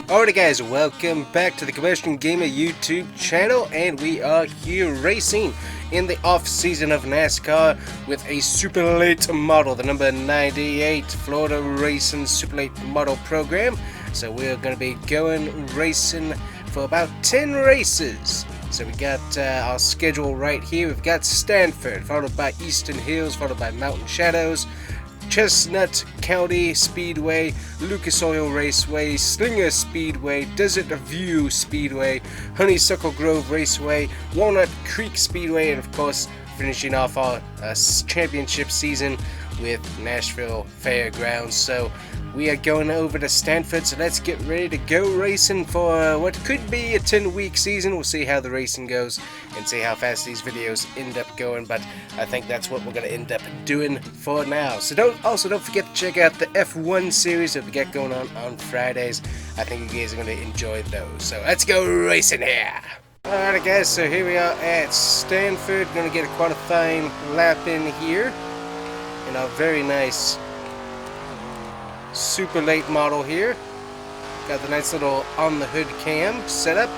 Alrighty guys, welcome back to the Combustion Gamer YouTube channel, and we are here racing in the off season of NASCAR with a super late model, the number 98 Florida Racing Super Late Model program. So we're going to be going racing for about 10 races. So we got our schedule right here. We've got Stanford, followed by Eastern Hills, followed by Mountain Shadows, Chestnut County Speedway, Lucas Oil Raceway, Slinger Speedway, Desert View Speedway, Honeysuckle Grove Raceway, Walnut Creek Speedway, and of course finishing off our championship season with Nashville Fairgrounds. So we are going over to Stanford, so let's get ready to go racing for what could be a 10-week season. We'll see how the racing goes and see how fast these videos end up going, but I think that's what we're going to end up doing for now. So don't forget to check out the F1 series that we got going on Fridays. I think you guys are going to enjoy those. So let's go racing here. Alright guys, so here we are at Stanford. Going to get a qualifying lap in here in our very nice super late model here. Got the nice little on the hood cam set up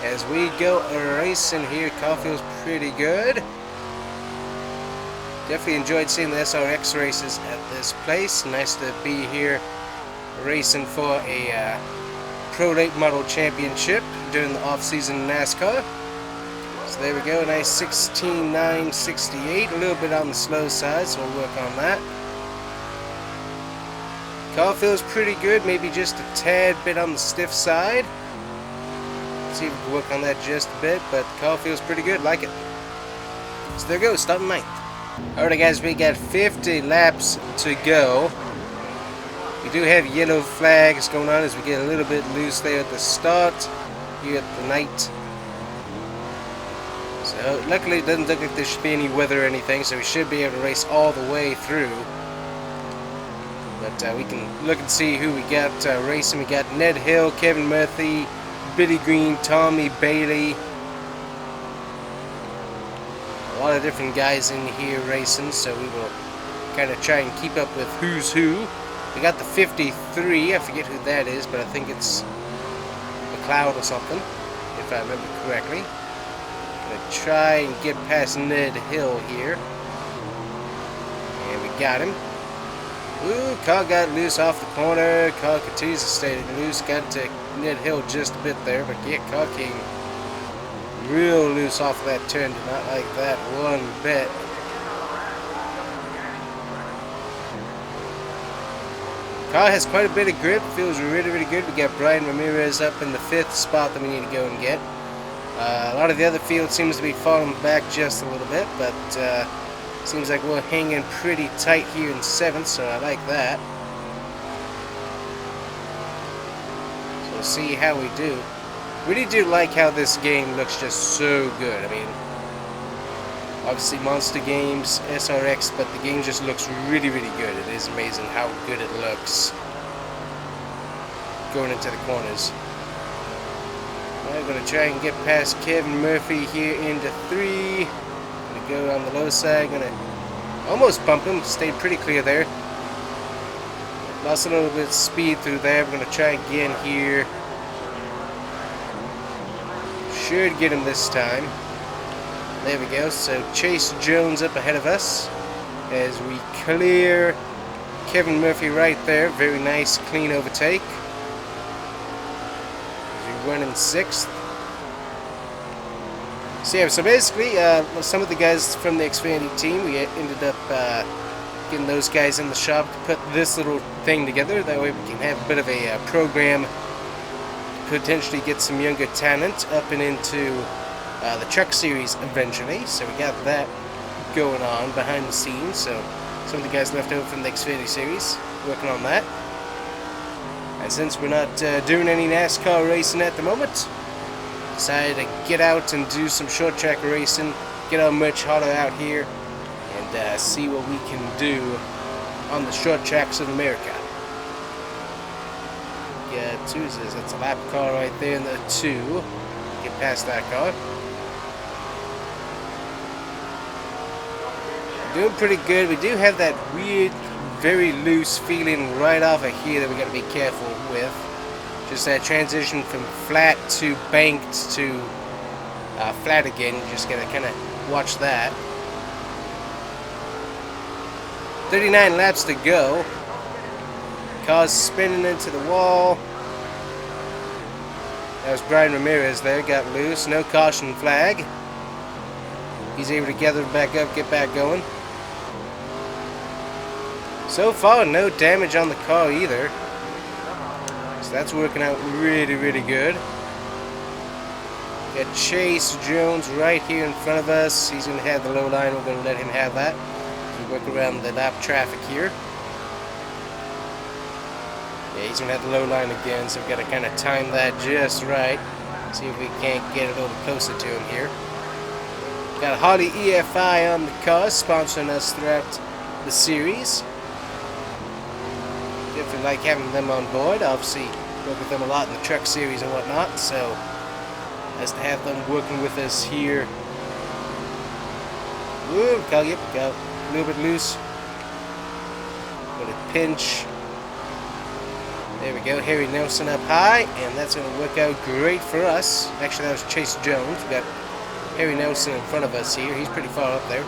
as we go racing here. Car feels pretty good. Definitely enjoyed seeing the SRX races at this place. Nice to be here racing for a Pro Late Model Championship during the off-season NASCAR. So there we go, nice 16.968, a little bit on the slow side, so we'll work on that. Car feels pretty good, maybe just a tad bit on the stiff side. See if we can work on that just a bit, but the car feels pretty good, like it. So there goes, starting 9th. Alright guys, we got 50 laps to go. We do have yellow flags going on as we get a little bit loose there at the start, here at the night. So luckily it doesn't look like there should be any weather or anything, so we should be able to race all the way through. But we can look and see who we got racing. We got Ned Hill, Kevin Murphy, Billy Green, Tommy Bailey. A lot of different guys in here racing, so we will kind of try and keep up with who's who. We got the 53, I forget who that is, but I think it's McLeod or something, if I remember correctly. Gonna try and get past Ned Hill here. And we got him. Ooh, car got loose off the corner. Car continues to stay loose. Got to Ned Hill just a bit there, but yeah, car came real loose off of that turn. Did not like that one bit. Car has quite a bit of grip. Feels really, really good. We got Brian Ramirez up in the 5th spot that we need to go and get. A lot of the other field seems to be falling back just a little bit, but seems like we're hanging pretty tight here in 7th, so I like that. So we'll see how we do. Really do like how this game looks just so good. I mean, obviously Monster Games, SRX, but the game just looks really, really good. It is amazing how good it looks going into the corners. I'm going to try and get past Kevin Murphy here into 3. Going to go on the low side. Going to almost bump him. Stayed pretty clear there. Lost a little bit of speed through there. We're going to try again here. Should get him this time. There we go. So Chase Jones up ahead of us as we clear Kevin Murphy right there. Very nice, clean overtake. Running 6th. So yeah, so basically some of the guys from the Xfinity team, we ended up getting those guys in the shop to put this little thing together. That way we can have a bit of a program to potentially get some younger talent up and into the truck series eventually. So we got that going on behind the scenes. So some of the guys left over from the Xfinity series working on that. And since we're not doing any NASCAR racing at the moment, decided to get out and do some short track racing, get our much harder out here, and see what we can do on the short tracks of America. Yeah, 2 is this. That's a lap car right there in the 2. Get past that car. Doing pretty good. We do have that weird, very loose feeling right off of here that we got to be careful with. Just that transition from flat to banked to flat again. You just gotta kind of watch that. 39 laps to go. Car's spinning into the wall. That was Brian Ramirez there, got loose. No caution flag. He's able to gather back up, get back going. So far, no damage on the car either. So that's working out really, really good. Got Chase Jones right here in front of us. He's going to have the low line. We're going to let him have that. We work around the lap traffic here. Yeah, he's going to have the low line again, so we've got to kind of time that just right. See if we can't get it a little closer to him here. Got Harley EFI on the car, sponsoring us throughout the series. Definitely like having them on board. Obviously, work with them a lot in the truck series and whatnot, so nice to have them working with us here. Ooh, got a little bit loose. Got a pinch. There we go, Harry Nelson up high, and that's going to work out great for us. Actually, that was Chase Jones. We got Harry Nelson in front of us here. He's pretty far up there.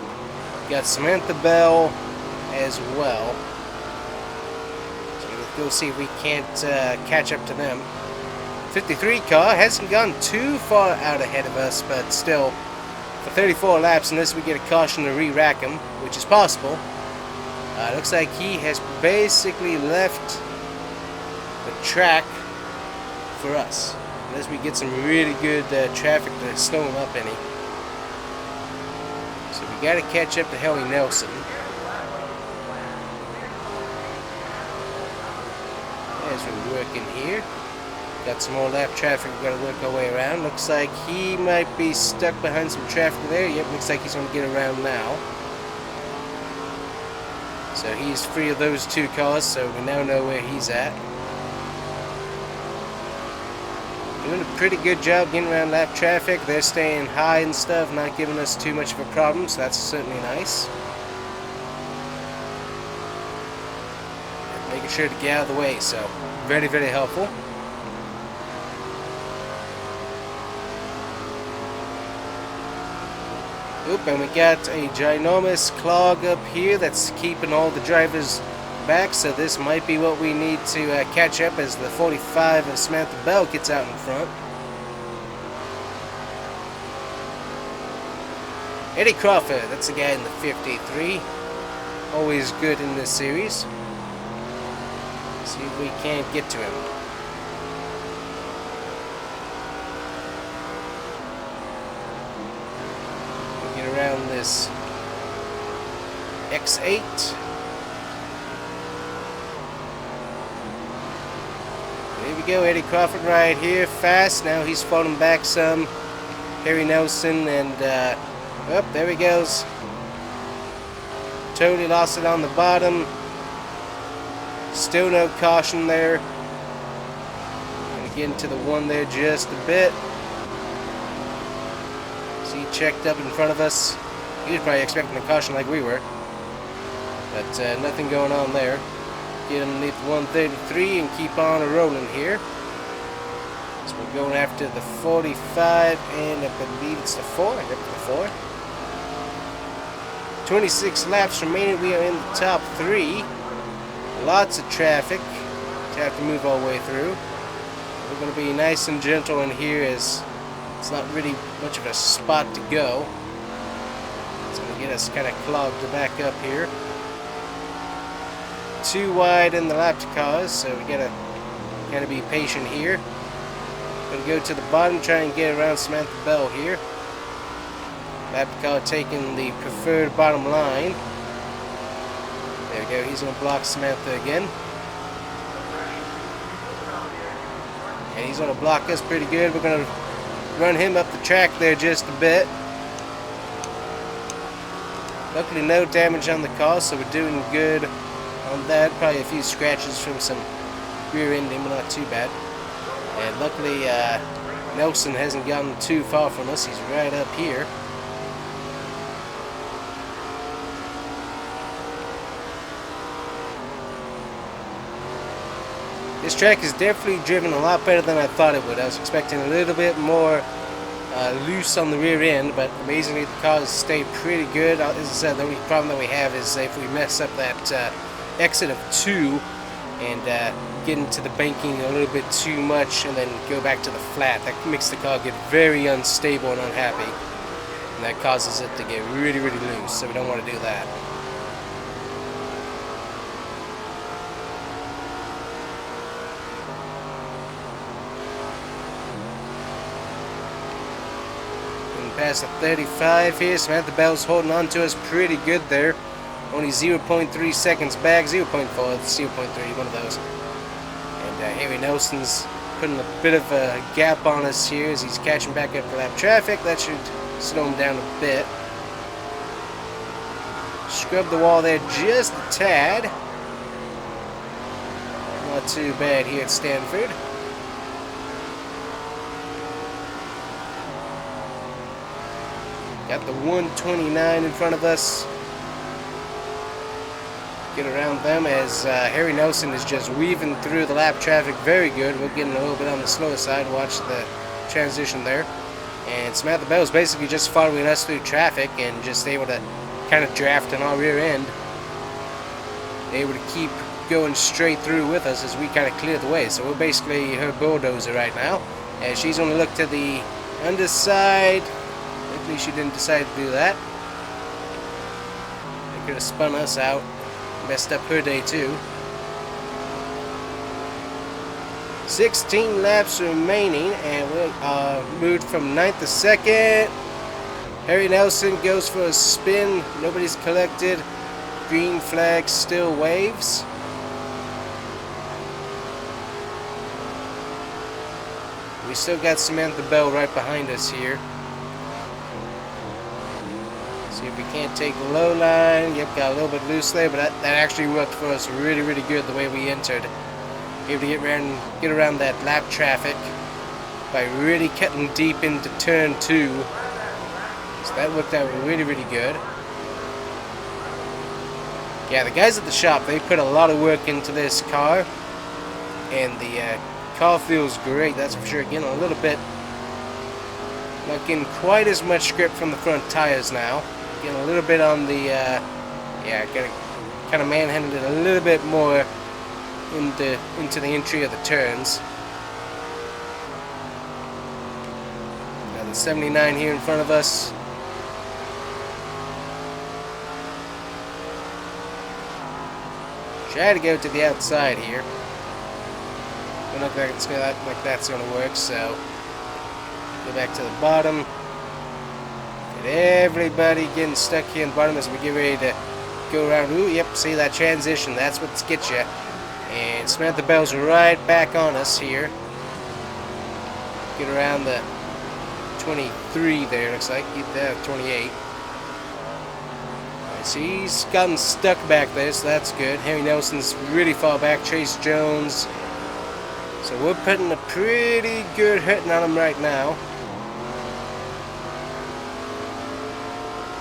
We got Samantha Bell as well. So we'll go see if we can't catch up to them. 53 car hasn't gone too far out ahead of us, but still, for 34 laps, unless we get a caution to re-rack him, which is possible, looks like he has basically left the track for us, unless we get some really good traffic to slow him up any. So we got to catch up to Harry Nelson. As we're working here, got some more lap traffic we've got to work our way around. Looks like he might be stuck behind some traffic there. Yep, looks like he's going to get around now. So he's free of those two cars, so we now know where he's at. Doing a pretty good job getting around lap traffic. They're staying high and stuff, not giving us too much of a problem, so that's certainly nice. And making sure to get out of the way, so very, very helpful. Oop, and we got a ginormous clog up here that's keeping all the drivers back, so this might be what we need to catch up as the 45 of Samantha Bell gets out in front. Eddie Crawford, that's the guy in the 53. Always good in this series. See if we can't get to him. We'll get around this X8. There we go, Eddie Crawford right here, fast. Now he's falling back some. Harry Nelson, and oh, there he goes. Totally lost it on the bottom. Still no caution there. Gonna get into the one there just a bit. See, checked up in front of us. He was probably expecting a caution like we were, but nothing going on there. Get underneath 133 and keep on rolling here. So we're going after the 45, and I believe it's the 4. Yep, the 4. 26 laps remaining. We are in the top 3. Lots of traffic to have to move our way through. We're going to be nice and gentle in here, as it's not really much of a spot to go. It's going to get us kind of clogged back up here. Too wide in the lap cars, so we gotta kind of be patient here. Gonna go to the bottom, try and get around Samantha Bell here. Lap car taking the preferred bottom line. There we go, he's gonna block Samantha again. And he's gonna block us pretty good. We're gonna run him up the track there just a bit. Luckily no damage on the car, so we're doing good on that. Probably a few scratches from some rear ending, but not too bad. And luckily Nelson hasn't gotten too far from us. He's right up here. This track is definitely driven a lot better than I thought it would. I was expecting a little bit more loose on the rear end, but amazingly the cars stay pretty good. As I said, the only problem that we have is if we mess up that exit of 2 and get into the banking a little bit too much and then go back to the flat, that makes the car get very unstable and unhappy, and that causes it to get really loose, so we don't want to do that. Past the 35 here. Samantha Bell's holding on to us pretty good there. Only 0.3 seconds back. 0.4, 0.3, one of those. And Harry Nelson's putting a bit of a gap on us here as he's catching back up for lap traffic. That should slow him down a bit. Scrub the wall there just a tad. Not too bad here at Stanford. Got the 129 in front of us. Get around them as Harry Nelson is just weaving through the lap traffic very good. We're getting a little bit on the slower side. Watch the transition there. And Samantha Bell is basically just following us through traffic and just able to kind of draft on our rear end. Able to keep going straight through with us as we kind of clear the way. So we're basically her bulldozer right now. And she's going to look to the underside. Hopefully she didn't decide to do that. They could have spun us out. Messed up her day too. 16 laps remaining and we moved from 9th to 2nd. Harry Nelson goes for a spin. Nobody's collected. Green flag still waves. We still got Samantha Bell right behind us here. See if we can't take the low line. Yep, got a little bit loose there, but that actually worked for us really good the way we entered. Able to get around that lap traffic by really cutting deep into turn 2. So that worked out really good. Yeah, the guys at the shop, they put a lot of work into this car, and the car feels great, that's for sure. Getting a little bit, not getting quite as much grip from the front tires now. Getting a little bit on the, yeah, gotta kind of manhandle it a little bit more into the entry of the turns. Now the 79 here in front of us. Try to go to the outside here. Don't look like that's gonna work, so go back to the bottom. Get everybody getting stuck here in the bottom as we get ready to go around. Ooh, yep, see that transition, that's what gets you. And Samantha Bell's right back on us here. Get around the 23 there, looks like. Get that 28. See, he's gotten stuck back there, so that's good. Harry Nelson's really far back. Chase Jones. So we're putting a pretty good hitting on him right now.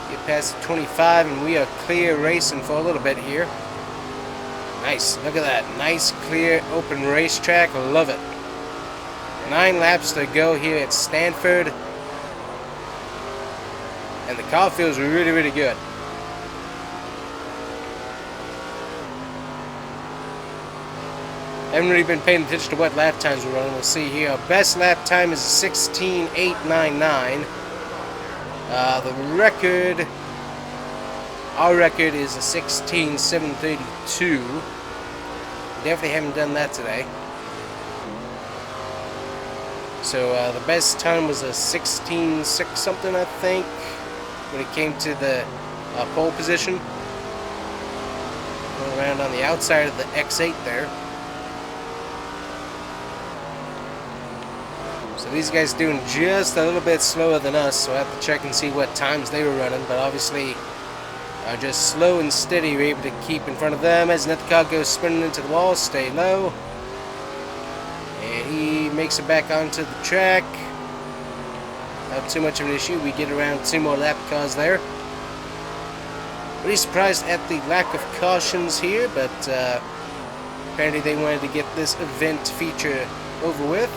Get past the 25 and we are clear racing for a little bit here. Nice, look at that. Nice, clear, open racetrack. Love it. 9 laps to go here at Stanford. And the car feels really good. Haven't really been paying attention to what lap times we're running. We'll see here. Our best lap time is 16.899. The record, our record is a 16.732. Definitely haven't done that today. So the best time was a 16.6 something, I think, when it came to the pole position. Going around on the outside of the X8 there. So these guys doing just a little bit slower than us, so I have to check and see what times they were running, but obviously just slow and steady, we're able to keep in front of them as NetCog goes spinning into the wall. Stay low. And he makes it back onto the track. Not too much of an issue. We get around 2 more lap cars there. Pretty surprised at the lack of cautions here, but Apparently they wanted to get this event feature over with,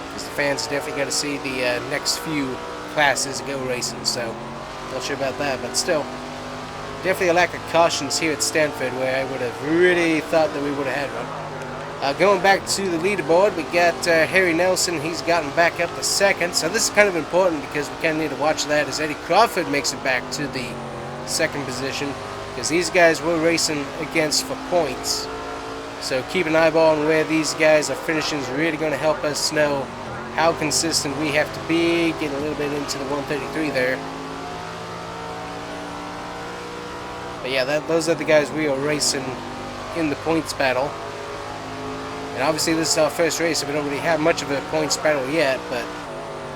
because the fans definitely got to see the next few classes go racing, so not sure about that, but still, definitely a lack of cautions here at Stanford, where I would have really thought that we would have had one. Going back to the leaderboard, we got Harry Nelson. He's gotten back up to second, so this is kind of important because we kind of need to watch that as Eddie Crawford makes it back to the second position, because these guys we're racing against for points. So keep an eyeball on where these guys are finishing is really going to help us know how consistent we have to be. Getting a little bit into the 133 there. But yeah, those are the guys we are racing in the points battle. And obviously this is our first race, so we don't really have much of a points battle yet, but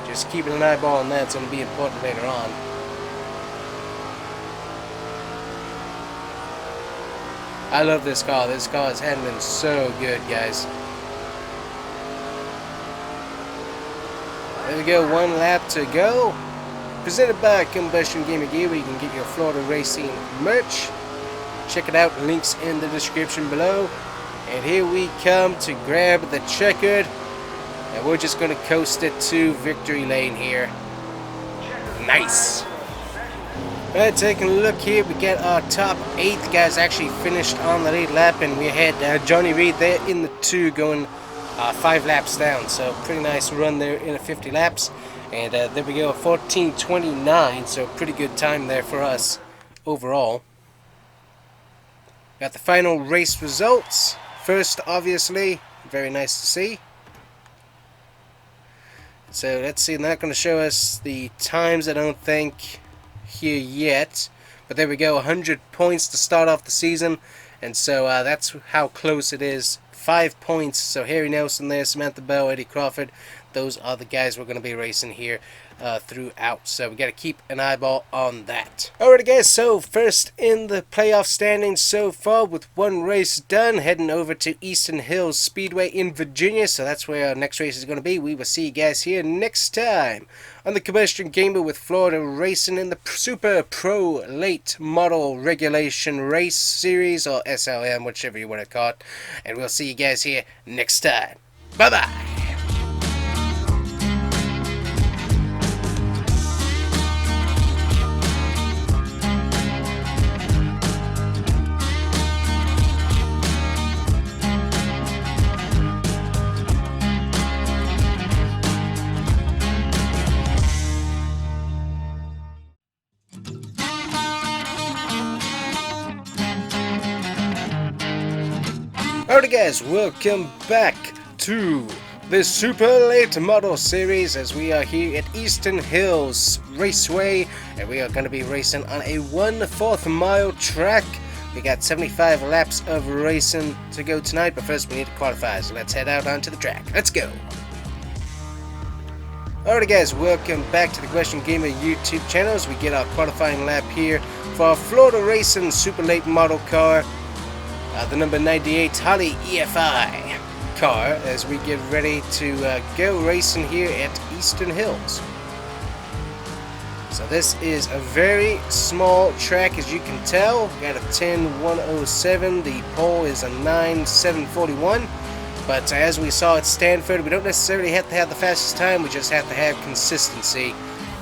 just keeping an eyeball on that's going to be important later on. I love this car. This car is handling so good, guys. There we go, one lap to go. Presented by Combustion Gamer Gear, where you can get your Florida Racing merch. Check it out, links in the description below. And here we come to grab the checkered. And we're just going to coast it to victory lane here. Nice. Alright, taking a look here, we get our top 8 guys actually finished on the lead lap, and we had Johnny Reed there in the 2 going 5 laps down, so pretty nice run there in a 50 laps. And there we go, 14:29, so pretty good time there for us overall. Got the final race results. First, obviously, very nice to see. So let's see, they're not going to show us the times, I don't think, here yet, but there we go, 100 points to start off the season, and so that's how close it is. 5 points, so Harry Nelson there, Samantha Bell, Eddie Crawford, those are the guys we're going to be racing here throughout, so we got to keep an eyeball on that. Alright guys, so first in the playoff standings so far, with one race done, heading over to Eastern Hills Speedway in Virginia, so that's where our next race is going to be. We will see you guys here next time on the Combustion Gamer with Florida Racing in the Super Pro Late Model Regulation Race Series, or SLM, whichever you want to call it, and we'll see you guys here next time. Bye bye. Alright guys, welcome back to the Super Late Model Series, as we are here at Eastern Hills Raceway, and we are going to be racing on a 1/4 mile track. We got 75 laps of racing to go tonight, but first we need to qualify, so let's head out onto the track. Let's go! Alright guys, welcome back to the Combustion Gamer YouTube channel as we get our qualifying lap here for our Florida Racing Super Late Model car. The number 98 Holly EFI car, as we get ready to go racing here at Eastern Hills. So this is a very small track, as you can tell. We got a 10.107, the pole is a 9.741, but as we saw at Stanford, we don't necessarily have to have the fastest time, we just have to have consistency,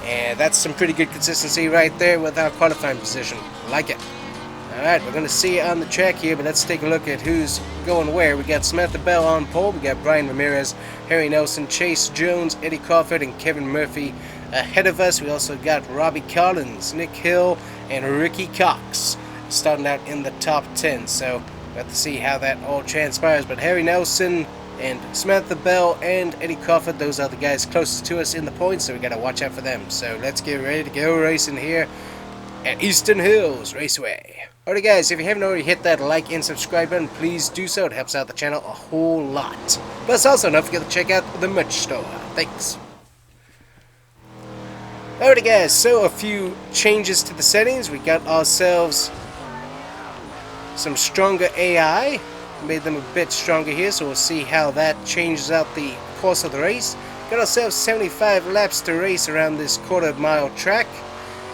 and that's some pretty good consistency right there with our qualifying position. I like it. Alright, we're going to see it on the track here, but let's take a look at who's going where. We got Samantha Bell on pole, we got Brian Ramirez, Harry Nelson, Chase Jones, Eddie Crawford, and Kevin Murphy ahead of us. We also got Robbie Collins, Nick Hill, and Ricky Cox starting out in the top 10. So we'll have to see how that all transpires. But Harry Nelson and Samantha Bell and Eddie Crawford, those are the guys closest to us in the points, so we got to watch out for them. So let's get ready to go racing here at Eastern Hills Raceway. Alright guys, if you haven't already hit that like and subscribe button, please do so. It helps out the channel a whole lot. Plus also, don't forget to check out the merch store. Thanks. Alright guys, so a few changes to the settings. We got ourselves some stronger AI. Made them a bit stronger here, so we'll see how that changes out the course of the race. Got ourselves 75 laps to race around this 1/4 mile track.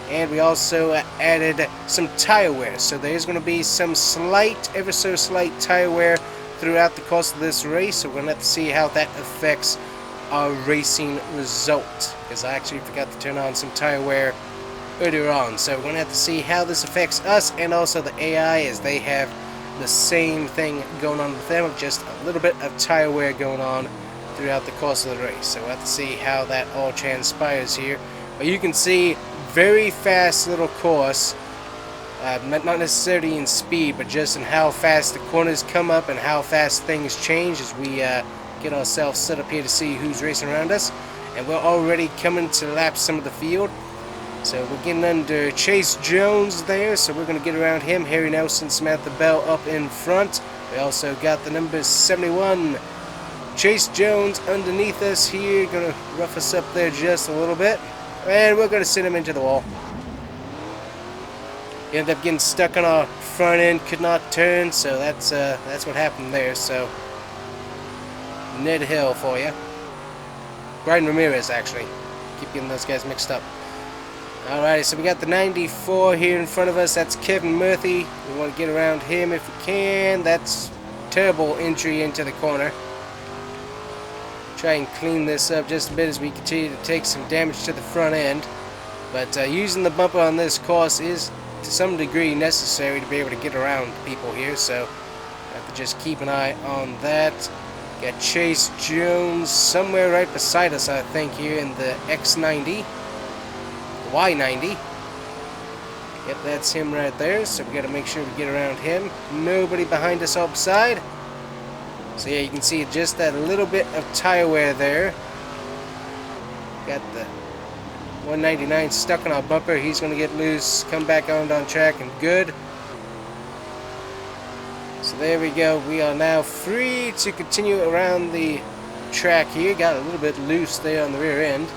and we also added some tire wear. So there's going to be some slight, ever so slight tire wear throughout the course of this race. So we're going to have to see how that affects our racing result, because I actually forgot to turn on some tire wear earlier on. So we're going to have to see how this affects us and also the AI, as they have the same thing going on with them, just a little bit of tire wear going on throughout the course of the race. So we'll have to see how that all transpires here. But you can see, very fast little course, not necessarily in speed, but just in how fast the corners come up and how fast things change as we get ourselves set up here to see who's racing around us. And we're already coming to lap some of the field. So we're getting under Chase Jones there, so we're going to get around him. Harry Nelson, Samantha Bell up in front. We also got the number 71, Chase Jones, underneath us here. Going to rough us up there just a little bit. And we're going to send him into the wall. He ended up getting stuck on our front end, could not turn, so that's what happened there. So Ned Hill for you. Brian Ramirez, actually. Keep getting those guys mixed up. Alrighty, so we got the 94 here in front of us. That's Kevin Murphy. We want to get around him if we can. That's terrible entry into the corner. Try and clean this up just a bit as we continue to take some damage to the front end. But using the bumper on this course is to some degree necessary to be able to get around people here. So I have to just keep an eye on that. Got Chase Jones somewhere right beside us, I think, here in the X90. Y90. Yep, that's him right there, so we got to make sure we get around him. Nobody behind us upside. So yeah, you can see just that little bit of tire wear there. Got the 199 stuck on our bumper. He's going to get loose, come back on track, and good. So there we go. We are now free to continue around the track here. Got a little bit loose there on the rear end.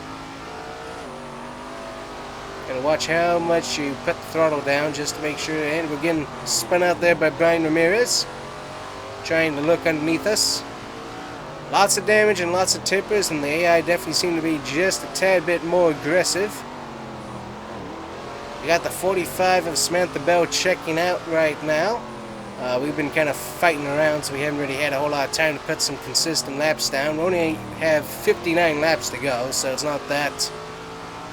Gonna watch how much you put the throttle down just to make sure. And we're getting spun out there by Brian Ramirez, trying to look underneath us. Lots of damage and lots of tippers, and the AI definitely seem to be just a tad bit more aggressive. We got the 45 of Samantha Bell checking out right now. We've been kind of fighting around, so we haven't really had a whole lot of time to put some consistent laps down. We only have 59 laps to go, so it's not that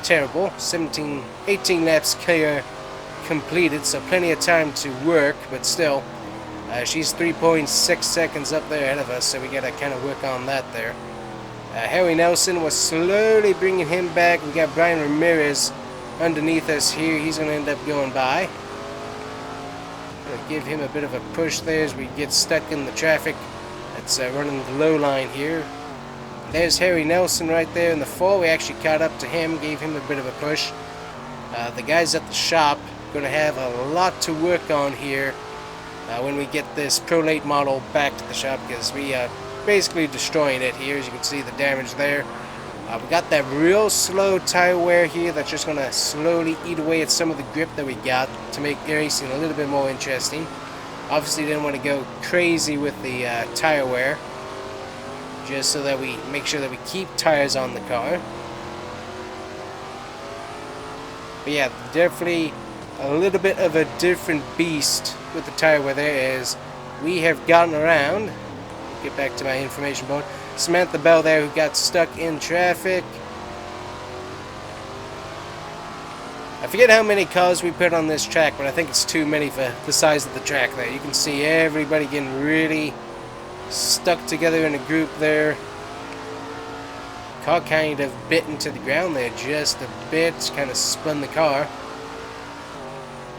terrible. 18 laps completed, so plenty of time to work, but still, she's 3.6 seconds up there ahead of us, so we gotta kind of work on that there. Harry Nelson was slowly bringing him back. We got Brian Ramirez underneath us here. He's gonna end up going by. Gonna give him a bit of a push there as we get stuck in the traffic that's running the low line here. There's Harry Nelson right there in the 4. We actually caught up to him, gave him a bit of a push. The guys at the shop going to have a lot to work on here when we get this Pro Late model back to the shop, because we are basically destroying it here. As you can see, the damage there. We got that real slow tire wear here that's just going to slowly eat away at some of the grip that we got to make racing a little bit more interesting. Obviously didn't want to go crazy with the tire wear, just so that we make sure that we keep tires on the car. But yeah, definitely a little bit of a different beast with the tire wear there, is we have gotten around. Get back to my information board. Samantha Bell there, who got stuck in traffic. I forget how many cars we put on this track, but I think it's too many for the size of the track there. You can see everybody getting really stuck together in a group there. Car kind of bit into the ground there just a bit, kind of spun the car.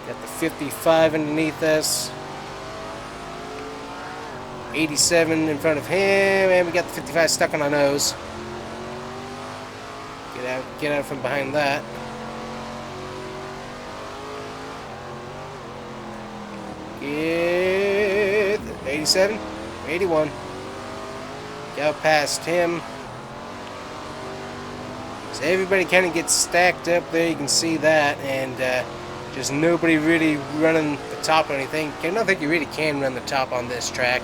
Got the 55 underneath us, 87 in front of him, and we got the 55 stuck on our nose. Get out from behind that. Get 87. 81. Got past him. So everybody kind of gets stacked up there. You can see that, and just nobody really running the top or anything. I don't think you really can run the top on this track.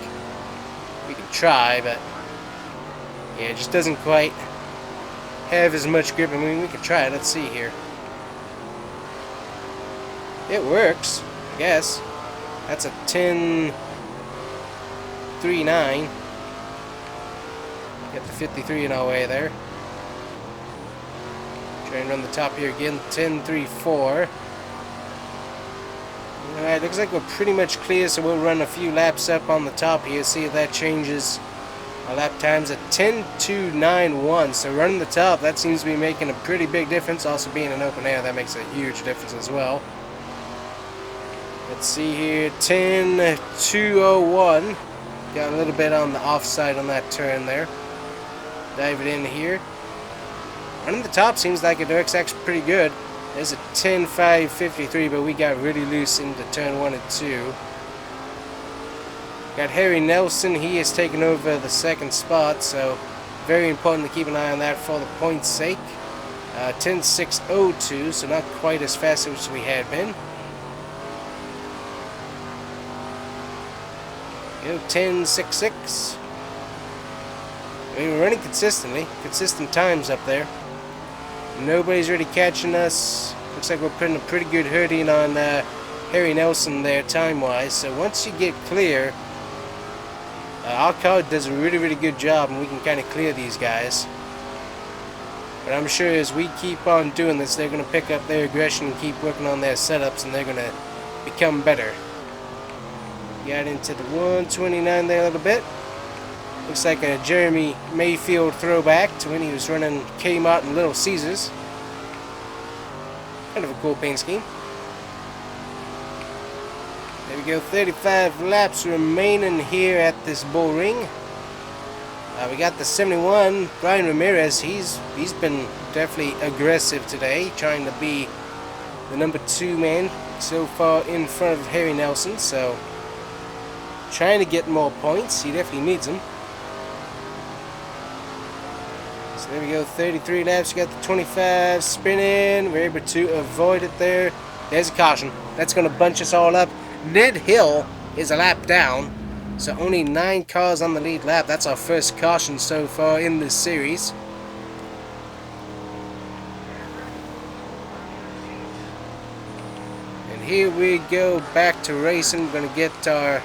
We can try, but yeah, it just doesn't quite have as much grip. I mean, we could try it. Let's see here. It works, I guess. That's a 10.39. Get the 53 in our way there. Try and run the top here again. 10.34. Alright, looks like we're pretty much clear, so we'll run a few laps up on the top here, see if that changes our lap times at 10.291. So running the top, that seems to be making a pretty big difference. Also being in open air, that makes a huge difference as well. Let's see here, 10.201. Got a little bit on the offside on that turn there. Dive it in here. Running the top seems like it works actually pretty good. There's a 10.553, but we got really loose into turn 1 and 2. Got Harry Nelson, he is taking over the second spot, so very important to keep an eye on that for the points' sake. 10.602, so not quite as fast as we had been. 10.66. I mean, we're running consistently, consistent times up there. Nobody's really catching us. Looks like we're putting a pretty good hurting on Harry Nelson there time-wise. So once you get clear, our car does a really good job, and we can kind of clear these guys. But I'm sure as we keep on doing this, they're going to pick up their aggression and keep working on their setups, and they're going to become better. Got into the 129 there a little bit. Looks like a Jeremy Mayfield throwback to when he was running Kmart and Little Caesars. Kind of a cool paint scheme. There we go, 35 laps remaining here at this bull ring. We got the 71, Brian Ramirez. He's been definitely aggressive today, trying to be the number 2 man so far in front of Harry Nelson. So trying to get more points. He definitely needs them. So there we go, 33 laps. You got the 25 spinning. We're able to avoid it there. There's a caution. That's going to bunch us all up. Ned Hill is a lap down. So only 9 cars on the lead lap. That's our first caution so far in this series. And here we go back to racing. We're going to get our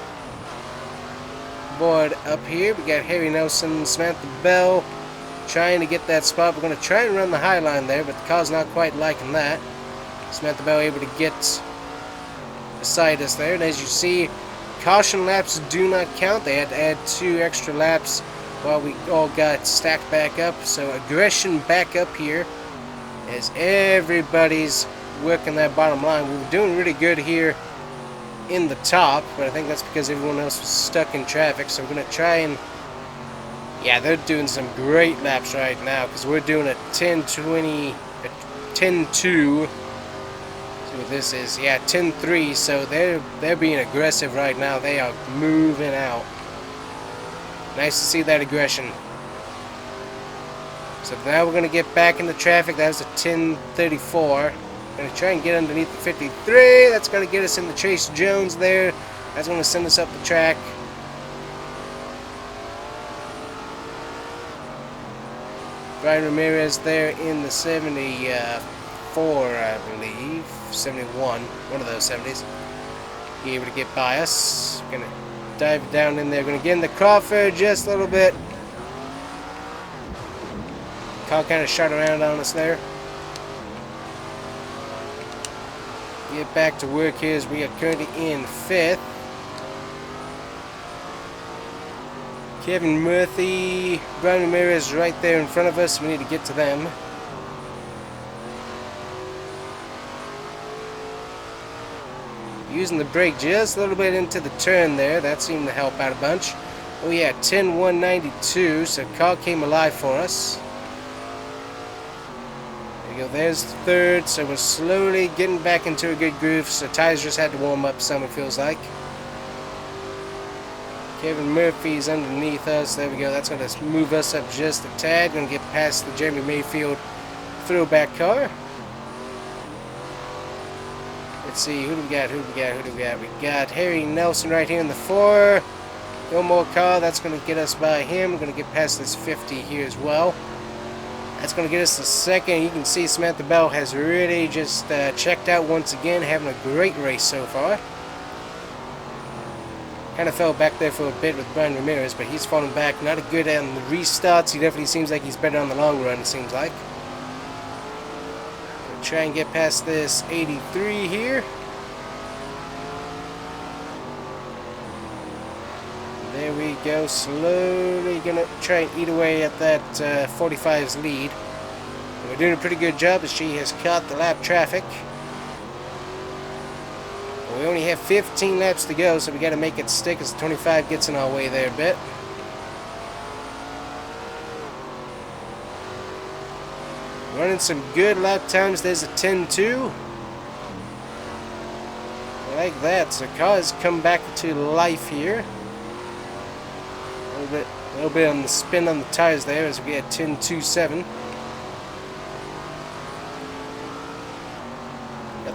board up here. We got Harry Nelson, Samantha Bell trying to get that spot. We're going to try and run the high line there, but the car's not quite liking that. Samantha Bell able to get beside us there, and as you see, caution laps do not count. They had to add 2 extra laps while we all got stacked back up. So aggression back up here as everybody's working that bottom line. We were doing really good here in the top, but I think that's because everyone else was stuck in traffic. So we're going to try and, yeah, they're doing some great laps right now because we're doing a 10.20, a 10.2. What this is, yeah, 10.3. So they're being aggressive right now. They are moving out. Nice to see that aggression. So now we're gonna get back into traffic. That was a 10.34. Gonna try and get underneath the 53. That's gonna get us into Chase Jones there. That's gonna send us up the track. Brian Ramirez there in the 74, I believe. 71, one of those 70s. He able to get by us. Gonna dive down in there. Gonna get in the Crawford just a little bit. Car kind of shot around on us there. Get back to work here as we are currently in 5th. Kevin Murphy, Brian Ramirez right there in front of us. We need to get to them. Using the brake just a little bit into the turn there. That seemed to help out a bunch. Oh yeah, 10.192. So car came alive for us. There you go. There's the 3rd. So we're slowly getting back into a good groove. So tires just had to warm up some, it feels like. Kevin Murphy's underneath us. There we go. That's going to move us up just a tad. Going to get past the Jeremy Mayfield throwback car. Let's see, who do we got? We got Harry Nelson right here in the 4. No more car. That's going to get us by him. We're going to get past this 50 here as well. That's going to get us the second. You can see Samantha Bell has really just checked out once again, having a great race so far. Kind of fell back there for a bit with Brian Ramirez, but he's falling back. Not a good on the restarts. He definitely seems like he's better on the long run, it seems like. We'll try and get past this 83 here. There we go. Slowly going to try and eat away at that 45's lead. And we're doing a pretty good job as she has caught the lap traffic. We only have 15 laps to go, so we got to make it stick as the 25 gets in our way there a bit. Running some good lap times. There's a 10-2. I like that. So cars come back to life here. A little bit on the spin on the tires there as we get 10-2-7.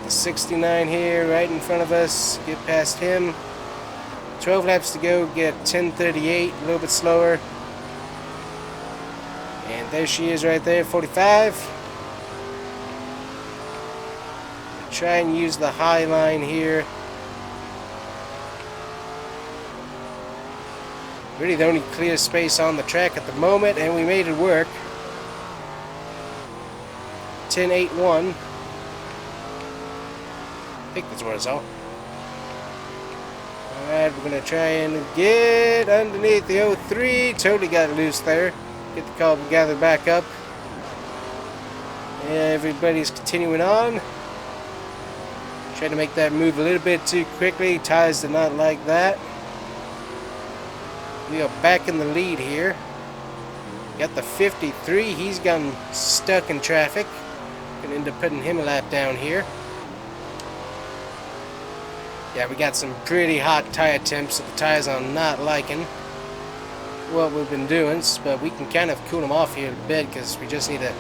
69 here right in front of us. Get past him. 12 laps to go. Get 10:38. A little bit slower. And there she is right there, 45. Try and use the high line here. Really the only clear space on the track at the moment, and we made it work. 10:81. I think that's what it's all. Alright, we're going to try and get underneath the 03. Totally got loose there. Get the car gathered back up. Everybody's continuing on. Trying to make that move a little bit too quickly. Tires did not like that. We are back in the lead here. Got the 53. He's gotten stuck in traffic. Gonna end up putting him a lap down here. Yeah, we got some pretty hot tire temps, so the tires are not liking what we've been doing, but we can kind of cool them off here a bit because we just need to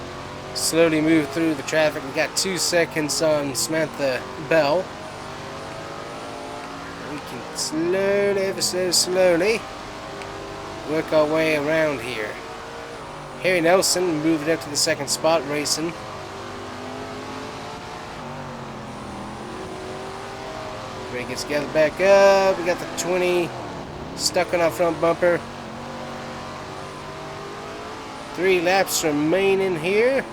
slowly move through the traffic. We got 2 seconds on Samantha Bell. We can slowly, ever so slowly, work our way around here. Harry Nelson moved up to the second spot, racing. Everybody gets gathered back up. We got the 20 stuck on our front bumper. 3 laps remaining here.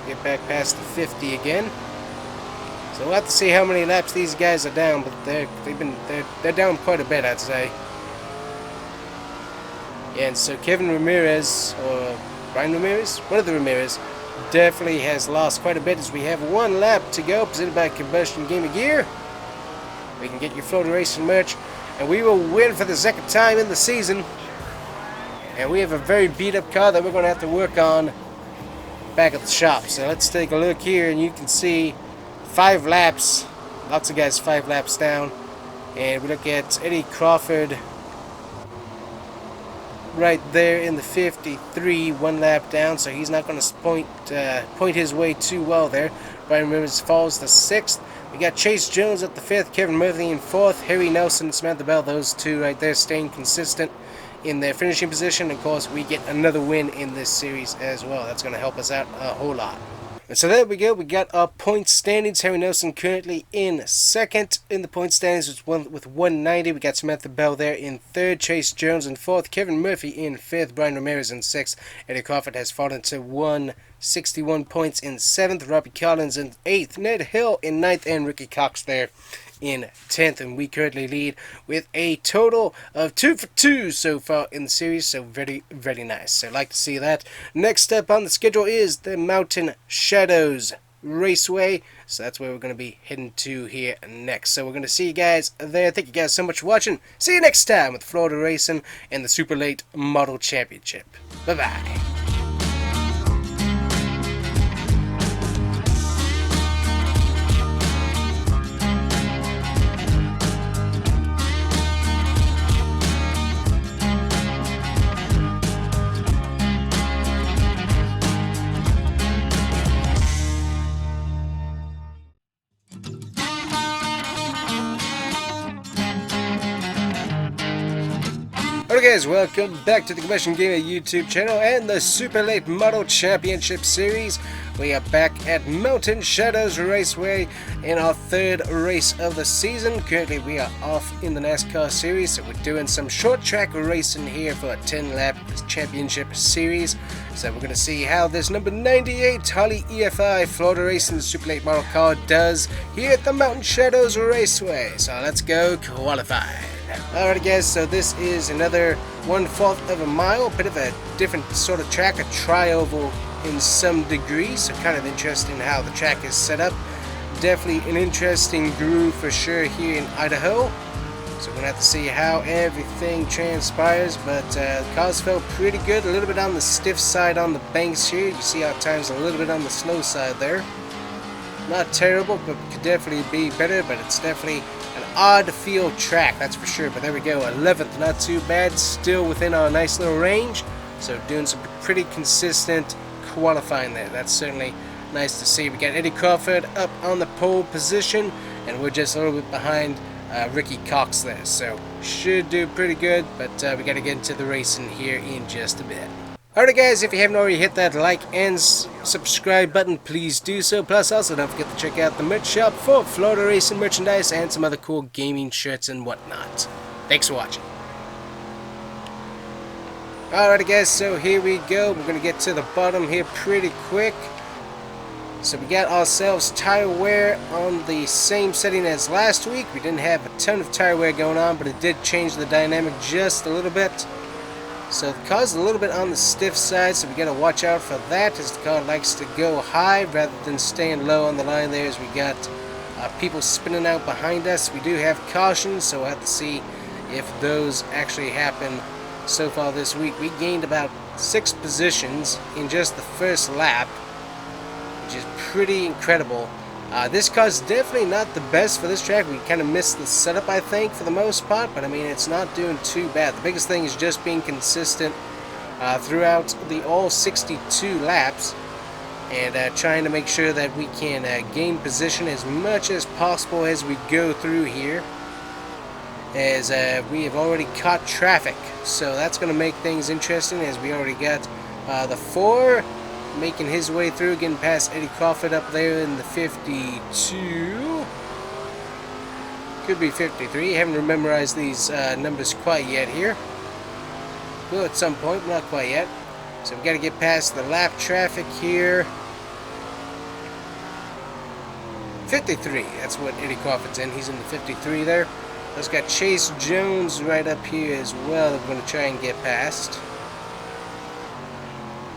Get back past the 50 again. So we'll have to see how many laps these guys are down, but they're down quite a bit, I'd say. Yeah, and so Kevin Ramirez, or Brian Ramirez, one of the Ramirez, definitely has lost quite a bit as we have 1 lap to go, presented by CombustionGamer gear. We can get your Florida Racing merch, and we will win for the second time in the season. And we have a very beat up car that we're going to have to work on back at the shop. So let's take a look here, and you can see 5 laps, lots of guys 5 laps down. And we look at Eddie Crawford right there in the 53, 1 lap down, so he's not going to point his way too well there. Brian Ramirez falls to 6th. We got Chase Jones at the 5th, Kevin Murphy in 4th, Harry Nelson and Samantha Bell, those 2 right there staying consistent in their finishing position. Of course, we get another win in this series as well. That's going to help us out a whole lot. And so there we go. We got our point standings. Harry Nelson currently in 2nd in the point standings with 190. We got Samantha Bell there in 3rd. Chase Jones in 4th. Kevin Murphy in 5th. Brian Ramirez in 6th. Eddie Crawford has fallen to 161 points in 7th. Robbie Collins in 8th. Ned Hill in 9th. And Ricky Cox there in 10th, and we currently lead with a total of 2 for 2 so far in the series, so very, very nice. So I'd like to see that. Next up on the schedule is the Mountain Shadows Raceway, so that's where we're going to be heading to here next. So we're going to see you guys there. Thank you guys so much for watching. See you next time with Florida Racing and the Super Late Model Championship. Bye-bye. Hello guys, welcome back to the Combustion Gamer YouTube channel and the Super Late Model Championship Series. We are back at Mountain Shadows Raceway in our third race of the season. Currently we are off in the NASCAR series, so we're doing some short track racing here for a 10-lap championship series. So we're going to see how this number 98 Harley EFI Florida Racing Super Late Model car does here at the Mountain Shadows Raceway. So let's go qualify. Alright guys, so this is another 1/4 of a mile, bit of a different sort of track, a tri-oval in some degree, so kind of interesting how the track is set up. Definitely an interesting groove for sure here in Idaho, so we're going to have to see how everything transpires, but the cars felt pretty good, a little bit on the stiff side on the banks here. You see how at times a little bit on the slow side there. Not terrible, but could definitely be better, but it's definitely an odd field track, that's for sure. But there we go, 11th, not too bad, still within our nice little range. So doing some pretty consistent qualifying there. That's certainly nice to see. We got Eddie Crawford up on the pole position, and we're just a little bit behind Ricky Cox there. So should do pretty good, but we got to get into the racing here in just a bit. Alright guys, if you haven't already hit that like and subscribe button, please do so. Plus also don't forget to check out the merch shop for Florida Racing merchandise and some other cool gaming shirts and whatnot. Thanks for watching. Alright guys, so here we go. We're going to get to the bottom here pretty quick. So we got ourselves tire wear on the same setting as last week. We didn't have a ton of tire wear going on, but it did change the dynamic just a little bit. So the car's a little bit on the stiff side, so we got to watch out for that, as the car likes to go high rather than staying low on the line there, as we got people spinning out behind us. We do have cautions, so we'll have to see if those actually happen. So far this week we gained about 6 positions in just the first lap, which is pretty incredible. This car's definitely not the best for this track. We kind of missed the setup, I think, for the most part, but I mean, it's not doing too bad. The biggest thing is just being consistent throughout the all 62 laps, and trying to make sure that we can gain position as much as possible as we go through here, as we have already caught traffic. So that's going to make things interesting, as we already got the 4 making his way through, getting past Eddie Crawford up there in the 52. Could be 53. Haven't memorized these numbers quite yet here. Will at some point, not quite yet. So we've got to get past the lap traffic here. 53, that's what Eddie Crawford's in. He's in the 53 there. Let's got Chase Jones right up here as well that we're going to try and get past.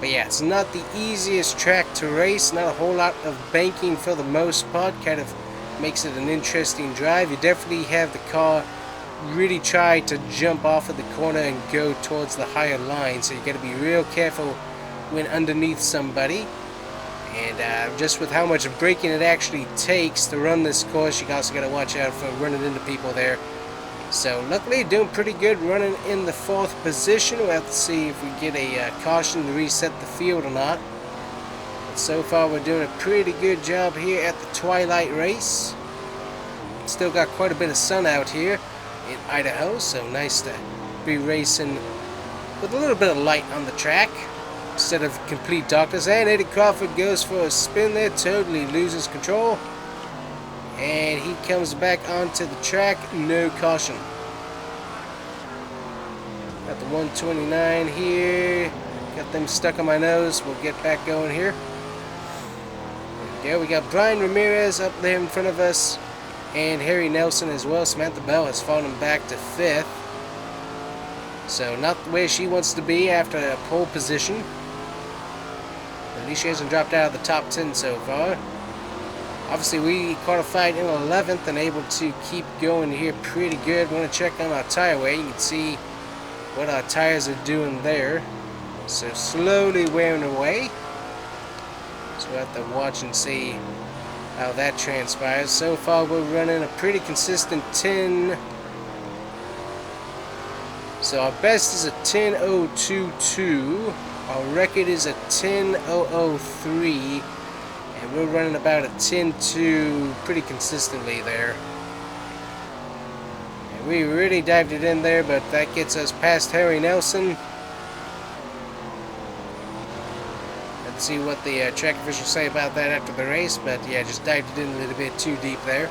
But yeah, it's not the easiest track to race, not a whole lot of banking for the most part, kind of makes it an interesting drive. You definitely have the car really try to jump off of the corner and go towards the higher line, so you got to be real careful when underneath somebody. And just with how much braking it actually takes to run this course, you also got to watch out for running into people there. So luckily doing pretty good, running in the 4th position. We'll have to see if we get a caution to reset the field or not. But so far we're doing a pretty good job here at the twilight race. Still got quite a bit of sun out here in Idaho, so nice to be racing with a little bit of light on the track instead of complete darkness. And Eddie Crawford goes for a spin there, totally loses control. And he comes back onto the track, no caution. Got the 129 here. Got them stuck on my nose. We'll get back going here. There we go. We got Brian Ramirez up there in front of us, and Harry Nelson as well. Samantha Bell has fallen back to 5th. So not where she wants to be after a pole position. At least she hasn't dropped out of the top 10 so far. Obviously we qualified in 11th and able to keep going here pretty good. We want to check on our tire wear. You can see what our tires are doing there. So slowly wearing away. So we'll have to watch and see how that transpires. So far we're running a pretty consistent 10. So our best is a 10.022. Our record is a 10.003. And we're running about a 10.2 pretty consistently there. And We really dived it in there, but that gets us past Harry Nelson. Let's see what the track officials say about that after the race, but yeah, just dived it in a little bit too deep there.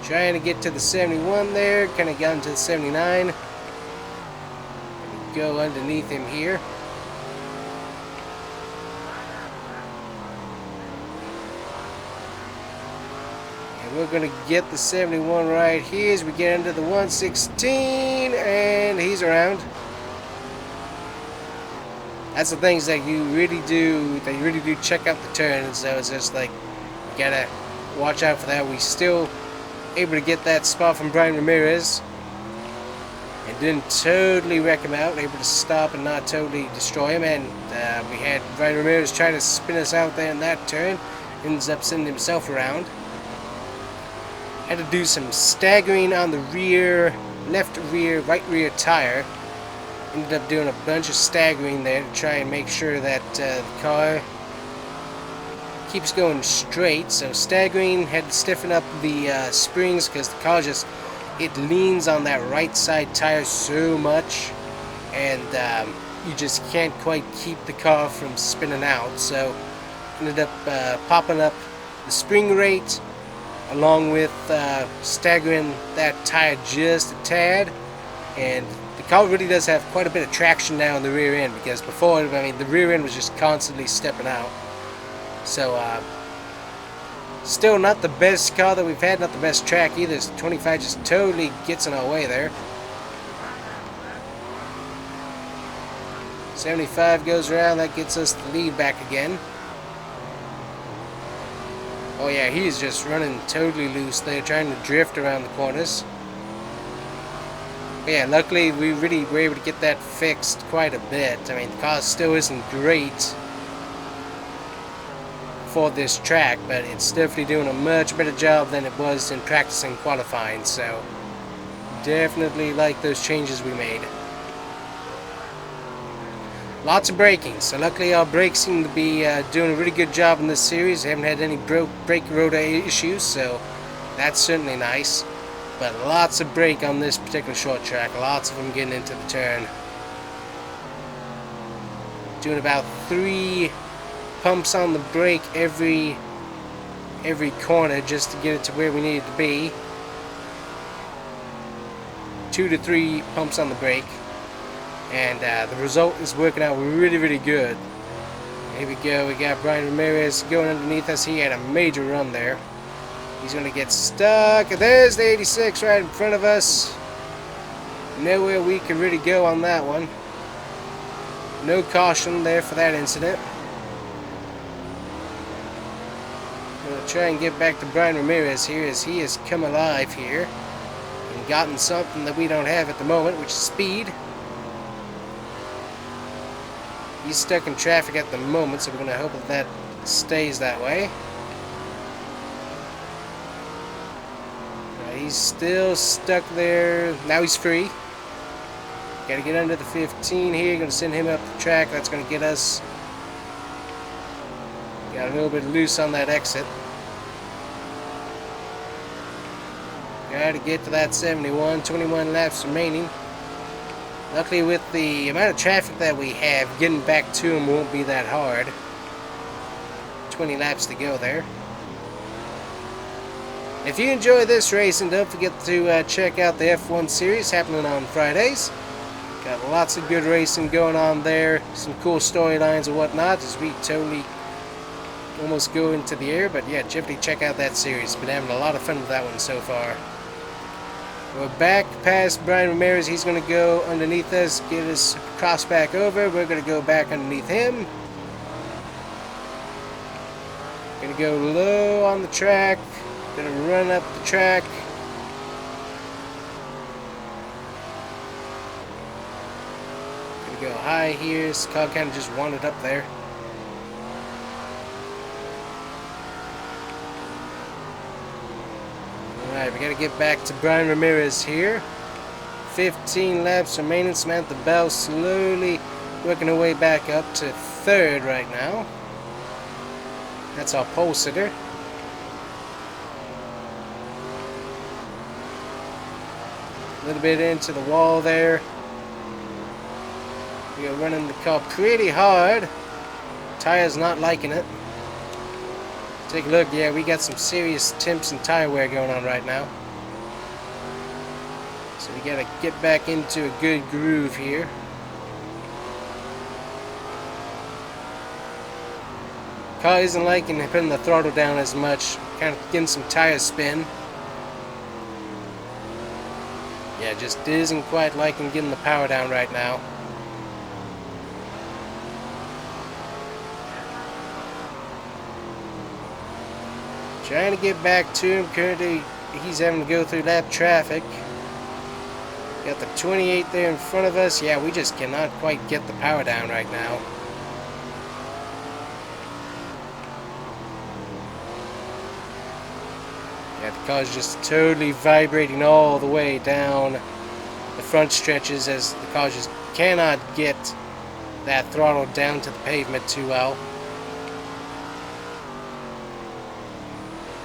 Trying to get to the 71 there, kind of got into the 79. Go underneath him here. And we're going to get the 71 right here as we get into the 116, and he's around. That's the things that you really do check out the turns. So it's just like, you gotta watch out for that. We still able to get that spot from Brian Ramirez. And didn't totally wreck him out, able to stop and not totally destroy him. And we had Brian Ramirez trying to spin us out there in that turn. Ends up sending himself around. Had to do some staggering on the rear, left rear, right rear tire. Ended up doing a bunch of staggering there to try and make sure that the car keeps going straight. So staggering, had to stiffen up the springs because the car just, it leans on that right side tire so much, and you just can't quite keep the car from spinning out. So ended up popping up the spring rate along with staggering that tire just a tad. And the car really does have quite a bit of traction now in the rear end, because before, I mean, the rear end was just constantly stepping out. So still not the best car that we've had, not the best track either. So 25 just totally gets in our way there. 75 goes around, that gets us the lead back again. Oh yeah, he's just running totally loose there, trying to drift around the corners. But yeah, luckily we really were able to get that fixed quite a bit. I mean, the car still isn't great for this track, but it's definitely doing a much better job than it was in practice and qualifying. So definitely like those changes we made. Lots of braking, so luckily our brakes seem to be doing a really good job in this series. Haven't had any brake rotor issues, so that's certainly nice. But lots of brake on this particular short track, lots of them getting into the turn. Doing about 3 pumps on the brake every corner just to get it to where we need it to be. 2 to 3 pumps on the brake. And the result is working out really good. Here we go, we got Brian Ramirez going underneath us. He had a major run there. He's going to get stuck. There's the 86 right in front of us. Nowhere we can really go on that one. No caution there for that incident. Going to try and get back to Brian Ramirez here as he has come alive here and gotten something that we don't have at the moment, which is speed. He's stuck in traffic at the moment, so we're going to hope that that stays that way. He's still stuck there. Now he's free. Got to get under the 15 here. Going to send him up the track. That's going to get us. Got a little bit loose on that exit. Got to get to that 71. 21 laps remaining. Luckily, with the amount of traffic that we have, getting back to him won't be that hard. 20 laps to go there. If you enjoy this racing, don't forget to check out the F1 series happening on Fridays. Got lots of good racing going on there. Some cool storylines and whatnot as we totally almost go into the air. But yeah, definitely check out that series. Been having a lot of fun with that one so far. We're back past Brian Ramirez. He's going to go underneath us, get us cross back over. We're going to go back underneath him. Going to go low on the track. Going to run up the track. Going to go high here. This car kind of just wandered up there. Alright, we got to get back to Brian Ramirez here. 15 laps remaining. Samantha Bell slowly working her way back up to 3rd right now. That's our pole sitter. little bit into the wall there. We are running the car pretty hard. Tire's not liking it. Take a look. Yeah, we got some serious temps and tire wear going on right now. So we gotta get back into a good groove here. Car isn't liking putting the throttle down as much. Kind of getting some tire spin. Yeah, just isn't quite liking getting the power down right now. Trying to get back to him. Currently, he's having to go through that traffic. Got the 28 there in front of us. Yeah, we just cannot quite get the power down right now. Yeah, the car's just totally vibrating all the way down the front stretches as the car just cannot get that throttle down to the pavement too well.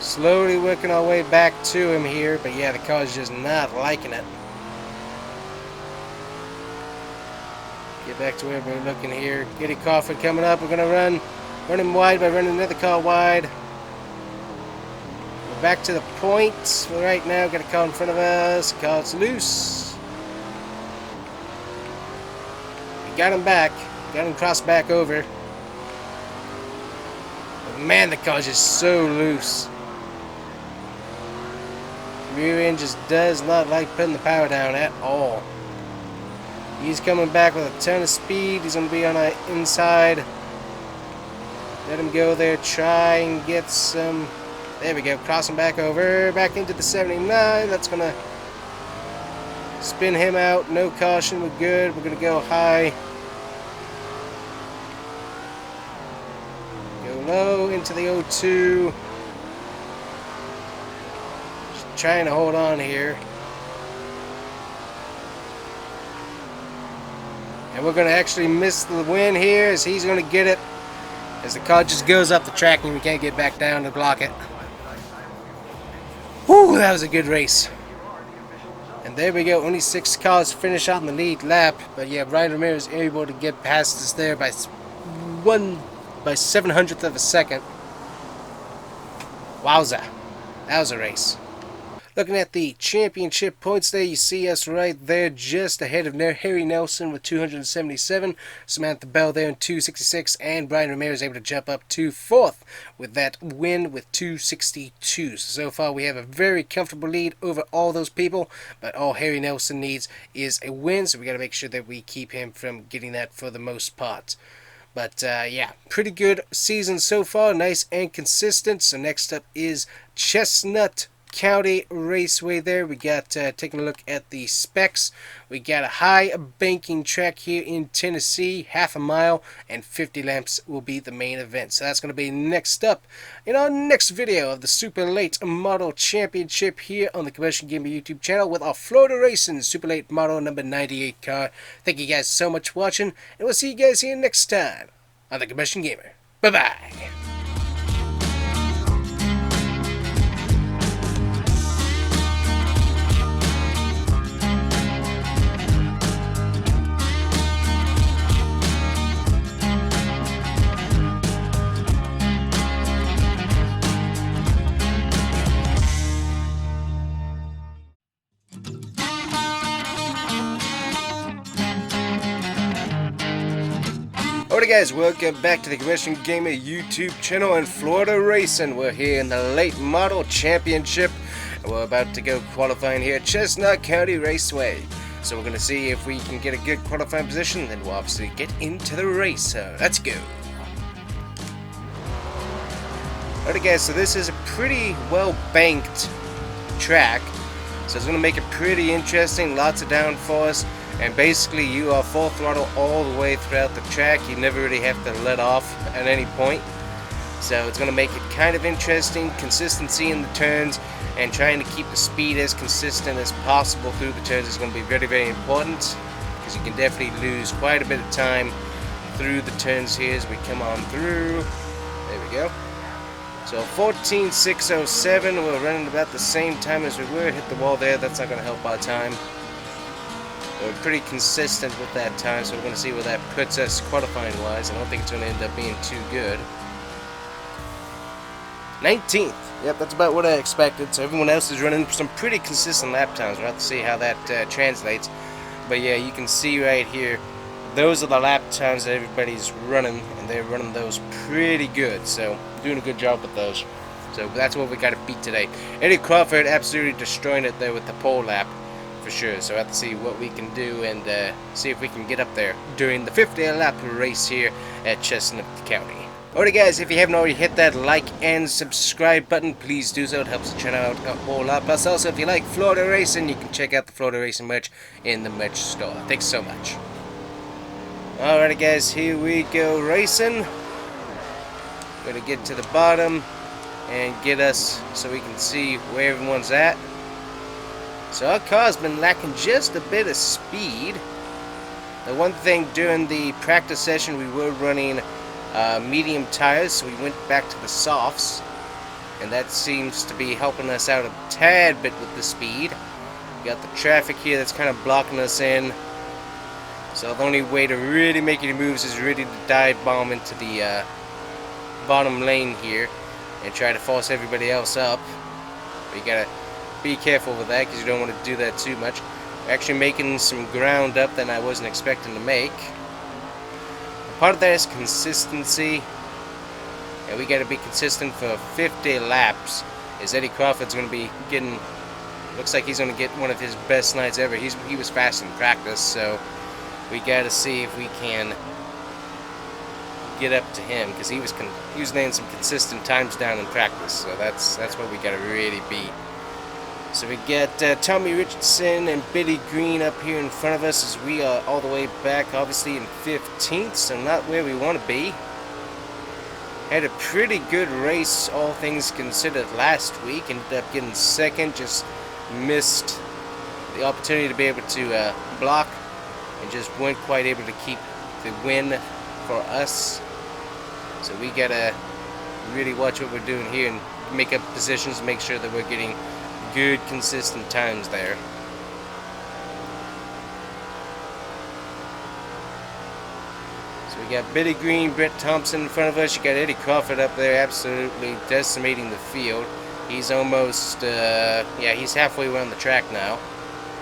Slowly working our way back to him here, but yeah, the car's just not liking it. Get back to where we're looking here. Giddy Crawford coming up. We're going to run him wide by running another car wide. We're back to the point for right now. Got a car in front of us. Car's loose. We got him back. Got him crossed back over. But man, the car's just so loose. Rear end just does not like putting the power down at all. He's coming back with a ton of speed. He's going to be on our inside. Let him go there. Try and get some. There we go. Crossing back over. Back into the 79. That's going to spin him out. No caution. We're good. We're going to go high. Go low into the 02. Trying to hold on here. And we're going to actually miss the win here as he's going to get it as the car just goes up the track and we can't get back down to block it. Whew, that was a good race. And there we go. Only 6 cars finish on the lead lap. But yeah, Brian Ramirez is able to get past us there by 700th of a second. Wowza. That was a race. Looking at the championship points there, you see us right there just ahead of Harry Nelson with 277, Samantha Bell there in 266, and Brian Ramirez able to jump up to 4th with that win with 262. So far we have a very comfortable lead over all those people, but all Harry Nelson needs is a win, so we got to make sure that we keep him from getting that for the most part. But yeah, pretty good season so far, nice and consistent. So next up is Chestnut County Raceway there. We got taking a look at the specs. We got a high banking track here in Tennessee, half a mile, and 50 laps will be the main event. So that's going to be next up in our next video of the Super Late Model Championship here on the Combustion Gamer YouTube channel with our Florida Racing Super Late Model number 98 car. Thank you guys so much for watching, and we'll see you guys here next time on the Combustion Gamer. Bye-bye. Alright guys, welcome back to the Combustion Gamer YouTube channel and Florida Racing. We're here in the Late Model Championship and we're about to go qualifying here at Chestnut County Raceway. So we're going to see if we can get a good qualifying position, then we'll obviously get into the race. So let's go. Alright guys, so this is a pretty well banked track, so it's going to make it pretty interesting, lots of downforce. And basically you are full throttle all the way throughout the track. You never really have to let off at any point. So it's going to make it kind of interesting. Consistency in the turns and trying to keep the speed as consistent as possible through the turns is going to be very, very important. Because you can definitely lose quite a bit of time through the turns here as we come on through. There we go. So 14.607, we're running about the same time as we were. Hit the wall there, that's not going to help our time. We're pretty consistent with that time, so we're going to see where that puts us qualifying wise. I don't think it's going to end up being too good. 19th. Yep, that's about what I expected. So everyone else is running some pretty consistent lap times. We'll have to see how that translates. But yeah, you can see right here, those are the lap times that everybody's running, and they're running those pretty good. So doing a good job with those. So that's what we got to beat today. Eddie Crawford absolutely destroying it there with the pole lap. For sure, so I have to see what we can do and see if we can get up there during the 50 lap race here at Chestnut County. Alright guys, if you haven't already hit that like and subscribe button, please do so. It helps the channel out a whole lot. Plus also, if you like Florida racing, you can check out the Florida racing merch in the merch store. Thanks so much. Alright guys, here we go racing. Gonna get to the bottom and get us so we can see where everyone's at. So our car's been lacking just a bit of speed. The one thing during the practice session, we were running medium tires, so we went back to the softs, and that seems to be helping us out a tad bit with the speed. We got the traffic here that's kind of blocking us in, so the only way to really make any moves is really to dive bomb into the bottom lane here and try to force everybody else up. But you gotta be careful with that because you don't want to do that too much. We're actually making some ground up that I wasn't expecting to make. Part of that is consistency, and we got to be consistent for 50 laps. As Eddie Crawford's going to be getting, looks like he's going to get one of his best nights ever. He was fast in practice, so we got to see if we can get up to him because he was laying some consistent times down in practice. So that's what we got to really beat. So we got Tommy Richardson and Billy Green up here in front of us as we are all the way back, obviously in 15th, so not where we want to be. Had a pretty good race, all things considered, last week. Ended up getting second, just missed the opportunity to be able to block, and just weren't quite able to keep the win for us. So we gotta really watch what we're doing here and make up positions, make sure that we're getting good consistent times there. So we got Billy Green, Brett Thompson in front of us. You got Eddie Crawford up there absolutely decimating the field. He's almost yeah, he's halfway around the track now,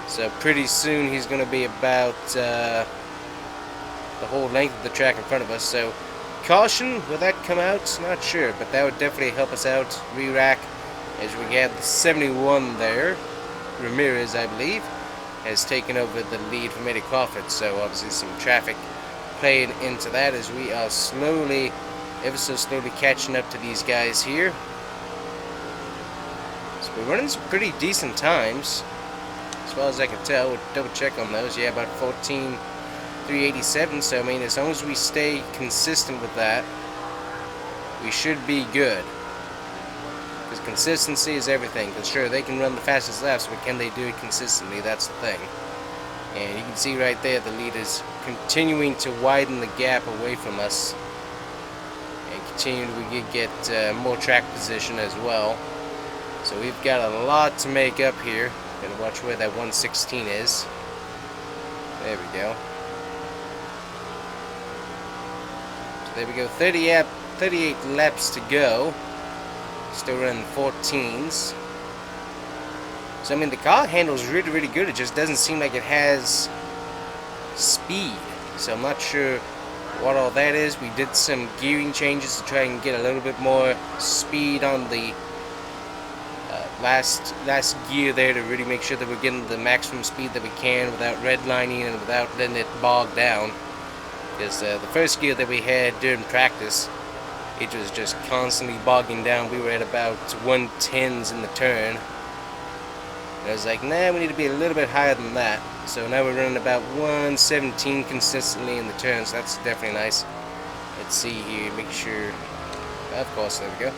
so pretty soon he's going to be about the whole length of the track in front of us. So caution, will that come out? Not sure, but that would definitely help us out. Re-rack. As we have the 71 there, Ramirez, I believe, has taken over the lead from Eddie Crawford. So obviously some traffic playing into that as we are slowly, ever so slowly catching up to these guys here. So we're running some pretty decent times, as far as I can tell. We'll double check on those. Yeah, about 14.387. So I mean, as long as we stay consistent with that, we should be good. Because consistency is everything. Because sure, they can run the fastest laps, but can they do it consistently? That's the thing. And you can see right there the lead is continuing to widen the gap away from us. And continuing to get more track position as well. So we've got a lot to make up here. Gotta watch where that 116 is. There we go. So there we go. 38 laps to go. Still running 14s. So I mean, the car handles really, really good. It just doesn't seem like it has speed. So I'm not sure what all that is. We did some gearing changes to try and get a little bit more speed on the last gear there to really make sure that we're getting the maximum speed that we can without redlining and without letting it bog down. Because the first gear that we had during practice, it was just constantly bogging down. We were at about 110s in the turn. And I was like, nah, we need to be a little bit higher than that. So now we're running about 117 consistently in the turn, so that's definitely nice. Let's see here, make sure. Of course, there we go.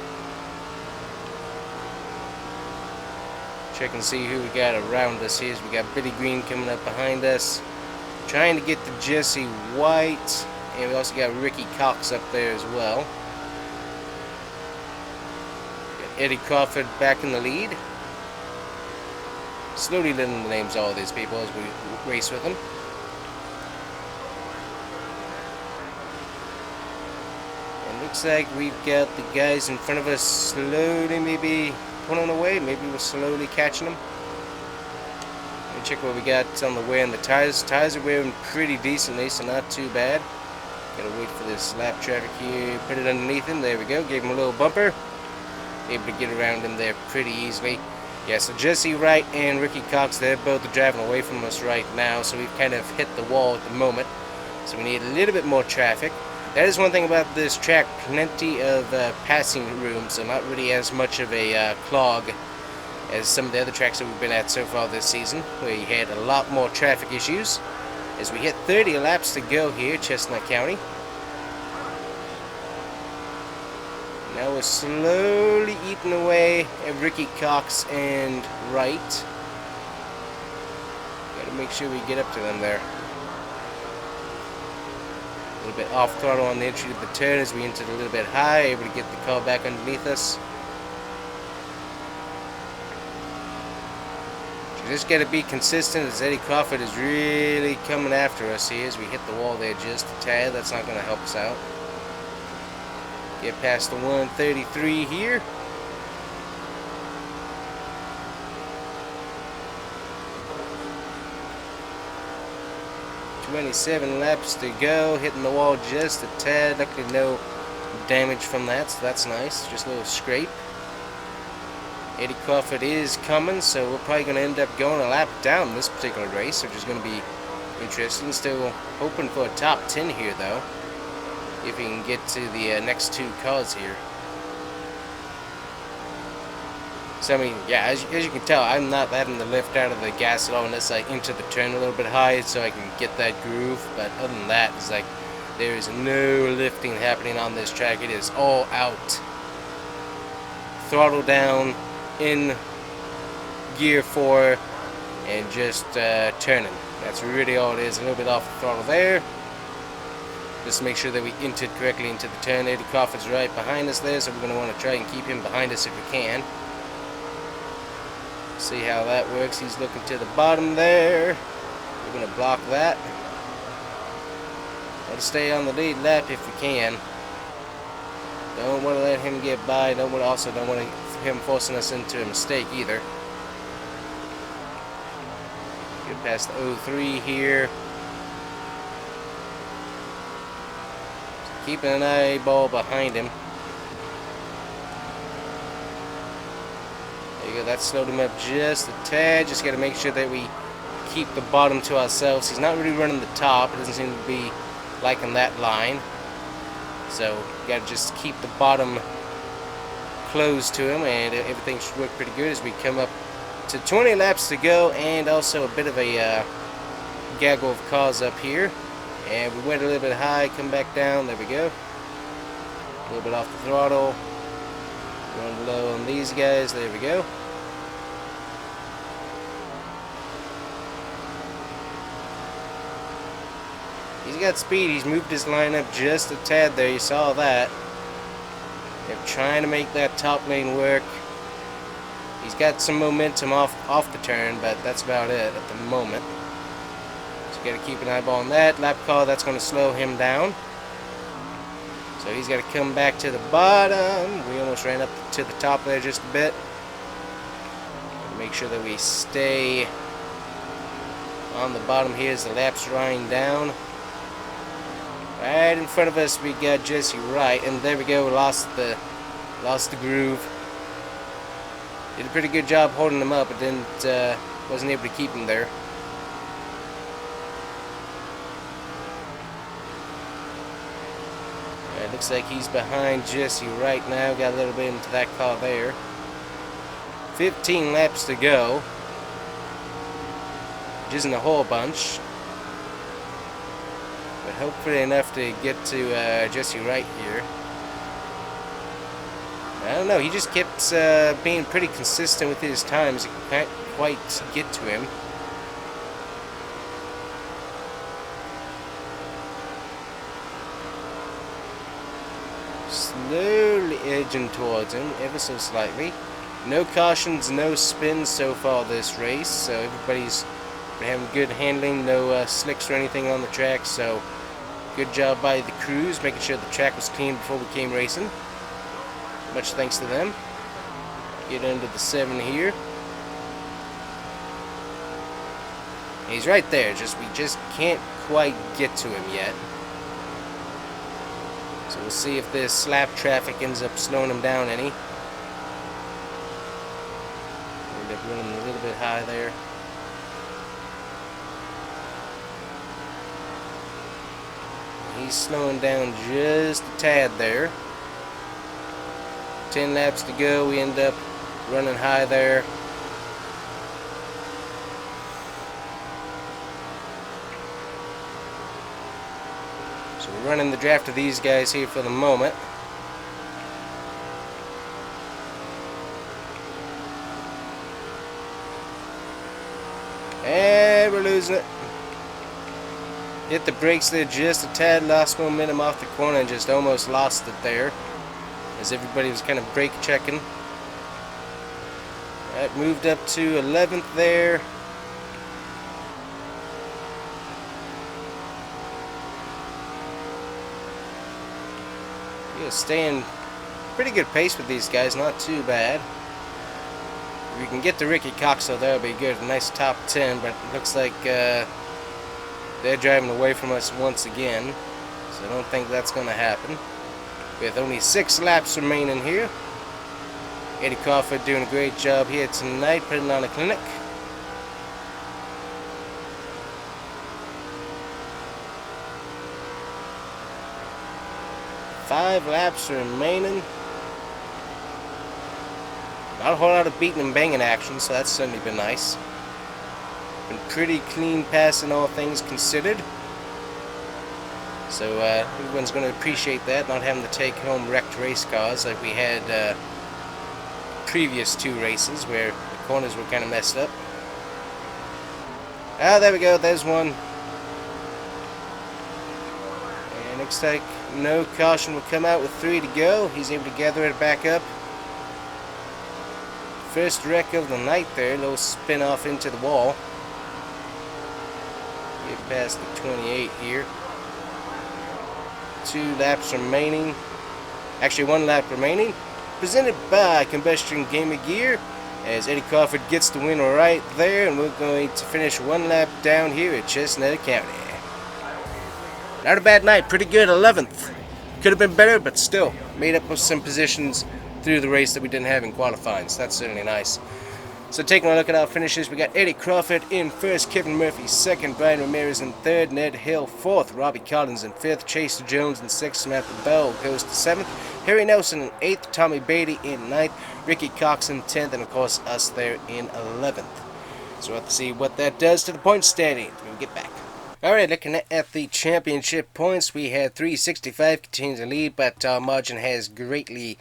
Check and see who we got around us here. So we got Billy Green coming up behind us, trying to get to Jesse White, and we also got Ricky Cox up there as well. Got Eddie Crawford back in the lead. slowly learning the names of all these people as we race with them. And looks like we've got the guys in front of us slowly maybe pulling away. Maybe we're slowly catching them. Let me check what we got on the wear and the tires. Tires are wearing pretty decently, so not too bad. Gotta wait for this lap traffic here. Put it underneath him. There we go. Gave him a little bumper. Able to get around him there pretty easily. Yeah, so Jesse Wright and Ricky Cox, they're both driving away from us right now, so we've kind of hit the wall at the moment. So we need a little bit more traffic. That is one thing about this track, plenty of passing room, so not really as much of a clog as some of the other tracks that we've been at so far this season, where you had a lot more traffic issues. As we hit 30 laps to go here, Chestnut County. Now we're slowly eating away at Ricky Cox and Wright. Gotta make sure we get up to them there. A little bit off throttle on the entry of the turn as we entered a little bit high, able to get the car back underneath us. Just got to be consistent as Eddie Crawford is really coming after us here as we hit the wall there just a tad. That's not going to help us out. Get past the 133 here. "27 laps to go, hitting the wall just a tad. Luckily no damage from that, so that's nice. Just a little scrape. Eddie Crawford is coming, so we're probably going to end up going a lap down this particular race, which is going to be interesting. Still hoping for a top 10 here, though, if we can get to the next two cars here. So, I mean, yeah, as you can tell, I'm not having to lift out of the gas at all unless I enter the turn a little bit high so I can get that groove. But other than that, it's like there is no lifting happening on this track. It is all out. Throttle down, in gear 4, and just turning. That's really all it is. A little bit off the throttle there. Just to make sure that we entered correctly into the turn. Eddie Crawford's right behind us there, so we're going to want to try and keep him behind us if we can. See how that works. He's looking to the bottom there. We're going to block that. Want to stay on the lead lap if we can. Don't want to let him get by. Also don't want him forcing us into a mistake either. Get past the 03 here. Keeping an eyeball behind him. There you go. That slowed him up just a tad. Just got to make sure that we keep the bottom to ourselves. He's not really running the top. It doesn't seem to be liking that line. So you got to just keep the bottom closed to him, and everything should work pretty good as we come up to 20 laps to go, and also a bit of a gaggle of cars up here. And we went a little bit high, come back down. There we go. A little bit off the throttle. Run low on these guys. There we go. He's got speed. He's moved his line up just a tad there. You saw that. They're trying to make that top lane work. He's got some momentum off the turn, but that's about it at the moment. So you got to keep an eyeball on that. Lap car, that's going to slow him down. So he's got to come back to the bottom. We almost ran up to the top there just a bit. Make sure that we stay on the bottom here as the lap's running down. Right in front of us we got Jesse Wright, and there we go, lost the groove. Did a pretty good job holding him up, but wasn't able to keep him there. It looks like he's behind Jesse Wright now. Got a little bit into that car there. 15 laps to go, which isn't a whole bunch. But hopefully enough to get to Jesse Wright here. I don't know, he just kept being pretty consistent with his times. I can't quite get to him. Slowly edging towards him, ever so slightly. No cautions, no spins so far this race, so everybody's having good handling, no slicks or anything on the track, so good job by the crews, making sure the track was clean before we came racing. Much thanks to them. Get into the 7 here. He's right there, we just can't quite get to him yet. So we'll see if this slap traffic ends up slowing him down any. End up running a little bit high there. He's slowing down just a tad there. 10 laps to go, we end up running high there. So we're running the draft of these guys here for the moment. And we're losing it. Hit the brakes there just a tad, lost momentum off the corner and just almost lost it there, as everybody was kind of brake checking. That moved up to 11th there. Yeah, staying pretty good pace with these guys, not too bad. If we can get to Ricky Cox, though, that would be good. A nice top 10, but it looks like they're driving away from us once again, so I don't think that's going to happen. With only 6 laps remaining here. Eddie Crawford doing a great job here tonight, putting on a clinic. Five laps remaining. Not a whole lot of beating and banging action, so that's certainly been nice. Been pretty clean passing, all things considered. So everyone's going to appreciate that, not having to take home wrecked race cars like we had previous 2 races where the corners were kind of messed up. Ah, there we go, there's one. And looks like no caution will come out with 3 to go. He's able to gather it back up. First wreck of the night there, a little spin off into the wall. Get past the 28 here. 2 laps remaining. Actually, 1 lap remaining. Presented by Combustion Gamer gear, as Eddie Crawford gets the win right there, and we're going to finish 1 lap down here at Chestnut County. Not a bad night, pretty good, 11th. Could have been better, but still made up with some positions through the race that we didn't have in qualifying, so that's certainly nice. So taking a look at our finishes, we got Eddie Crawford in 1st, Kevin Murphy 2nd, Brian Ramirez in 3rd, Ned Hill 4th, Robbie Collins in 5th, Chase Jones in 6th, Samantha Bell goes to 7th, Harry Nelson in 8th, Tommy Beatty in 9th, Ricky Cox in 10th, and of course us there in 11th. So we'll have to see what that does to the point standing when we get back. Alright, looking at the championship points, we had 365 continuing to lead, but our margin has greatly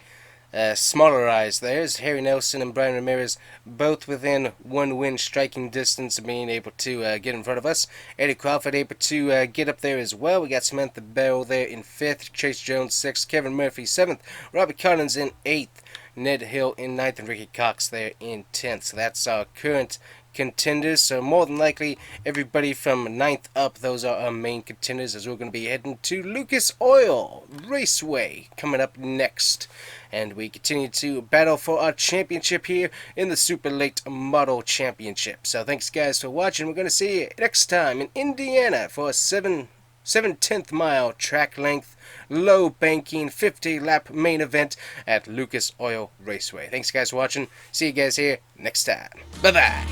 smallerized there, as Harry Nelson and Brian Ramirez both within 1 win striking distance of being able to get in front of us. Eddie Crawford able to get up there as well. We got Samantha Bell there in 5th, Chase Jones 6th, Kevin Murphy 7th, Robbie Collins in 8th, Ned Hill in 9th, and Ricky Cox there in 10th. So that's our current contenders, so more than likely everybody from 9th up, those are our main contenders, as we're going to be heading to Lucas Oil Raceway coming up next, and we continue to battle for our championship here in the Super Late Model Championship. So thanks guys for watching. We're going to see you next time in Indiana for a 7/10 mile track length low banking 50 lap main event at Lucas Oil Raceway. Thanks guys for watching. See you guys here next time. Bye bye.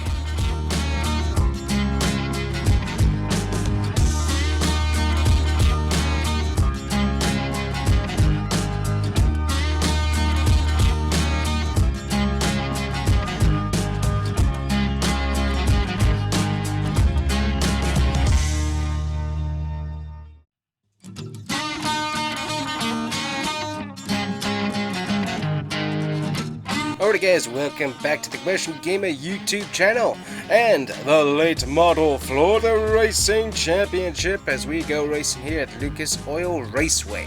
Alright guys, welcome back to the Combustion Gamer YouTube channel and the Late Model Florida Racing Championship as we go racing here at Lucas Oil Raceway.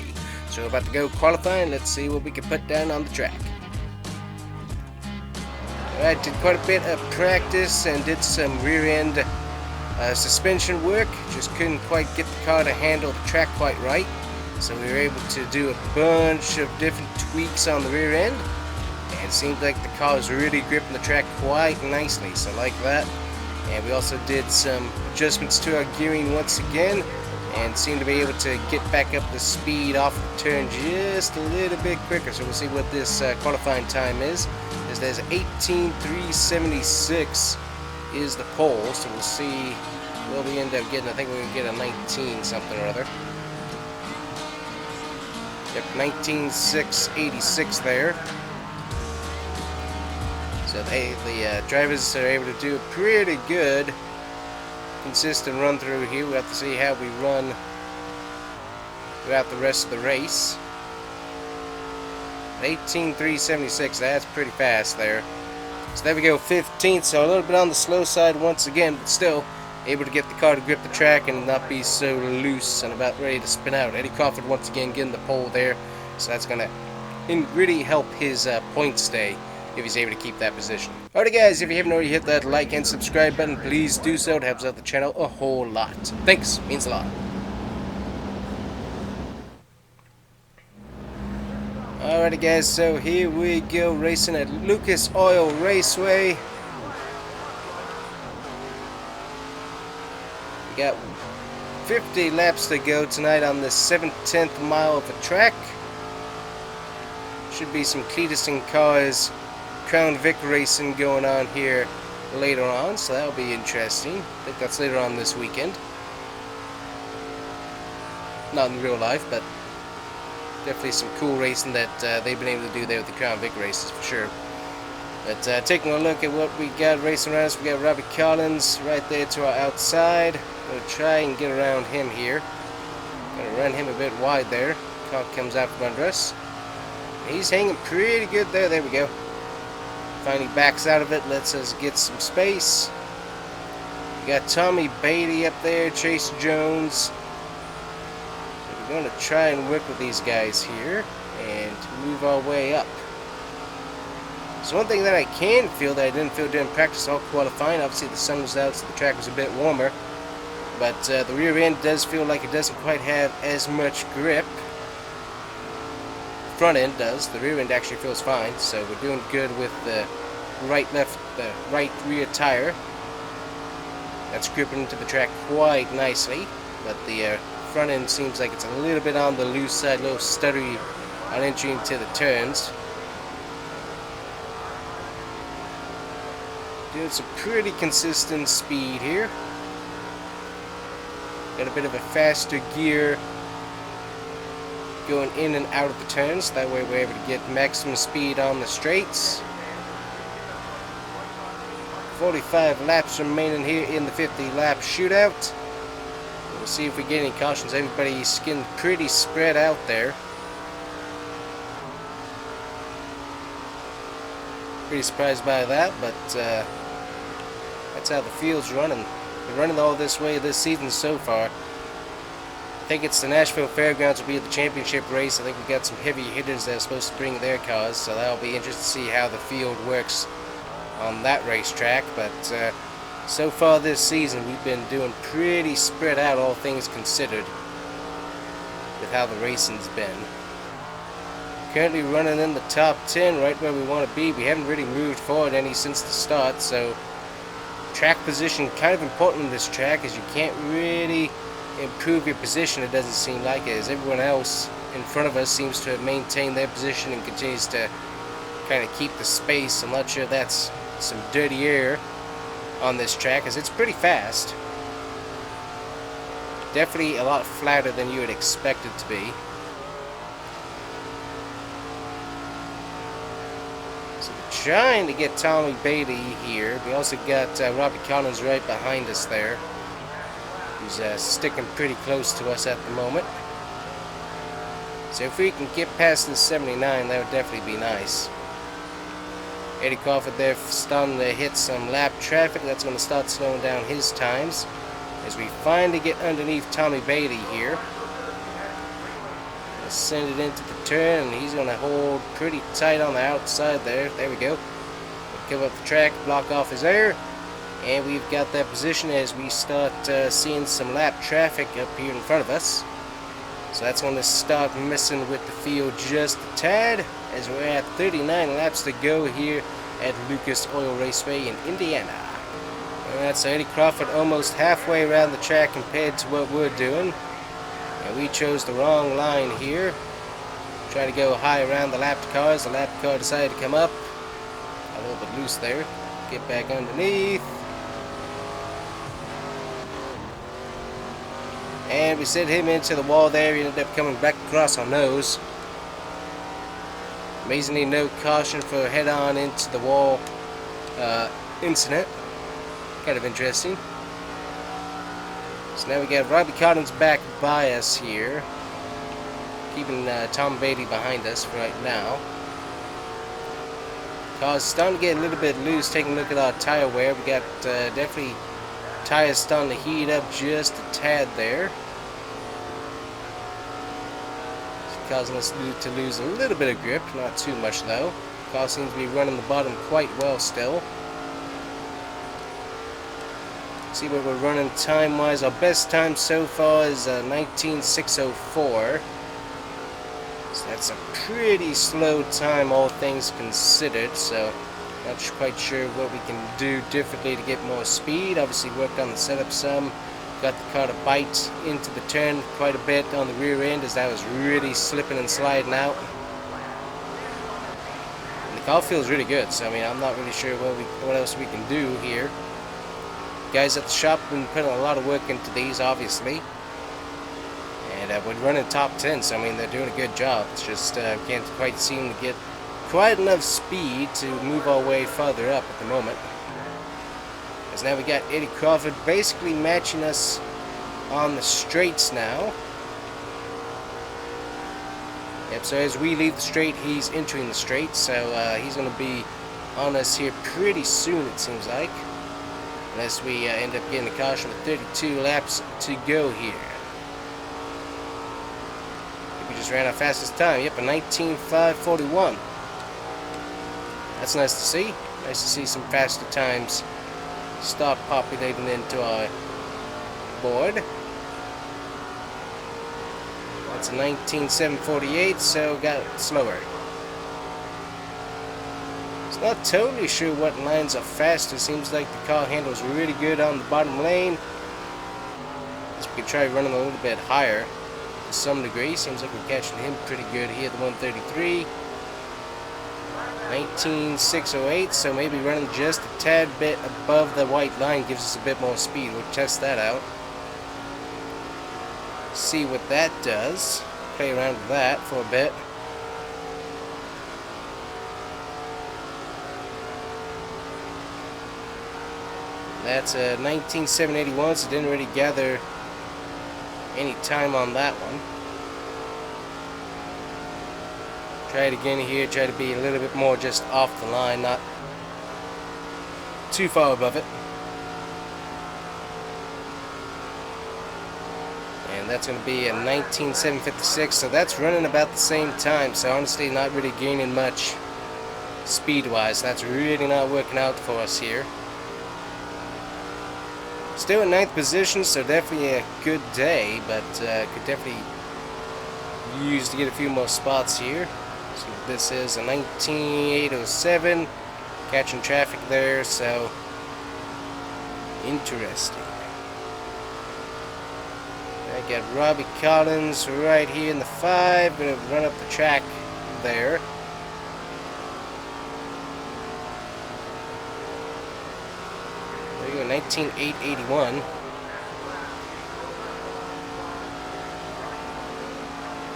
So we're about to go qualifying. Let's see what we can put down on the track. I did quite a bit of practice and did some rear end suspension work. Just couldn't quite get the car to handle the track quite right. So we were able to do a bunch of different tweaks on the rear end. And it seemed like the car was really gripping the track quite nicely. So I like that. And we also did some adjustments to our gearing once again. And seemed to be able to get back up the speed off the turn just a little bit quicker. So we'll see what this qualifying time is. There's 18:376 is the pole, so we'll see what we end up getting. I think we're going to get a 19 something or other. Yep, 19.686 there. So the drivers are able to do a pretty good consistent run through here. We'll have to see how we run throughout the rest of the race. 18.376, that's pretty fast there. So there we go, 15th, so a little bit on the slow side once again, but still able to get the car to grip the track and not be so loose and about ready to spin out. Eddie Crawford once again getting the pole there, so that's going to really help his point stay if he's able to keep that position. Alright guys, if you haven't already hit that like and subscribe button, please do so. It helps out the channel a whole lot. Thanks, means a lot. Alrighty guys, so here we go, racing at Lucas Oil Raceway. We got 50 laps to go tonight on the 17th mile of the track. Should be some Cletus and Cars Crown Vic racing going on here later on, so that'll be interesting. I think that's later on this weekend. Not in real life, but definitely some cool racing that they've been able to do there with the Crown Vic races for sure. But taking a look at what we got racing around us, we got Robbie Collins right there to our outside. Going to try and get around him here. Going to run him a bit wide there. Car comes out from under us. He's hanging pretty good there. There we go. Finally backs out of it, lets us get some space. We got Tommy Beatty up there, Chase Jones. We're going to try and work with these guys here and move our way up. So one thing that I can feel that I didn't feel during practice all qualifying, obviously the sun was out so the track was a bit warmer, but the rear end does feel like it doesn't quite have as much grip. The front end does, the rear end actually feels fine, so we're doing good with the right rear tire. That's gripping into the track quite nicely, but the front end seems like it's a little bit on the loose side, a little stuttery on entry into the turns. Doing some pretty consistent speed here. Got a bit of a faster gear going in and out of the turns. That way we're able to get maximum speed on the straights. 45 laps remaining here in the 50 lap shootout. We'll see if we get any cautions. Everybody's getting pretty spread out there. Pretty surprised by that, but that's how the field's running. They're running all this way this season so far. I think it's the Nashville Fairgrounds will be the championship race. I think we got some heavy hitters that are supposed to bring their cars, so that'll be interesting to see how the field works on that racetrack. But so far this season we've been doing pretty spread out, all things considered, with how the racing's been. Currently running in the top 10, right where we want to be. We haven't really moved forward any since the start, so track position kind of important in this track, as you can't really improve your position, it doesn't seem like it, as everyone else in front of us seems to have maintained their position and continues to kind of keep the space. I'm not sure if that's some dirty air on this track, as it's pretty fast. Definitely a lot flatter than you would expect it to be. So we're trying to get Tommy Beatty here. We also got Robbie Collins right behind us there, who's sticking pretty close to us at the moment. So if we can get past the 79, that would definitely be nice. Eddie Crawford there starting to hit some lap traffic. That's going to start slowing down his times as we finally get underneath Tommy Beatty here. Send it into the turn, and he's going to hold pretty tight on the outside there. There we go. come up the track, block off his air, and we've got that position as we start seeing some lap traffic up here in front of us. So that's going to start messing with the field just a tad, as we're at 39 laps to go here at Lucas Oil Raceway in Indiana. And that's Eddie Crawford almost halfway around the track compared to what we're doing. And we chose the wrong line here. Try to go high around the lapped cars. The lapped car decided to come up. A little bit loose there. Get back underneath. And we sent him into the wall there. He ended up coming back across our nose. Amazingly, no caution for head-on into the wall incident. Kind of interesting. So now we got Robbie Collins back by us here, keeping Tom Beatty behind us for right now. Car's starting to get a little bit loose. Taking a look at our tire wear, we got definitely tires starting to heat up just a tad there. It's causing us to lose a little bit of grip, not too much though. Car seems to be running the bottom quite well still. See what we're running time-wise. Our best time so far is 19.604. So that's a pretty slow time, all things considered. So not quite sure what we can do differently to get more speed. Obviously worked on the setup some. Got the car to bite into the turn quite a bit on the rear end, as that was really slipping and sliding out. And the car feels really good. So I mean, I'm not really sure what else we can do here. Guys at the shop have been putting a lot of work into these, obviously, and we're running top 10, so I mean they're doing a good job. It's just can't quite seem to get quite enough speed to move our way farther up at the moment. As now we got Eddie Crawford basically matching us on the straights now. Yep, so as we leave the straight, he's entering the straight, so he's going to be on us here pretty soon, it seems like. Unless we end up getting a caution with 32 laps to go here. We just ran our fastest time. Yep, a 19.541. That's nice to see. Nice to see some faster times start populating into our board. That's a 19.748, so got slower. Not totally sure what lines are faster. Seems like the car handles really good on the bottom lane. Guess we could try running a little bit higher to some degree. Seems like we're catching him pretty good here at the 133. 19.608, so maybe running just a tad bit above the white line gives us a bit more speed. We'll test that out. See what that does. Play around with that for a bit. That's a 19.781, so didn't really gather any time on that one. Try it again here, try to be a little bit more just off the line, not too far above it. And that's going to be a 19.756, so that's running about the same time, so honestly not really gaining much speed-wise. That's really not working out for us here. Still in 9th position, so definitely a good day, but could definitely use to get a few more spots here. So this is a 19.807, catching traffic there, so interesting. I got Robbie Collins right here in the 5, gonna run up the track there. There you go, 19.881.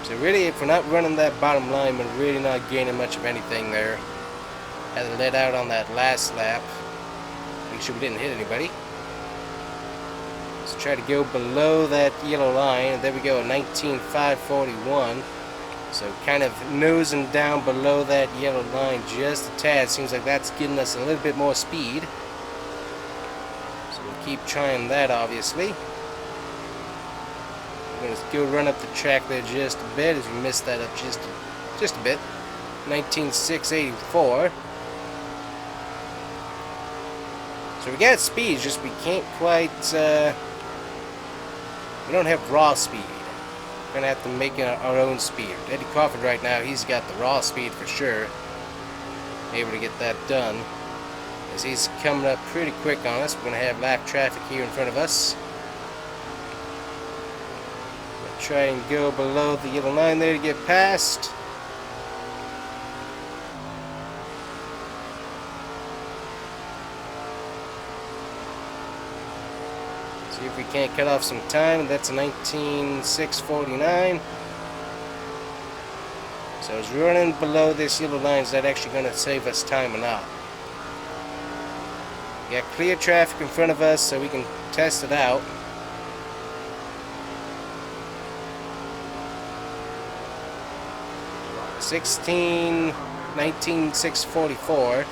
So really, if we're not running that bottom line, we're really not gaining much of anything there. Had to let out on that last lap. Make sure we didn't hit anybody. Let's try to go below that yellow line. And there we go, 19.541. So kind of nosing down below that yellow line just a tad. Seems like that's getting us a little bit more speed. So we'll keep trying that, obviously. We're going to go run up the track there just a bit, as we missed that up just a bit. 19.684. So we got speed, just we can't quite, we don't have raw speed. We're gonna have to make our own speed. Eddie Crawford right now, he's got the raw speed for sure. Able to get that done. As he's coming up pretty quick on us. We're gonna have lap traffic here in front of us. We'll try and go below the yellow line there to get past. See if we can't cut off some time. That's a 19.649. So it's running below this yellow line. Is that actually going to save us time or not? We got clear traffic in front of us so we can test it out. (16, 19.644).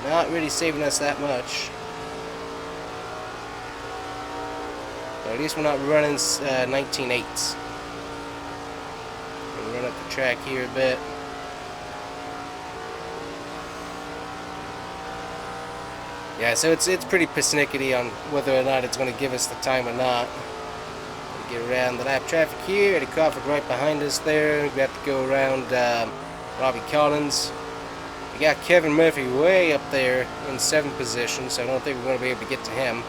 Not really saving us that much. But at least we're not running 19.8s. We'll run up the track here a bit. Yeah, so it's pretty persnickety on whether or not it's going to give us the time or not. We get around the lap traffic here. Eddie Crawford right behind us there. We have to go around Robbie Collins. We got Kevin Murphy way up there in 7th position, so I don't think we're going to be able to get to him.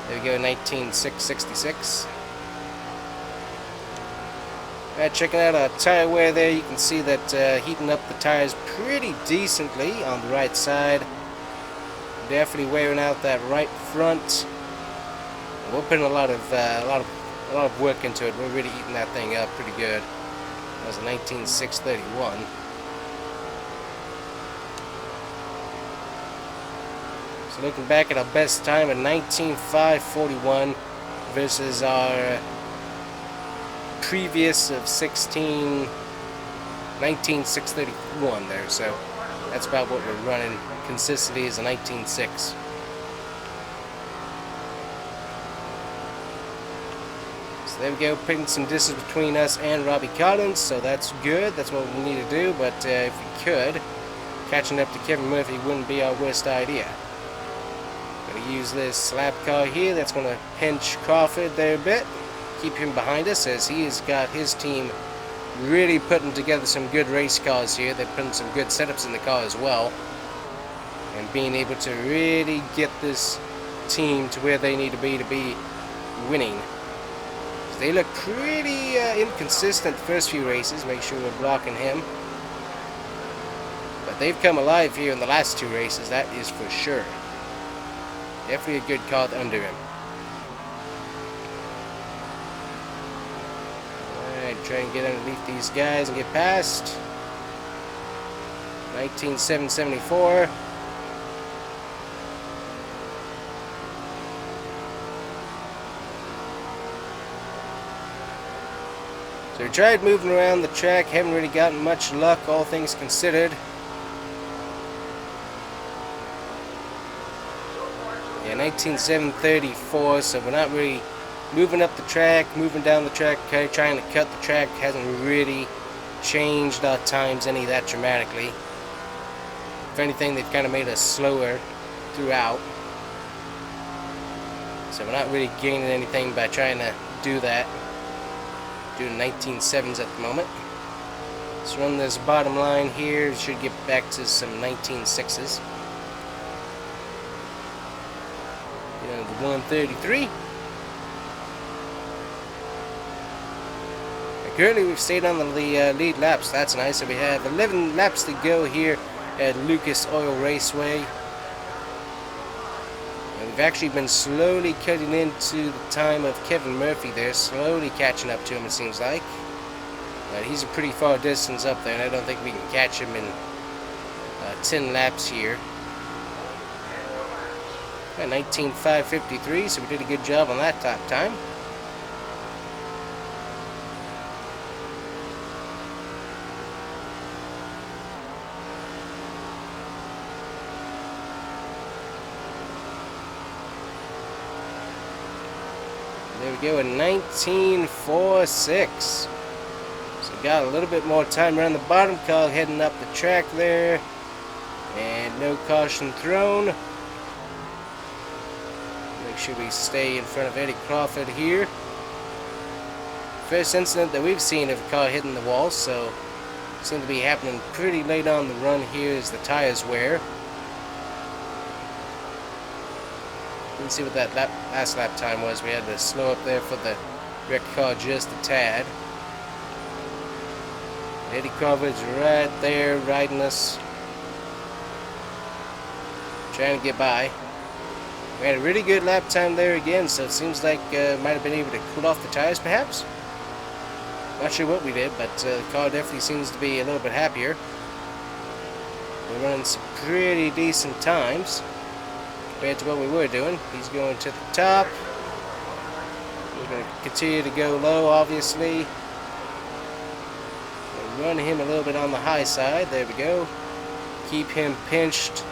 There we go, 19.666. Alright, checking out our tire wear there. You can see that heating up the tires pretty decently on the right side. Definitely wearing out that right front. We're putting a lot of work into it. We're really eating that thing up pretty good. That was a 19.631. So looking back at our best time at 19.541 versus our previous of 19.631 there. So that's about what we're running. Consistently is a 19.6. So there we go, putting some distance between us and Robbie Collins, so that's good. That's what we need to do, but if we could, catching up to Kevin Murphy wouldn't be our worst idea. Gonna use this lap car here. That's gonna pinch Crawford there a bit, keep him behind us as he has got his team really putting together some good race cars here. They're putting some good setups in the car as well. And being able to really get this team to where they need to be winning. So they look pretty inconsistent the first few races. Make sure we're blocking him. But they've come alive here in the last 2 races, that is for sure. Definitely a good car under him. Alright, try and get underneath these guys and get past. 19.774. So we tried moving around the track, haven't really gotten much luck, all things considered. Yeah, 19.734, so we're not really moving up the track, moving down the track, okay, trying to cut the track, hasn't really changed our times any that dramatically. If anything, they've kind of made us slower throughout. So we're not really gaining anything by trying to do that. Doing 19.7s at the moment. Let's run this bottom line here. We should get back to some 19.6s. Get into the 133. Currently we've stayed on the lead laps. That's nice. So we have 11 laps to go here at Lucas Oil Raceway. We've actually been slowly cutting into the time of Kevin Murphy there, slowly catching up to him it seems like. But he's a pretty far distance up there and I don't think we can catch him in 10 laps here. 19.553, so we did a good job on that top time. There we go, a 19.46. So got a little bit more time around the bottom car, heading up the track there. And no caution thrown. Make sure we stay in front of Eddie Crawford here. First incident that we've seen of a car hitting the wall, so seems to be happening pretty late on the run here as the tires wear. Let's see what that last lap time was. We had to slow up there for the wrecked car just a tad. Eddie Crawford's right there riding us, trying to get by. We had a really good lap time there again, so it seems like might have been able to cool off the tires perhaps. Not sure what we did, but the car definitely seems to be a little bit happier. We're running some pretty decent times compared to what we were doing. He's going to the top. We're going to continue to go low, obviously. We'll run him a little bit on the high side. There we go. Keep him pinched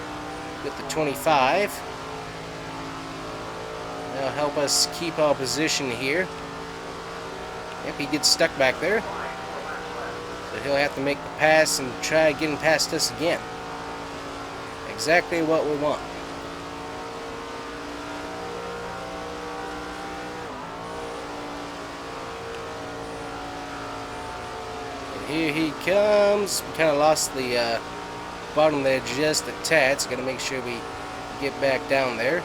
with the 25. That'll help us keep our position here. Yep, he gets stuck back there. So he'll have to make the pass and try getting past us again. Exactly what we want. And here he comes. We kind of lost the bottom there just a tad, so gotta make sure we get back down there.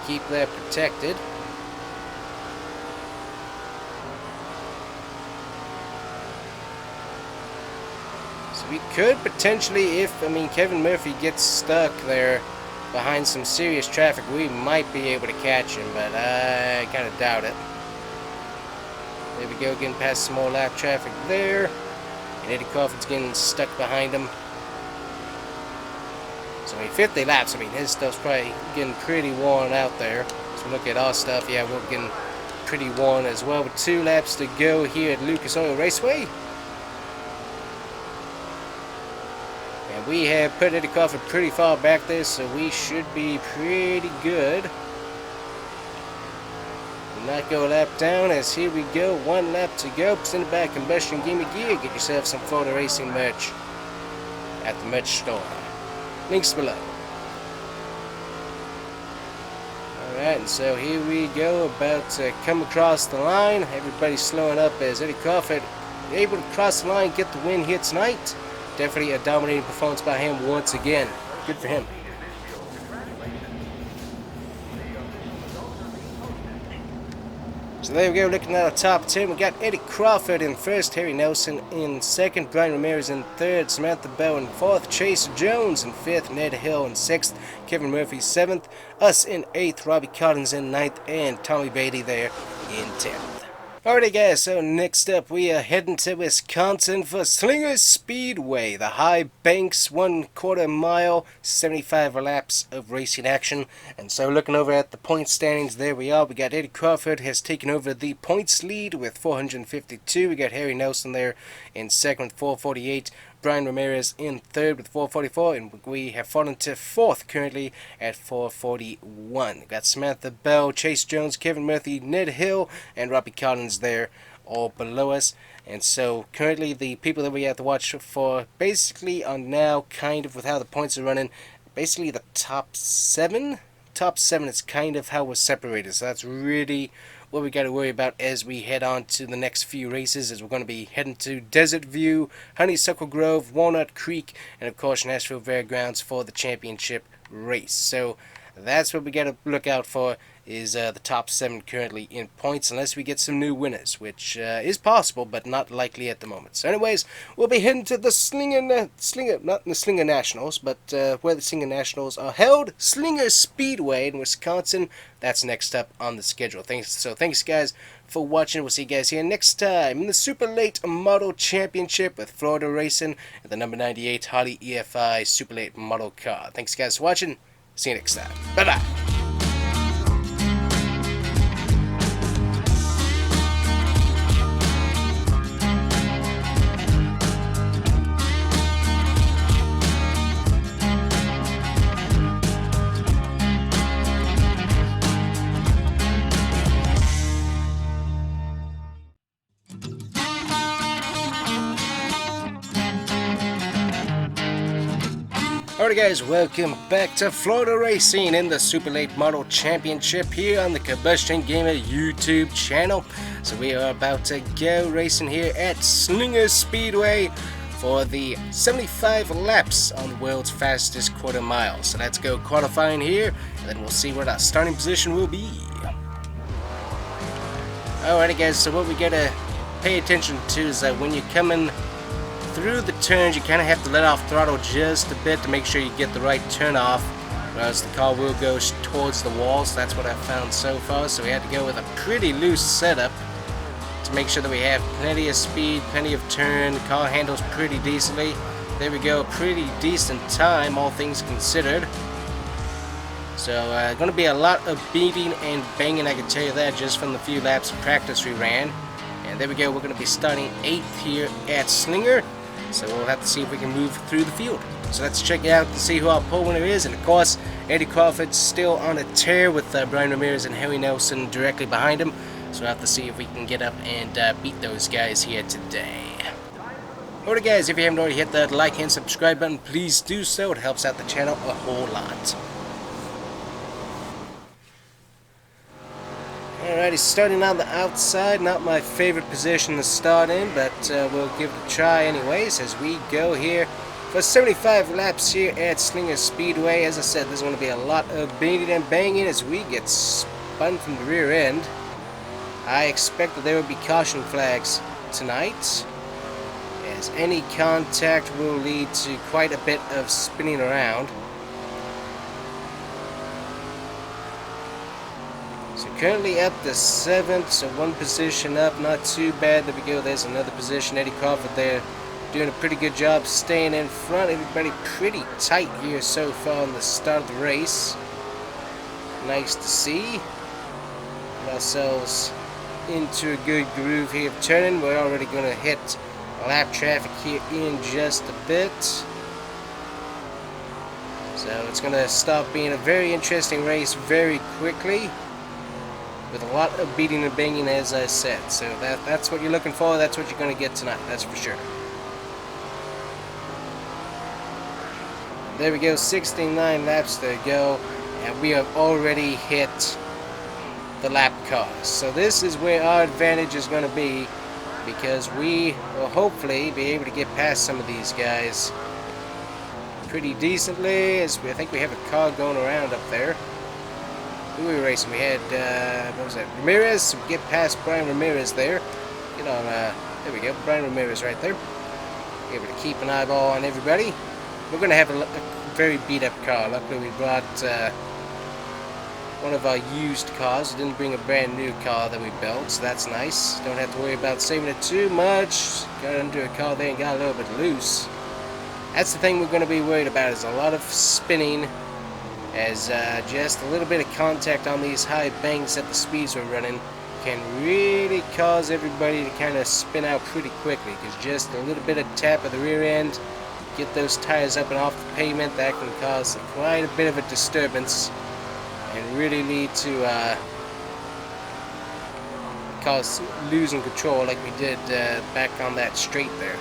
Keep that protected. So we could potentially, if Kevin Murphy gets stuck there behind some serious traffic, we might be able to catch him, but I kind of doubt it. There we go, getting past some more lap traffic there. And Eddie Crawford's getting stuck behind him. So 50 laps, his stuff's probably getting pretty worn out there. So look at our stuff, yeah, we're getting pretty worn as well. With 2 laps to go here at Lucas Oil Raceway. And we have put Eddie Crawford pretty far back there, so we should be pretty good. Do not go a lap down, as here we go, 1 lap to go. Send it back, CombustionGamer gear. Get yourself some Florida Racing merch at the merch store. Links below. Alright, and so here we go, about to come across the line. Everybody's slowing up as Eddie Crawford able to cross the line, get the win here tonight. Definitely a dominating performance by him once again. Good for him. So there we go, looking at our top 10. We got Eddie Crawford in first, Harry Nelson in second, Brian Ramirez in third, Samantha Bell in fourth, Chase Jones in fifth, Ned Hill in sixth, Kevin Murphy seventh, us in eighth, Robbie Collins in ninth, and Tommy Beatty there in 10th. Alrighty guys, so next up we are heading to Wisconsin for Slinger Speedway, the High Banks 1/4 mile, 75 laps of racing action. And so looking over at the point standings, there we are. We got Eddie Crawford has taken over the points lead with 452. We got Harry Nelson there in second with 448. Brian Ramirez in third with 444, and we have fallen to fourth currently at 441. We've got Samantha Bell, Chase Jones, Kevin Murphy, Ned Hill, and Robbie Collins there all below us. And so currently the people that we have to watch for basically are now kind of, with how the points are running, basically the top 7. Top 7 is kind of how we're separated, so that's really what we got to worry about as we head on to the next few races, as we're going to be heading to Desert View, Honeysuckle Grove, Walnut Creek, and of course Nashville Fairgrounds for the championship race. So that's what we got to look out for, is the top 7 currently in points, unless we get some new winners, which is possible, but not likely at the moment. So anyways, we'll be heading to the not the Slinger Nationals, but where the Slinger Nationals are held, Slinger Speedway in Wisconsin. That's next up on the schedule. Thanks guys for watching. We'll see you guys here next time in the Super Late Model Championship with Florida Racing and the number 98 Harley EFI Super Late Model car. Thanks guys for watching. See you next time. Bye-bye. Alright guys, welcome back to Florida Racing in the Super Late Model Championship here on the Combustion Gamer YouTube channel. So we are about to go racing here at Slinger Speedway for the 75 laps on the world's fastest quarter mile. So let's go qualifying here, and then we'll see what our starting position will be. Alrighty guys, so what we gotta pay attention to is that when you're coming through the turns, you kind of have to let off throttle just a bit to make sure you get the right turn off, or else the car will go towards the wall. So that's what I've found so far. So we had to go with a pretty loose setup to make sure that we have plenty of speed, plenty of turn. The car handles pretty decently. There we go, pretty decent time, all things considered. So going to be a lot of beating and banging, I can tell you that, just from the few laps of practice we ran. And there we go, we're going to be starting 8th here at Slinger. So we'll have to see if we can move through the field. So let's check it out and see who our pole winner is. And of course, Eddie Crawford's still on a tear with Brian Ramirez and Harry Nelson directly behind him. So we'll have to see if we can get up and beat those guys here today. Alright guys, if you haven't already hit that like and subscribe button, please do so. It helps out the channel a whole lot. Alrighty, starting on the outside, not my favorite position to start in, but we'll give it a try anyways as we go here for 75 laps here at Slinger Speedway. As I said, there's going to be a lot of beating and banging as we get spun from the rear end. I expect that there will be caution flags tonight, as any contact will lead to quite a bit of spinning around. So currently up to 7th, so one position up, not too bad. There we go, there's another position. Eddie Crawford there doing a pretty good job staying in front. Everybody pretty tight here so far in the start of the race. Nice to see. Get ourselves into a good groove here of turning. We're already going to hit lap traffic here in just a bit. So it's going to start being a very interesting race very quickly, with a lot of beating and banging, as I said. So that's what you're looking for. That's what you're going to get tonight. That's for sure. There we go. 69 laps to go. And we have already hit the lap cars. So this is where our advantage is going to be, because we will hopefully be able to get past some of these guys pretty decently. As I think we have a car going around up there. Who were we racing? We had, what was that? Ramirez. So we get past Brian Ramirez there. Get on, there we go. Brian Ramirez right there. Be able to keep an eyeball on everybody. We're going to have a very beat up car. Luckily we brought one of our used cars. We didn't bring a brand new car that we built, so that's nice. Don't have to worry about saving it too much. Got under a car there and got a little bit loose. That's the thing we're going to be worried about, is a lot of spinning, as just a little bit of contact on these high banks at the speeds we're running can really cause everybody to kind of spin out pretty quickly, because just a little bit of tap of the rear end, get those tires up and off the pavement, that can cause quite a bit of a disturbance and really lead to cause losing control like we did back on that straight there.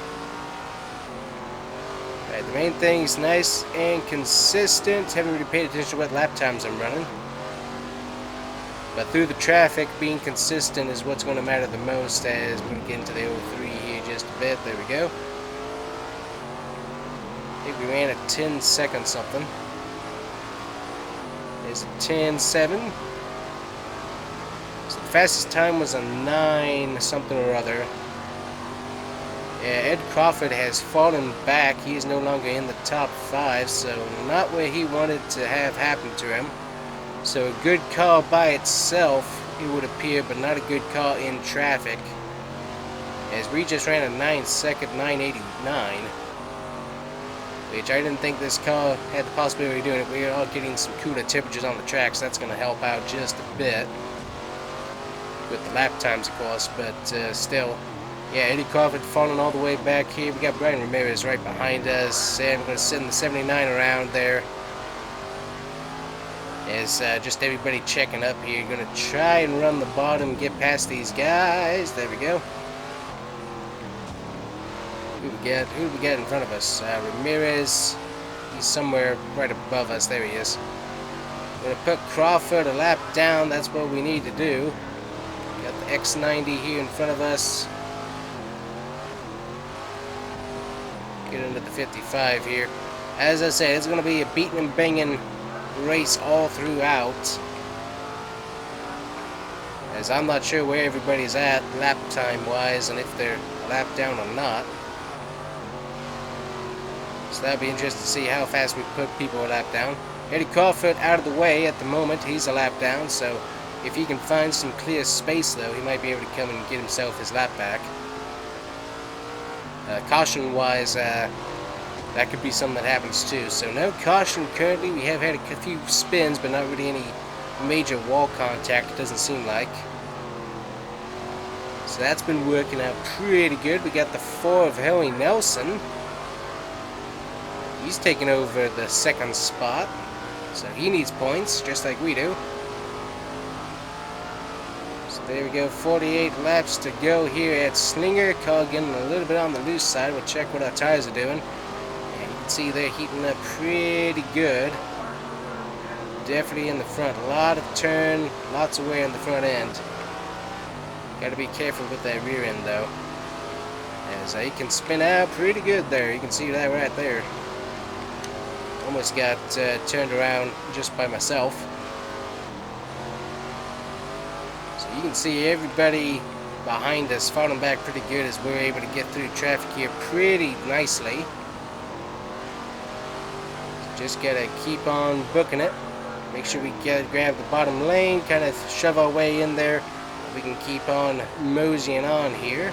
The main thing is nice and consistent. Haven't really paid attention to what lap times I'm running, but through the traffic, being consistent is what's going to matter the most, as we get into the 03 here just a bit. There we go. I think we ran a 10-second something. There's a 10.7. So the fastest time was a 9 something or other. Ed Crawford has fallen back. He is no longer in the top 5, so not what he wanted to have happen to him. So a good car by itself, it would appear, but not a good car in traffic, as we just ran a 9-second 9.89, which I didn't think this car had the possibility of doing it. We are getting some cooler temperatures on the track, so that's going to help out just a bit with the lap times, of course, but still. Yeah, Eddie Crawford falling all the way back here. We got Brian Ramirez right behind us, and we're going to send the 79 around there. As just everybody checking up here. Going to try and run the bottom and get past these guys. There we go. Who we got in front of us? Ramirez, He's somewhere right above us. There he is. We're going to put Crawford a lap down. That's what we need to do. Got the X90 here in front of us. Get into the 55 here. As I said, it's going to be a beating and banging race all throughout. As I'm not sure where everybody's at lap time wise and if they're a lap down or not. So that'll be interesting to see how fast we put people a lap down. Eddie Crawford out of the way at the moment. He's a lap down, so if he can find some clear space though, he might be able to come and get himself his lap back. Caution wise, that could be something that happens too. So no caution currently. We have had a few spins, but not really any major wall contact, it doesn't seem like. So that's been working out pretty good. We got the 4 of Howie Nelson. He's taking over the 2nd spot, so he needs points, just like we do. So there we go, 48 laps to go here at Slinger. Car getting a little bit on the loose side. We'll check what our tires are doing. And you can see they're heating up pretty good. Definitely in the front. A lot of turn, lots of wear in the front end. Got to be careful with that rear end though, as he can spin out pretty good there. You can see that right there. Almost got turned around just by myself. So you can see everybody behind us falling back pretty good as we're able to get through traffic here pretty nicely. So just gotta keep on booking it. Make sure we grab the bottom lane, kind of shove our way in there. We can keep on moseying on here.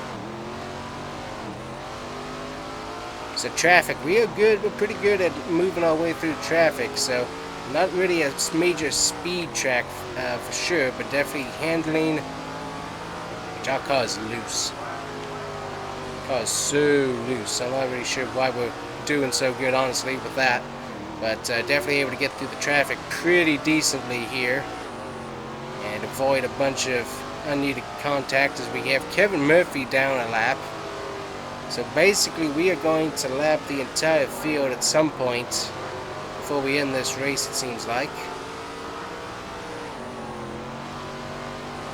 So traffic, we are good. We're pretty good at moving our way through traffic. So not really a major speed track for sure, but definitely handling. Which our car is loose. The car is so loose. I'm not really sure why we're doing so good, honestly, with that. But definitely able to get through the traffic pretty decently here and avoid a bunch of unneeded contact as we have Kevin Murphy down a lap. So basically we are going to lap the entire field at some point before we end this race, it seems like.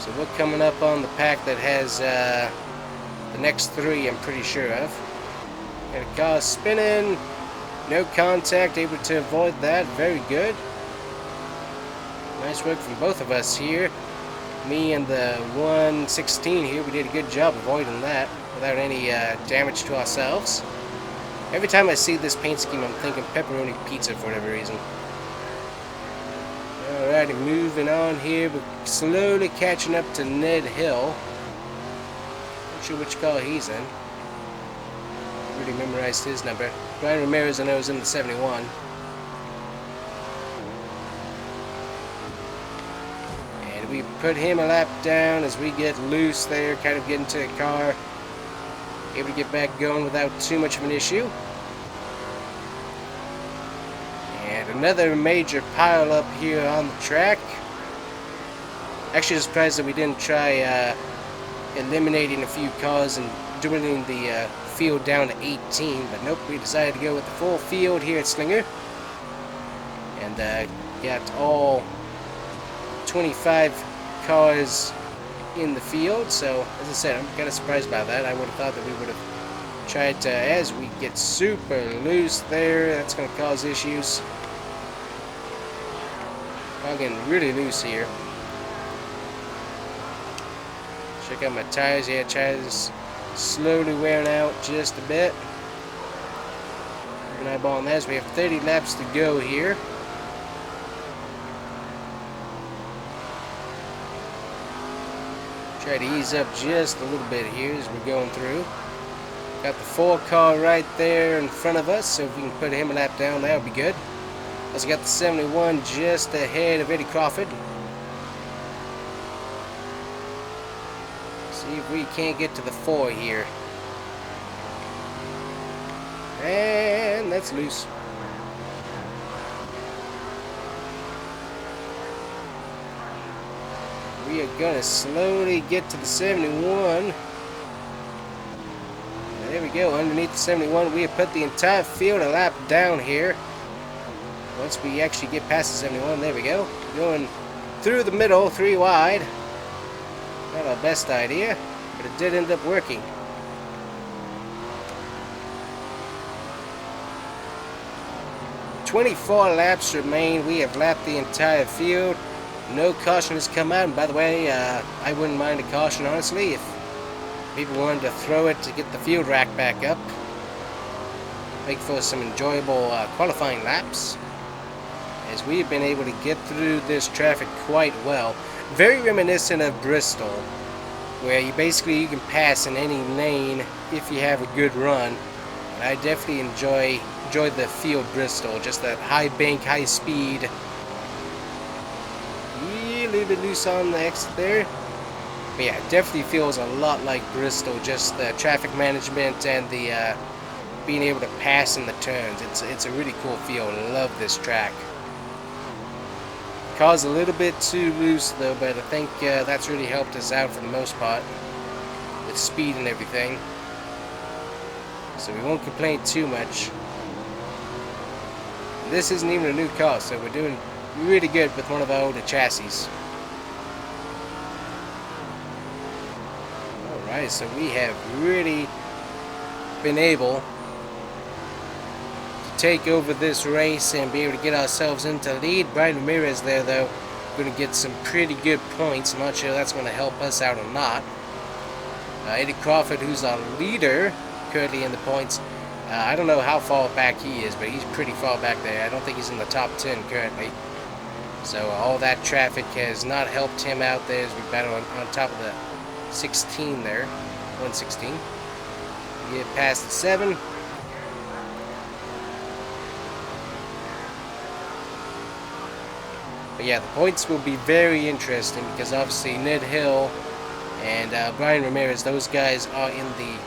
So we're coming up on the pack that has the next 3, I'm pretty sure of. Got a car spinning, no contact, able to avoid that, very good. Nice work from both of us here. Me and the 116 here, we did a good job avoiding that without any damage to ourselves. Every time I see this paint scheme, I'm thinking pepperoni pizza for whatever reason. Alrighty, moving on here. We're slowly catching up to Ned Hill. Not sure which car he's in. I really memorized his number. Brian Ramirez, I know, is in the 71. And we put him a lap down as we get loose there, kind of get into the car. Able to get back going without too much of an issue. And another major pile up here on the track. Actually surprised that we didn't try eliminating a few cars and dwindling the field down to 18, but nope, we decided to go with the full field here at Slinger. And got all 25 cars in the field, so as I said, I'm kind of surprised by that. I would have thought that we would have tried to, as we get super loose there, that's going to cause issues. I'm getting really loose here. Check out my tires. Yeah, tires slowly wearing out just a bit. Keep an eyeball on that as we have 30 laps to go here. Try to ease up just a little bit here as we're going through. Got the 4 car right there in front of us, so if we can put him a lap down, that would be good. Also got the 71 just ahead of Eddie Crawford. See if we can't get to the 4 here. And that's loose. We are going to slowly get to the 71. There we go, underneath the 71. We have put the entire field a lap down here. once we actually get past the 71, there we go. Going through the middle, 3 wide. Not our best idea, but it did end up working. "24 laps remain. We have lapped the entire field. No caution has come out. And by the way, I wouldn't mind a caution, honestly, if people wanted to throw it to get the field rack back up. Make for some enjoyable qualifying laps, as we have been able to get through this traffic quite well. Very reminiscent of Bristol, where you can pass in any lane if you have a good run. And I definitely enjoy the field Bristol, just that high bank, high speed. A little bit loose on the exit there. But yeah, it definitely feels a lot like Bristol, just the traffic management and the being able to pass in the turns. It's a really cool feel. I love this track. Car's a little bit too loose though, but I think that's really helped us out for the most part with speed and everything. So we won't complain too much. This isn't even a new car, so we're doing really good with one of our older chassis. Alright, so we have really been able to take over this race and be able to get ourselves into the lead. Brian Ramirez there, though, going to get some pretty good points. I'm not sure that's going to help us out or not. Eddie Crawford, who's our leader currently in the points, I don't know how far back he is, but he's pretty far back there. I don't think he's in the top 10 currently. So all that traffic has not helped him out there as we battle on top of the 16 there. 116. Get past the 7. But yeah, the points will be very interesting because obviously Ned Hill and Brian Ramirez, those guys are in the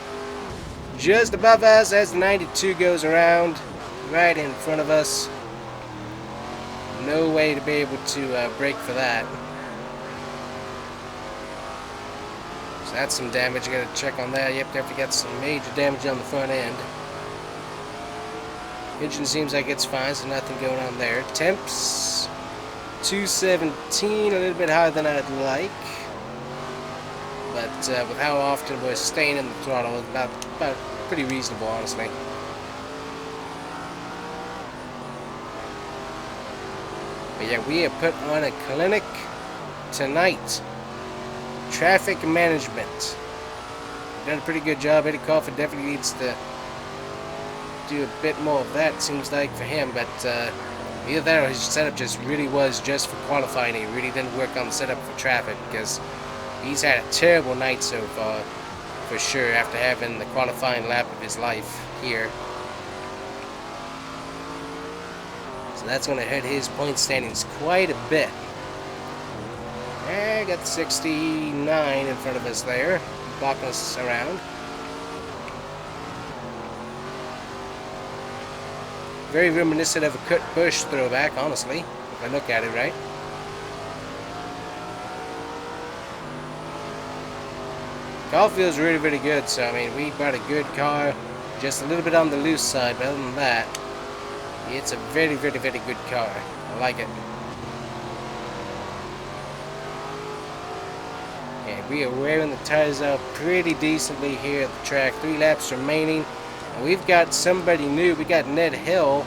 just above us as the 92 goes around, right in front of us. No way to be able to brake for that. So that's some damage. You gotta check on that. Yep, definitely got some major damage on the front end. Engine seems like it's fine, so nothing going on there. Temps 217, a little bit higher than I'd like. But with how often we're staying in the throttle, it's about pretty reasonable, honestly. But yeah, we have put on a clinic tonight. Traffic management. We've done a pretty good job. Eddie Crawford definitely needs to do a bit more of that, seems like, for him. But either that or his setup just really was just for qualifying. He really didn't work on the setup for traffic, because he's had a terrible night so far, for sure, after having the qualifying lap of his life here. So that's going to hurt his point standings quite a bit. Got the 69 in front of us there, blocking us around. Very reminiscent of a Kurt Busch throwback, honestly, if I look at it right. Car feels really, really good, so I mean, we brought a good car, just a little bit on the loose side, but other than that, it's a very, very, very good car. I like it. And we are wearing the tires out pretty decently here at the track. 3 laps remaining, and we've got somebody new. We got Ned Hill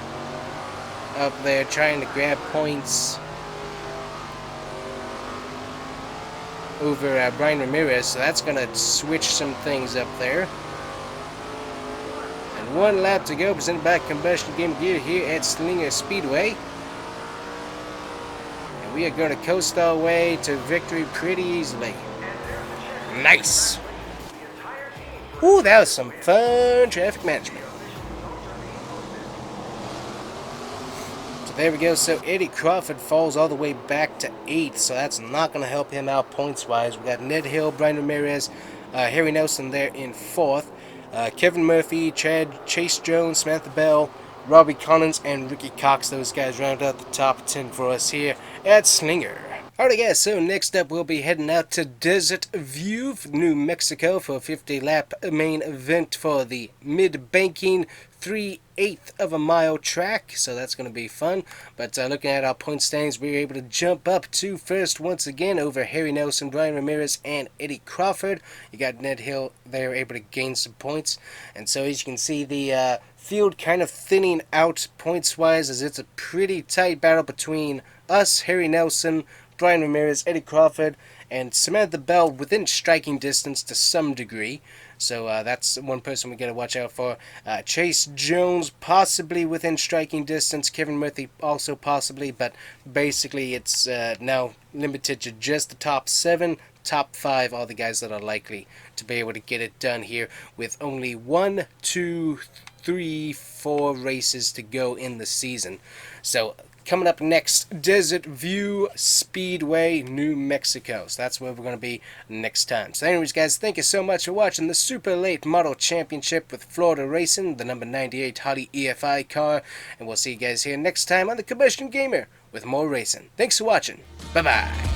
up there trying to grab points over Brian Ramirez, so that's going to switch some things up there. And 1 lap to go, presented by Combustion Game Gear here at Slinger Speedway. And we are going to coast our way to victory pretty easily. Nice! Ooh, that was some fun traffic management. There we go. So Eddie Crawford falls all the way back to 8th, so that's not going to help him out points-wise. We got Ned Hill, Brian Ramirez, Harry Nelson there in 4th. Kevin Murphy, Chase Jones, Samantha Bell, Robbie Collins, and Ricky Cox. Those guys round out the top 10 for us here at Slinger. Alright guys, so next up we'll be heading out to Desert View, New Mexico for a 50-lap main event for the mid-banking 3/8 of a mile track, so that's going to be fun. But looking at our point standings, we were able to jump up to first once again over Harry Nelson, Brian Ramirez, and Eddie Crawford. You got Ned Hill there able to gain some points, and so as you can see the field kind of thinning out points-wise, as it's a pretty tight battle between us, Harry Nelson, Brian Ramirez, Eddie Crawford, and Samantha Bell within striking distance to some degree. So that's one person we got to watch out for. Chase Jones possibly within striking distance. Kevin Murphy also possibly, but basically it's now limited to just the top 7. Top 5 are the guys that are likely to be able to get it done here with only 1, 2, 3, 4 races to go in the season. So coming up next, Desert View Speedway, New Mexico. So that's where we're going to be next time. So anyways, guys, thank you so much for watching the Super Late Model Championship with Florida Racing, the number 98 Harley EFI car. And we'll see you guys here next time on the Combustion Gamer with more racing. Thanks for watching. Bye-bye.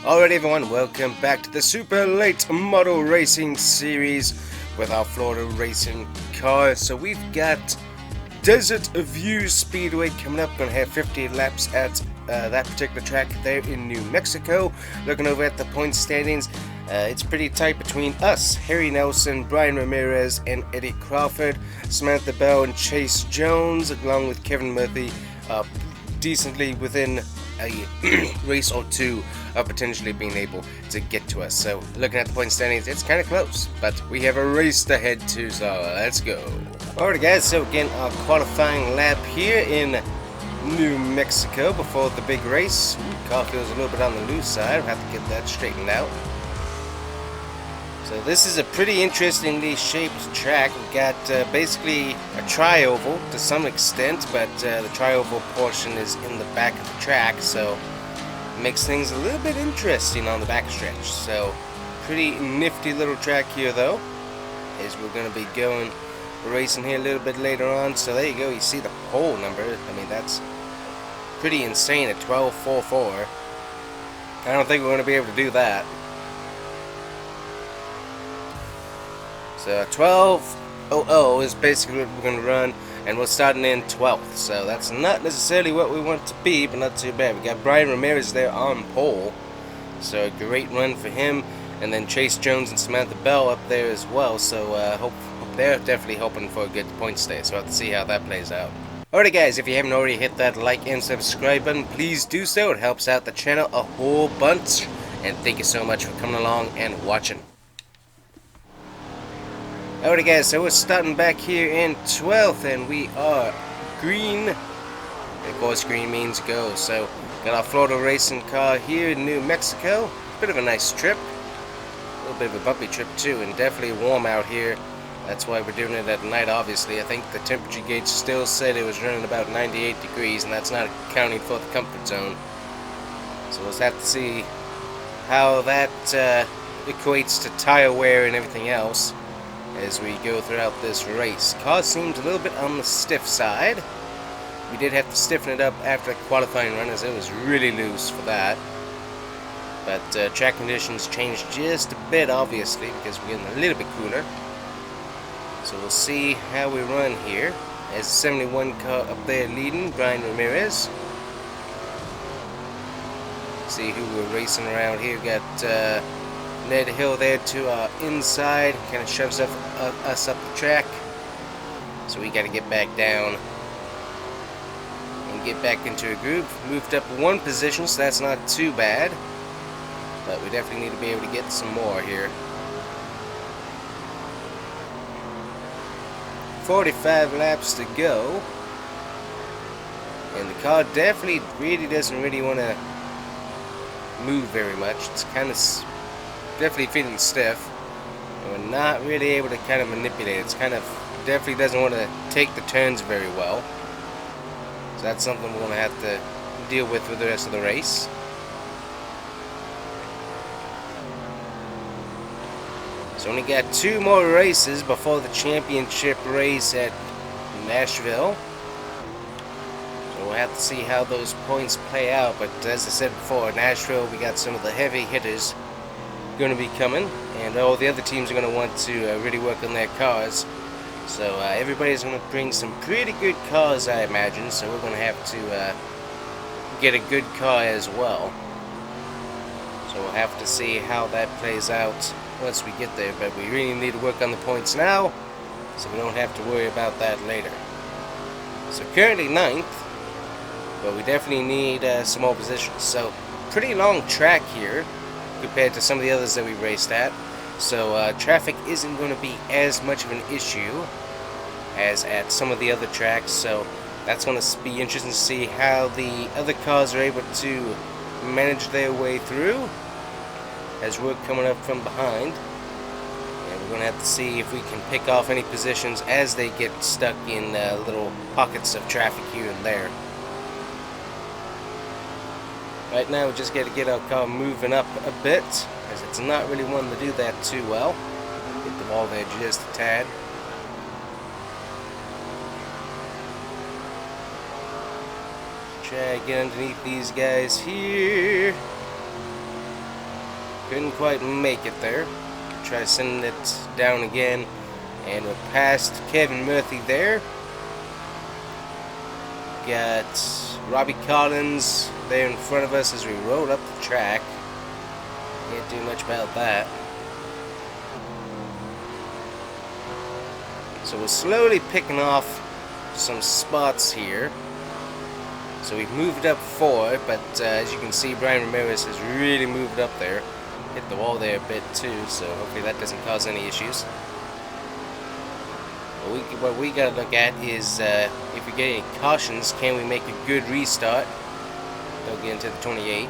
Alright everyone, welcome back to the Super Late Model Racing Series with our Florida Racing car. So we've got Desert View Speedway coming up. Going to have 50 laps at that particular track there in New Mexico. Looking over at the point standings, it's pretty tight between us, Harry Nelson, Brian Ramirez, and Eddie Crawford. Samantha Bell and Chase Jones, along with Kevin Murphy, decently within a race or two of potentially being able to get to us. So looking at the point standings, it's kind of close, but we have a race to head to, so let's go. Alright guys, so again our qualifying lap here in New Mexico before the big race. Car feels a little bit on the loose side. We'll have to get that straightened out. So this is a pretty interestingly shaped track. We've got basically a tri-oval to some extent, but the tri-oval portion is in the back of the track, so it makes things a little bit interesting on the backstretch. So pretty nifty little track here though, as we're going to be going racing here a little bit later on. So there you go, you see the pole number. I mean, that's pretty insane at 12.44. I don't think we're going to be able to do that. So 12.00 is basically what we're going to run, and we're starting in 12th. So that's not necessarily what we want it to be, but not too bad. We got Brian Ramirez there on pole, so a great run for him. And then Chase Jones and Samantha Bell up there as well. So they're definitely hoping for a good point stay. So we'll have to see how that plays out. Alright guys, if you haven't already hit that like and subscribe button, please do so. It helps out the channel a whole bunch. And thank you so much for coming along and watching. Alright guys, so we're starting back here in 12th, and we are green. Of course, green means go. So got our Florida racing car here in New Mexico. Bit of a nice trip. A little bit of a bumpy trip too, and definitely warm out here. That's why we're doing it at night, obviously. I think the temperature gauge still said it was running about 98 degrees, and that's not accounting for the comfort zone. So we'll have to see how that equates to tire wear and everything else as we go throughout this race. Car seemed a little bit on the stiff side. We did have to stiffen it up after the qualifying run, as it was really loose for that. But track conditions changed just a bit, obviously, because we're getting a little bit cooler. So we'll see how we run here. There's a 71 car up there leading, Brian Ramirez. See who we're racing around here. We've got Ned Hill there to our inside, kind of shoves us up the track. So we got to get back down and get back into a groove. Moved up one position, so that's not too bad. But we definitely need to be able to get some more here. 45 laps to go. And the car definitely really doesn't want to move very much. It's kind of definitely feeling stiff. And we're not really able to kind of manipulate it. It's kind of definitely doesn't want to take the turns very well. So that's something we're going to have to deal with the rest of the race. So only got 2 more races before the championship race at Nashville. So we'll have to see how those points play out. But as I said before, Nashville, we got some of the heavy hitters going to be coming. And all the other teams are going to want to really work on their cars. So everybody's going to bring some pretty good cars, I imagine. So we're going to have to get a good car as well. So we'll have to see how that plays out once we get there, but we really need to work on the points now, so we don't have to worry about that later. So currently 9th, but we definitely need some more positions. So pretty long track here compared to some of the others that we raced at. So traffic isn't going to be as much of an issue as at some of the other tracks. So that's going to be interesting to see how the other cars are able to manage their way through as we're coming up from behind. And we're going to have to see if we can pick off any positions as they get stuck in little pockets of traffic here and there. Right now we just got to get our car moving up a bit, as it's not really one to do that too well. Get the ball there just a tad. Try to get underneath these guys here. Couldn't quite make it there. Try sending it down again, and we're past Kevin Murphy there. Got Robbie Collins there in front of us as we roll up the track. Can't do much about that. So we're slowly picking off some spots here. So we've moved up 4, but as you can see, Brian Ramirez has really moved up there. Hit the wall there a bit too, so hopefully that doesn't cause any issues. What we gotta look at is if we get any cautions, can we make a good restart? Don't get into the 28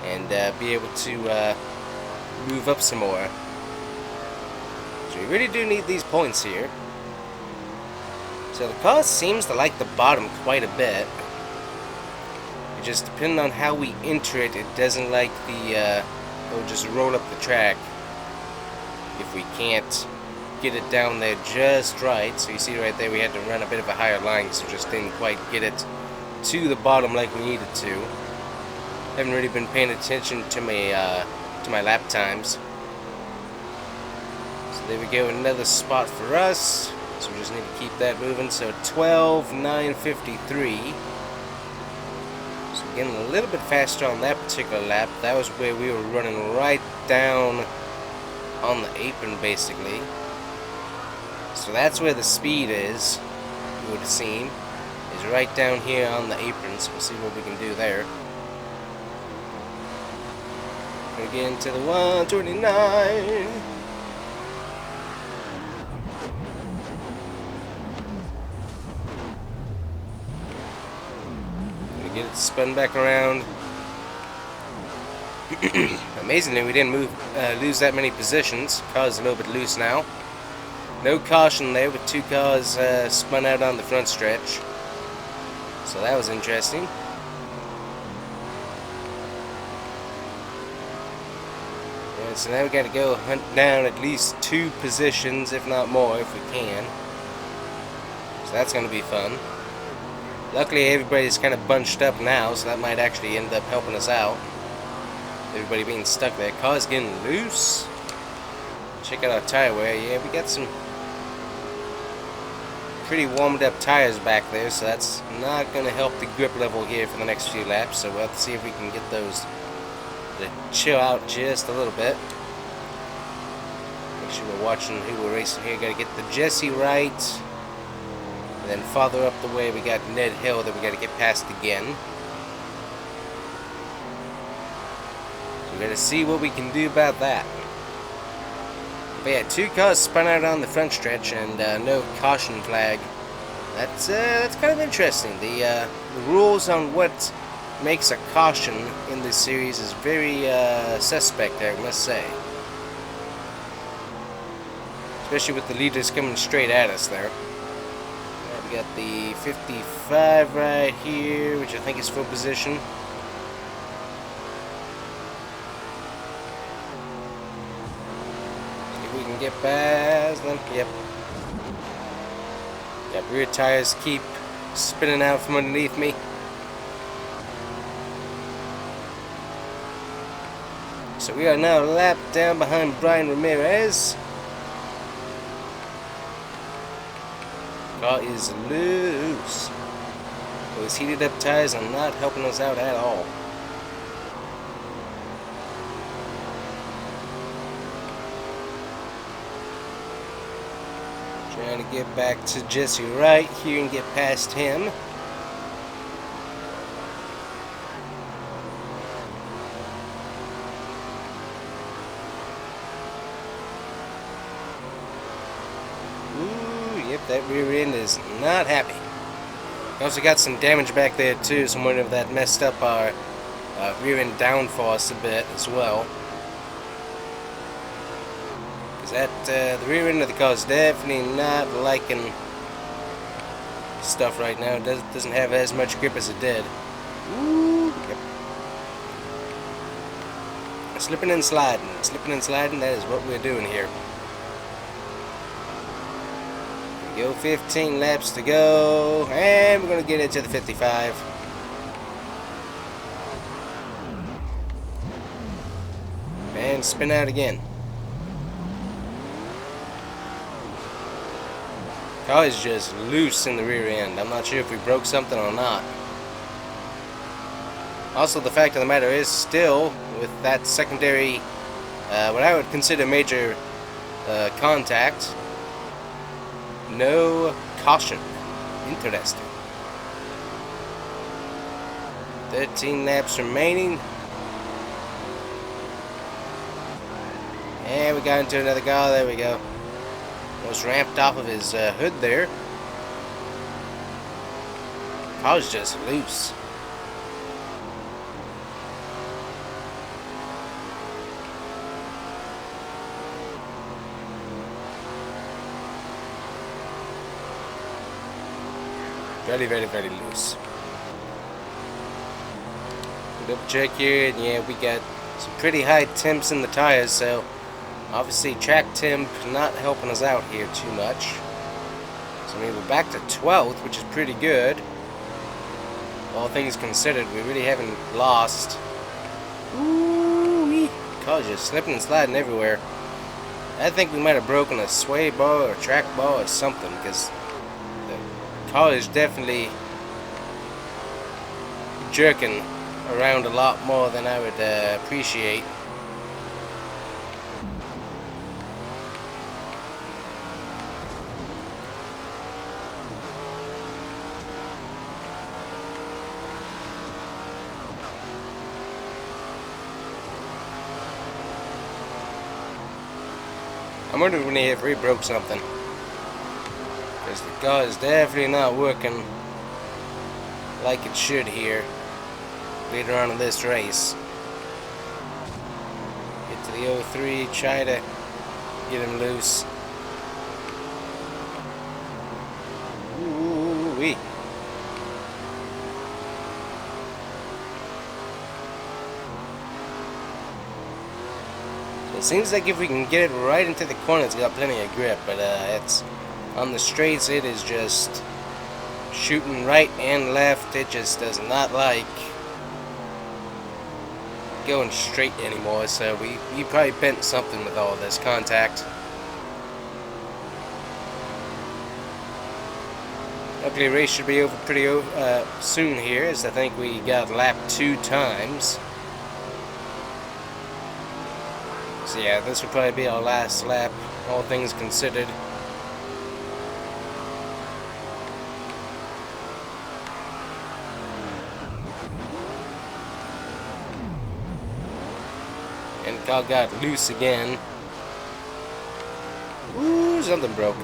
and be able to move up some more. So we really do need these points here. So the car seems to like the bottom quite a bit. It just depending on how we enter it, it doesn't like the it'll just roll up the track if we can't get it down there just right. So you see right there we had to run a bit of a higher line, so just didn't quite get it to the bottom like we needed to. Haven't really been paying attention to my lap times. So there we go, another spot for us. So we just need to keep that moving. So 12:09:53. So getting a little bit faster on that particular lap. That was where we were running right down on the apron basically. So that's where the speed is, you would have seen, is right down here on the apron. So we'll see what we can do there. We're getting to the 129. Get it spun back around. Amazingly, we didn't lose that many positions. Car's a little bit loose now. No caution there with 2 cars spun out on the front stretch. So that was interesting. And so now we got to go hunt down at least 2 positions, if not more, if we can. So that's going to be fun. Luckily, everybody's kind of bunched up now, so that might actually end up helping us out. Everybody being stuck there. Car's getting loose. Check out our tire wear. Yeah, we got some pretty warmed up tires back there, so that's not going to help the grip level here for the next few laps. So we'll have to see if we can get those to chill out just a little bit. Make sure we're watching who we're racing here. Got to get the Jesse right. And then farther up the way we got Ned Hill that we got to get past again. So we got to see what we can do about that. But yeah, 2 cars spun out on the front stretch and no caution flag. That's kind of interesting. The rules on what makes a caution in this series is very suspect, I must say. especially with the leaders coming straight at us there. We got the 55 right here, which I think is full position. See if we can get past them. Yep. Yep, rear tires keep spinning out from underneath me. So we are now lapped down behind Brian Ramirez. Car is loose. Those heated up tires are not helping us out at all. Trying to get back to Jesse right here and get past him. Yep, that rear end is not happy. We also got some damage back there too, so I'm wondering if that messed up our rear end downforce a bit as well. Because that the rear end of the car is definitely not liking stuff right now. It doesn't have as much grip as it did. Ooh, yep. Slipping and sliding, that is what we're doing here. Go 15 laps to go, and we're going to get it to the 55. And spin out again. Car is just loose in the rear end. I'm not sure if we broke something or not. Also, the fact of the matter is, still, with that secondary, what I would consider major contact, no caution. Interesting. 13 laps remaining. And we got into another car. There we go. Almost ramped off of his hood there. Car's just loose. Very, very, very loose. Double check here, and yeah, we got some pretty high temps in the tires, so obviously track temp not helping us out here too much. So I mean, we're back to 12th, which is pretty good. All things considered, we really haven't lost. Ooh-wee. Car's just slipping and sliding everywhere. I think we might have broken a sway bar or track bar or something, because the car is definitely jerking around a lot more than I would appreciate. I'm wondering if we broke something, because the car is definitely not working like it should here later on in this race. Get to the 03, try to get him loose. Ooh-wee. It seems like if we can get it right into the corner, it's got plenty of grip, but it's on the straights, it is just shooting right and left. It just does not like going straight anymore, so we probably bent something with all this contact. Luckily, the race should be over pretty soon here, as I think we got lapped 2 times. So yeah, this will probably be our last lap, all things considered. And the car got loose again. Ooh, something broke.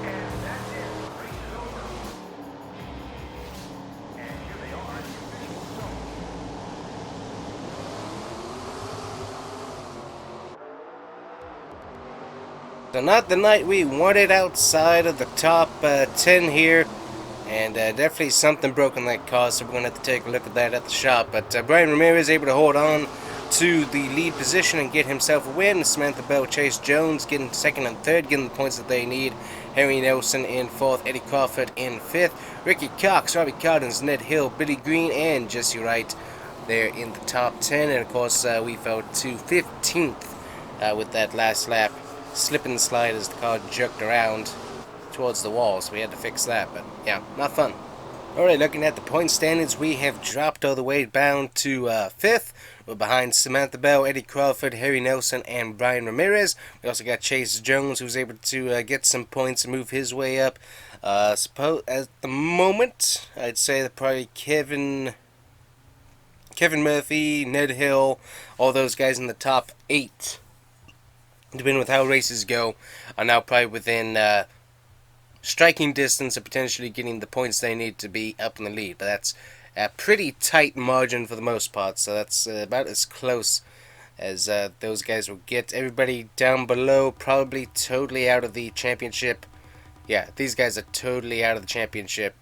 So not the night we wanted outside of the top 10 here. And definitely something broke in that car, so we're going to have to take a look at that at the shop. But Brian Ramirez able to hold on to the lead position and get himself a win. Samantha Bell, Chase Jones getting second and third, getting the points that they need. Henry Nelson in fourth, Eddie Crawford in fifth, Ricky Cox, Robbie Cardins, Ned Hill, Billy Green, and Jesse Wright there in the top 10. And of course, we fell to 15th with that last lap. Slip and slide as the car jerked around towards the wall, so we had to fix that, but yeah, not fun. Alright, looking at the point standings, we have dropped all the way down to 5th. We're behind Samantha Bell, Eddie Crawford, Harry Nelson, and Brian Ramirez. We also got Chase Jones, who's able to get some points and move his way up. Suppose at the moment, I'd say that probably Kevin Murphy, Ned Hill, all those guys in the top 8, depending with how races go, are now probably within striking distance of potentially getting the points they need to be up in the lead. But that's a pretty tight margin for the most part, so that's about as close as those guys will get. Everybody down below probably totally out of the championship. Yeah, these guys are totally out of the championship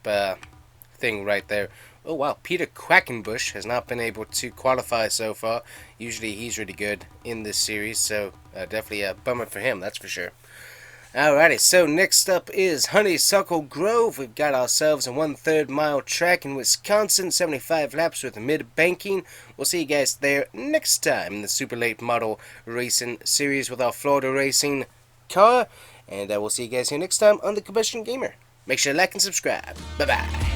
thing right there. Oh wow, Peter Quackenbush has not been able to qualify so far. Usually he's really good in this series, so definitely a bummer for him, that's for sure. Alrighty, so next up is Honeysuckle Grove. We've got ourselves a 1/3 mile track in Wisconsin, 75 laps with mid-banking. We'll see you guys there next time in the Super Late Model Racing Series with our Florida Racing car. And we'll see you guys here next time on The Combustion Gamer. Make sure to like and subscribe. Bye-bye.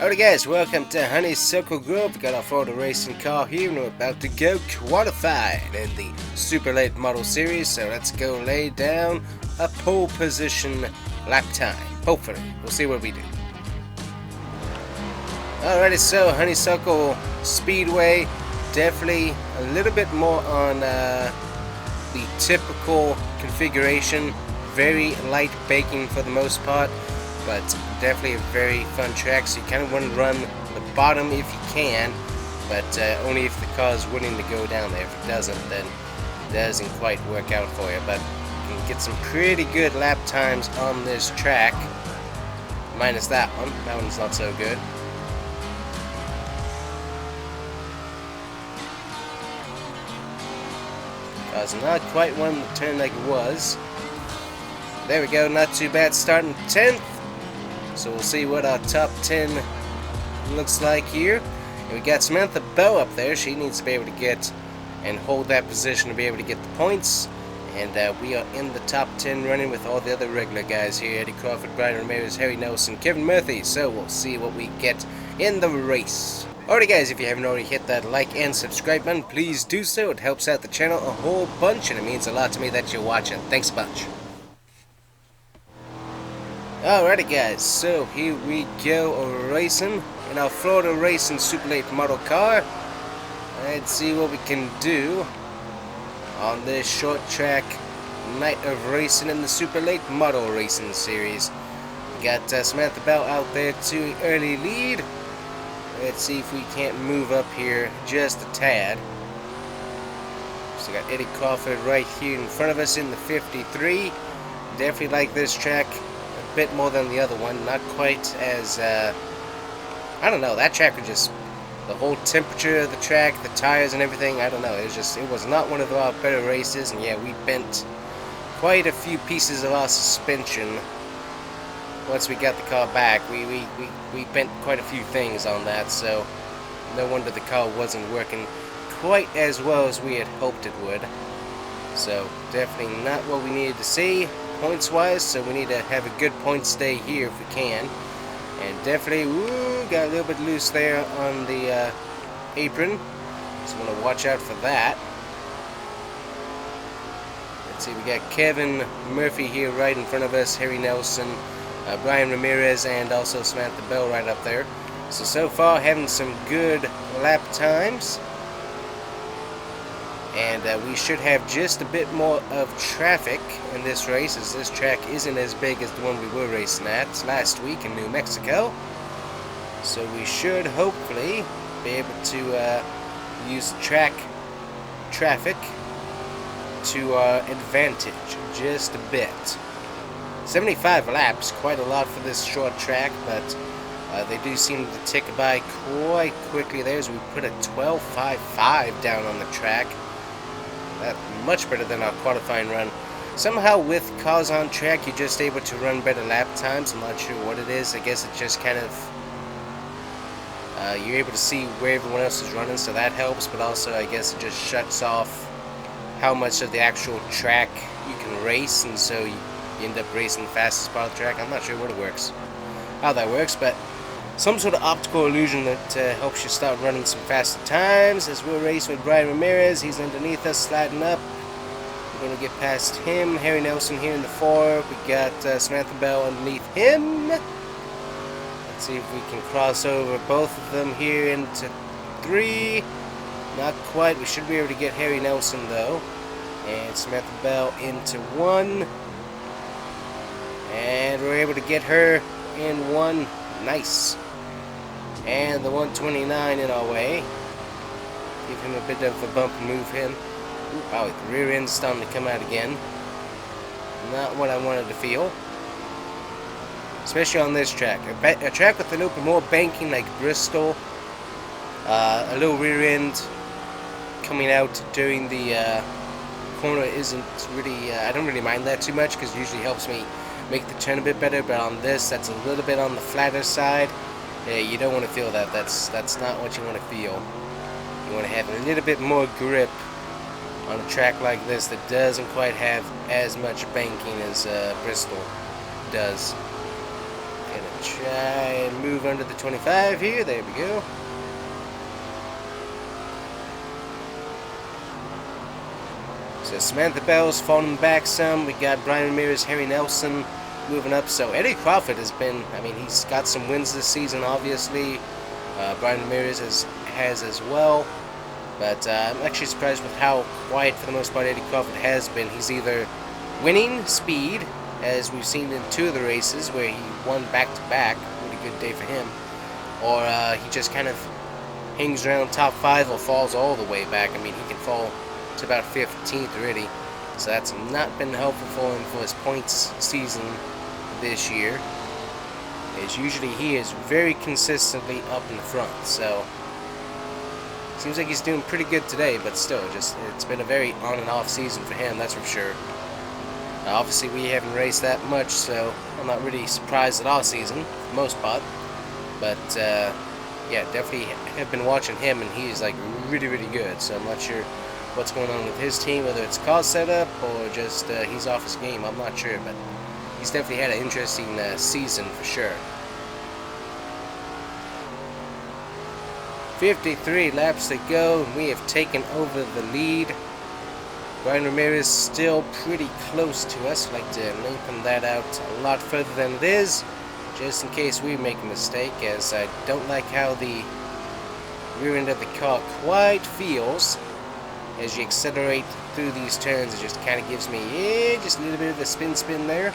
Alright guys, welcome to Honeysuckle Grove. We've got our Florida racing car here and we're about to go qualified in the Super Late Model Series. So let's go lay down a pole position lap time. Hopefully. We'll see what we do. Alrighty, so Honeysuckle Speedway, definitely a little bit more on the typical configuration. Very light baking for the most part, but definitely a very fun track, so you kind of want to run the bottom if you can, but only if the car is willing to go down there. If it doesn't, then it doesn't quite work out for you, but you can get some pretty good lap times on this track, minus that one. That one's not so good. Car's not quite one to turn like it was. There we go, not too bad, starting 10th. So we'll see what our top 10 looks like here. And we got Samantha Bell up there. She needs to be able to get and hold that position to be able to get the points. And we are in the top 10 running with all the other regular guys here. Eddie Crawford, Brian Ramirez, Harry Nelson, Kevin Murphy. So we'll see what we get in the race. Alright guys, if you haven't already hit that like and subscribe button, please do so. It helps out the channel a whole bunch and it means a lot to me that you're watching. Thanks a bunch. Alrighty guys, so here we go racing in our Florida Racing Super Late Model car. Let's see what we can do on this short track night of racing in the Super Late Model Racing Series. We got Samantha Bell out there to early lead. Let's see if we can't move up here just a tad. So we got Eddie Crawford right here in front of us in the 53. Definitely like this track a bit more than the other one. Not quite as, I don't know, that track was just, the whole temperature of the track, the tires and everything, I don't know, it was not one of our better races, and yeah, we bent quite a few pieces of our suspension. Once we got the car back, we bent quite a few things on that, so no wonder the car wasn't working quite as well as we had hoped it would. So definitely not what we needed to see points wise, so we need to have a good points day here if we can. And definitely, got a little bit loose there on the apron, so want to watch out for that. Let's see, we got Kevin Murphy here right in front of us, Harry Nelson, Brian Ramirez and also Samantha Bell right up there. So far having some good lap times. And we should have just a bit more of traffic in this race, as this track isn't as big as the one we were racing at last week in New Mexico. So we should hopefully be able to use track traffic to our advantage just a bit. 75 laps, quite a lot for this short track, but they do seem to tick by quite quickly there as we put a 12.55 down on the track. That's much better than our qualifying run. Somehow with cars on track, you're just able to run better lap times. I'm not sure what it is. I guess it just kind of you're able to see where everyone else is running, so that helps, but also I guess it just shuts off how much of the actual track you can race, and so you end up racing the fastest part of the track. I'm not sure how that works, but some sort of optical illusion that helps you start running some faster times. As we'll race with Brian Ramirez, he's underneath us, sliding up. We're going to get past him. Harry Nelson here in the 4. We got Samantha Bell underneath him. Let's see if we can cross over both of them here into 3. Not quite. We should be able to get Harry Nelson though. And Samantha Bell into 1. And we're able to get her in 1. Nice. And the 129 in our way. Give him a bit of a bump and move him. Ooh, wow, the rear end's starting to come out again. Not what I wanted to feel. Especially on this track. A track with a little bit more banking like Bristol. A little rear end coming out during the corner isn't really... I don't really mind that too much because it usually helps me make the turn a bit better, but on this, that's a little bit on the flatter side. Yeah, you don't want to feel that. That's not what you want to feel. You want to have a little bit more grip on a track like this that doesn't quite have as much banking as Bristol does. Gonna try and move under the 25 here. There we go. So Samantha Bell's falling back some. We got Brian Ramirez, Harry Nelson moving up. So Eddie Crawford has been, I mean, he's got some wins this season, obviously. Brian Ramirez has as well. But I'm actually surprised with how quiet, for the most part, Eddie Crawford has been. He's either winning speed, as we've seen in 2 of the races where he won back-to-back, really good day for him, or he just kind of hangs around top 5 or falls all the way back. I mean, he can fall to about 15th already, so that's not been helpful for him for his points season this year. As usually he is very consistently up in the front, so seems like he's doing pretty good today, but still, just it's been a very on and off season for him, that's for sure. Obviously we haven't raced that much, so I'm not really surprised at our season for the most part, but yeah, definitely have been watching him, and he's like really good, so I'm not sure what's going on with his team, whether it's car setup or just he's off his game. I'm not sure, but he's definitely had an interesting season for sure. 53 laps to go, and we have taken over the lead. Brian Ramirez still pretty close to us. I'd like to lengthen that out a lot further than it is, just in case we make a mistake, as I don't like how the rear end of the car quite feels as you accelerate through these turns. It just kind of gives me, just a little bit of a spin there.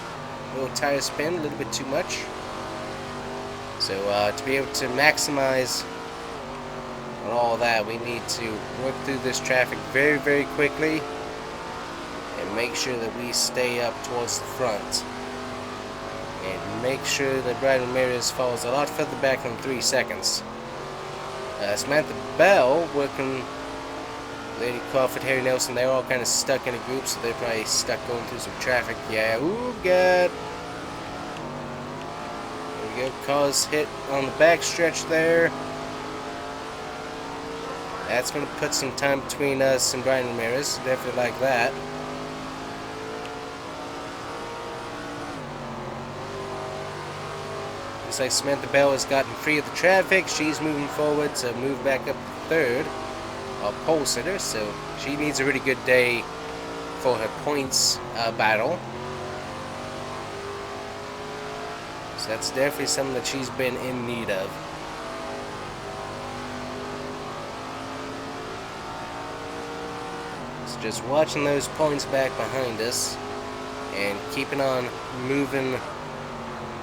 A little tire spin, a little bit too much. So to be able to maximize on all that, we need to work through this traffic very quickly and make sure that we stay up towards the front. And make sure that Brian Ramirez falls a lot further back than 3 seconds. Samantha Bell working Lady Crawford, Harry Nelson, they're all kind of stuck in a group, so they're probably stuck going through some traffic. Yeah, ooh, God. There we go, cars hit on the back stretch there. That's going to put some time between us and Brian Ramirez. Definitely like that. Looks like Samantha Bell has gotten free of the traffic. She's moving forward to move back up to 3rd. A pole sitter, so she needs a really good day for her points battle. that's definitely something that she's been in need of. So just watching those points back behind us and keeping on moving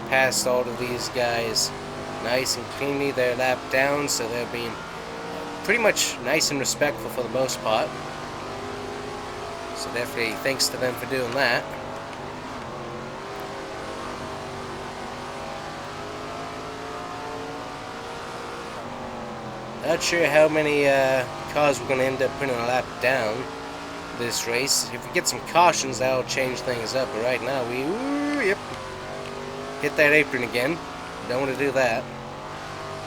past all of these guys nice and cleanly. They're lapped down, so they're being pretty much nice and respectful for the most part. So definitely thanks to them for doing that. Not sure how many cars we're going to end up putting a lap down this race. If we get some cautions, that'll change things up. But right now, yep, hit that apron again. Don't want to do that.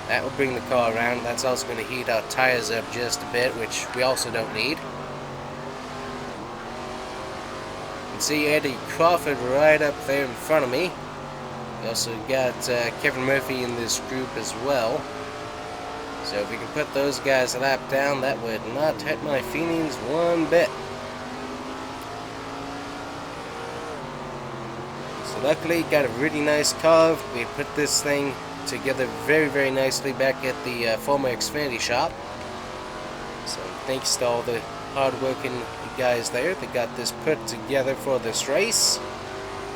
That will bring the car around. That's also going to heat our tires up just a bit, which we also don't need. You can see Eddie Crawford right up there in front of me. We also got Kevin Murphy in this group as well. So if we can put those guys a lap down, that would not hurt my feelings one bit. So luckily, got a really nice car. We put this thing together very, very nicely back at the former Xfinity shop. So thanks to all the hard-working guys there that got this put together for this race.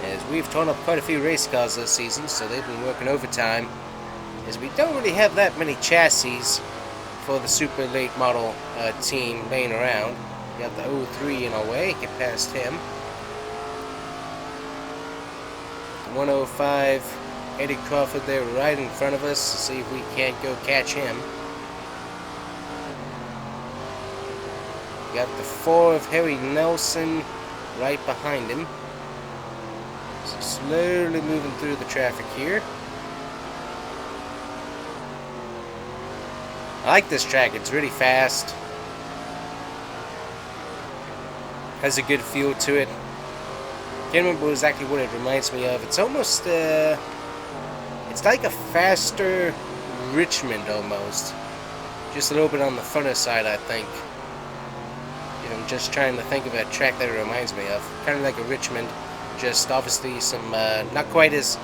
As we've torn up quite a few race cars this season, so they've been working overtime. As we don't really have that many chassis for the super late model team laying around. We got the 03 in our way, get past him. The 105, Eddie Crawford there right in front of us, to see if we can't go catch him. We got the 4 of Harry Nelson right behind him. So slowly moving through the traffic here. I like this track, it's really fast. Has a good feel to it. Can't remember exactly what it reminds me of. It's almost, it's like a faster Richmond almost. Just a little bit on the funner side, I think. I'm just trying to think of a track that it reminds me of. Kind of like a Richmond, just obviously some, not quite as,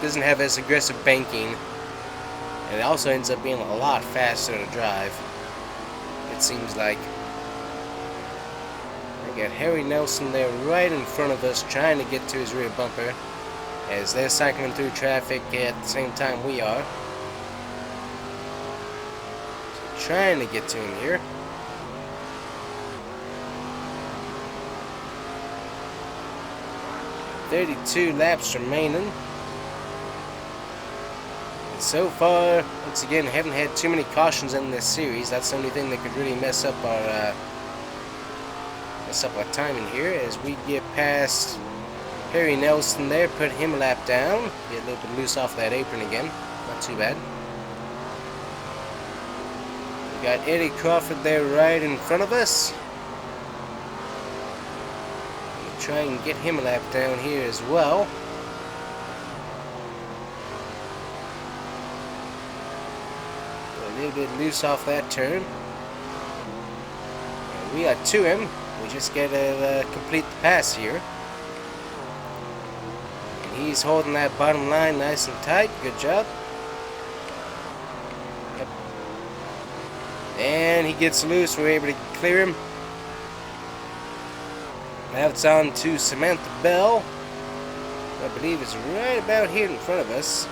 doesn't have as aggressive banking. And it also ends up being a lot faster to drive, it seems like. We got Harry Nelson there right in front of us, trying to get to his rear bumper, as they're cycling through traffic at the same time we are. So trying to get to him here. $32 laps remaining. So far, once again, haven't had too many cautions in this series. That's the only thing that could really mess up our timing here. As we get past Harry Nelson there, put him a lap down, get a little bit loose off that apron again. Not too bad. We got Eddie Crawford there right in front of us. We'll try and get him a lap down here as well. A little bit loose off that turn. And we are to him. We just gotta complete the pass here. And he's holding that bottom line nice and tight. Good job. Yep. And he gets loose. We're able to clear him. Now it's on to Samantha Bell. I believe is right about here in front of us.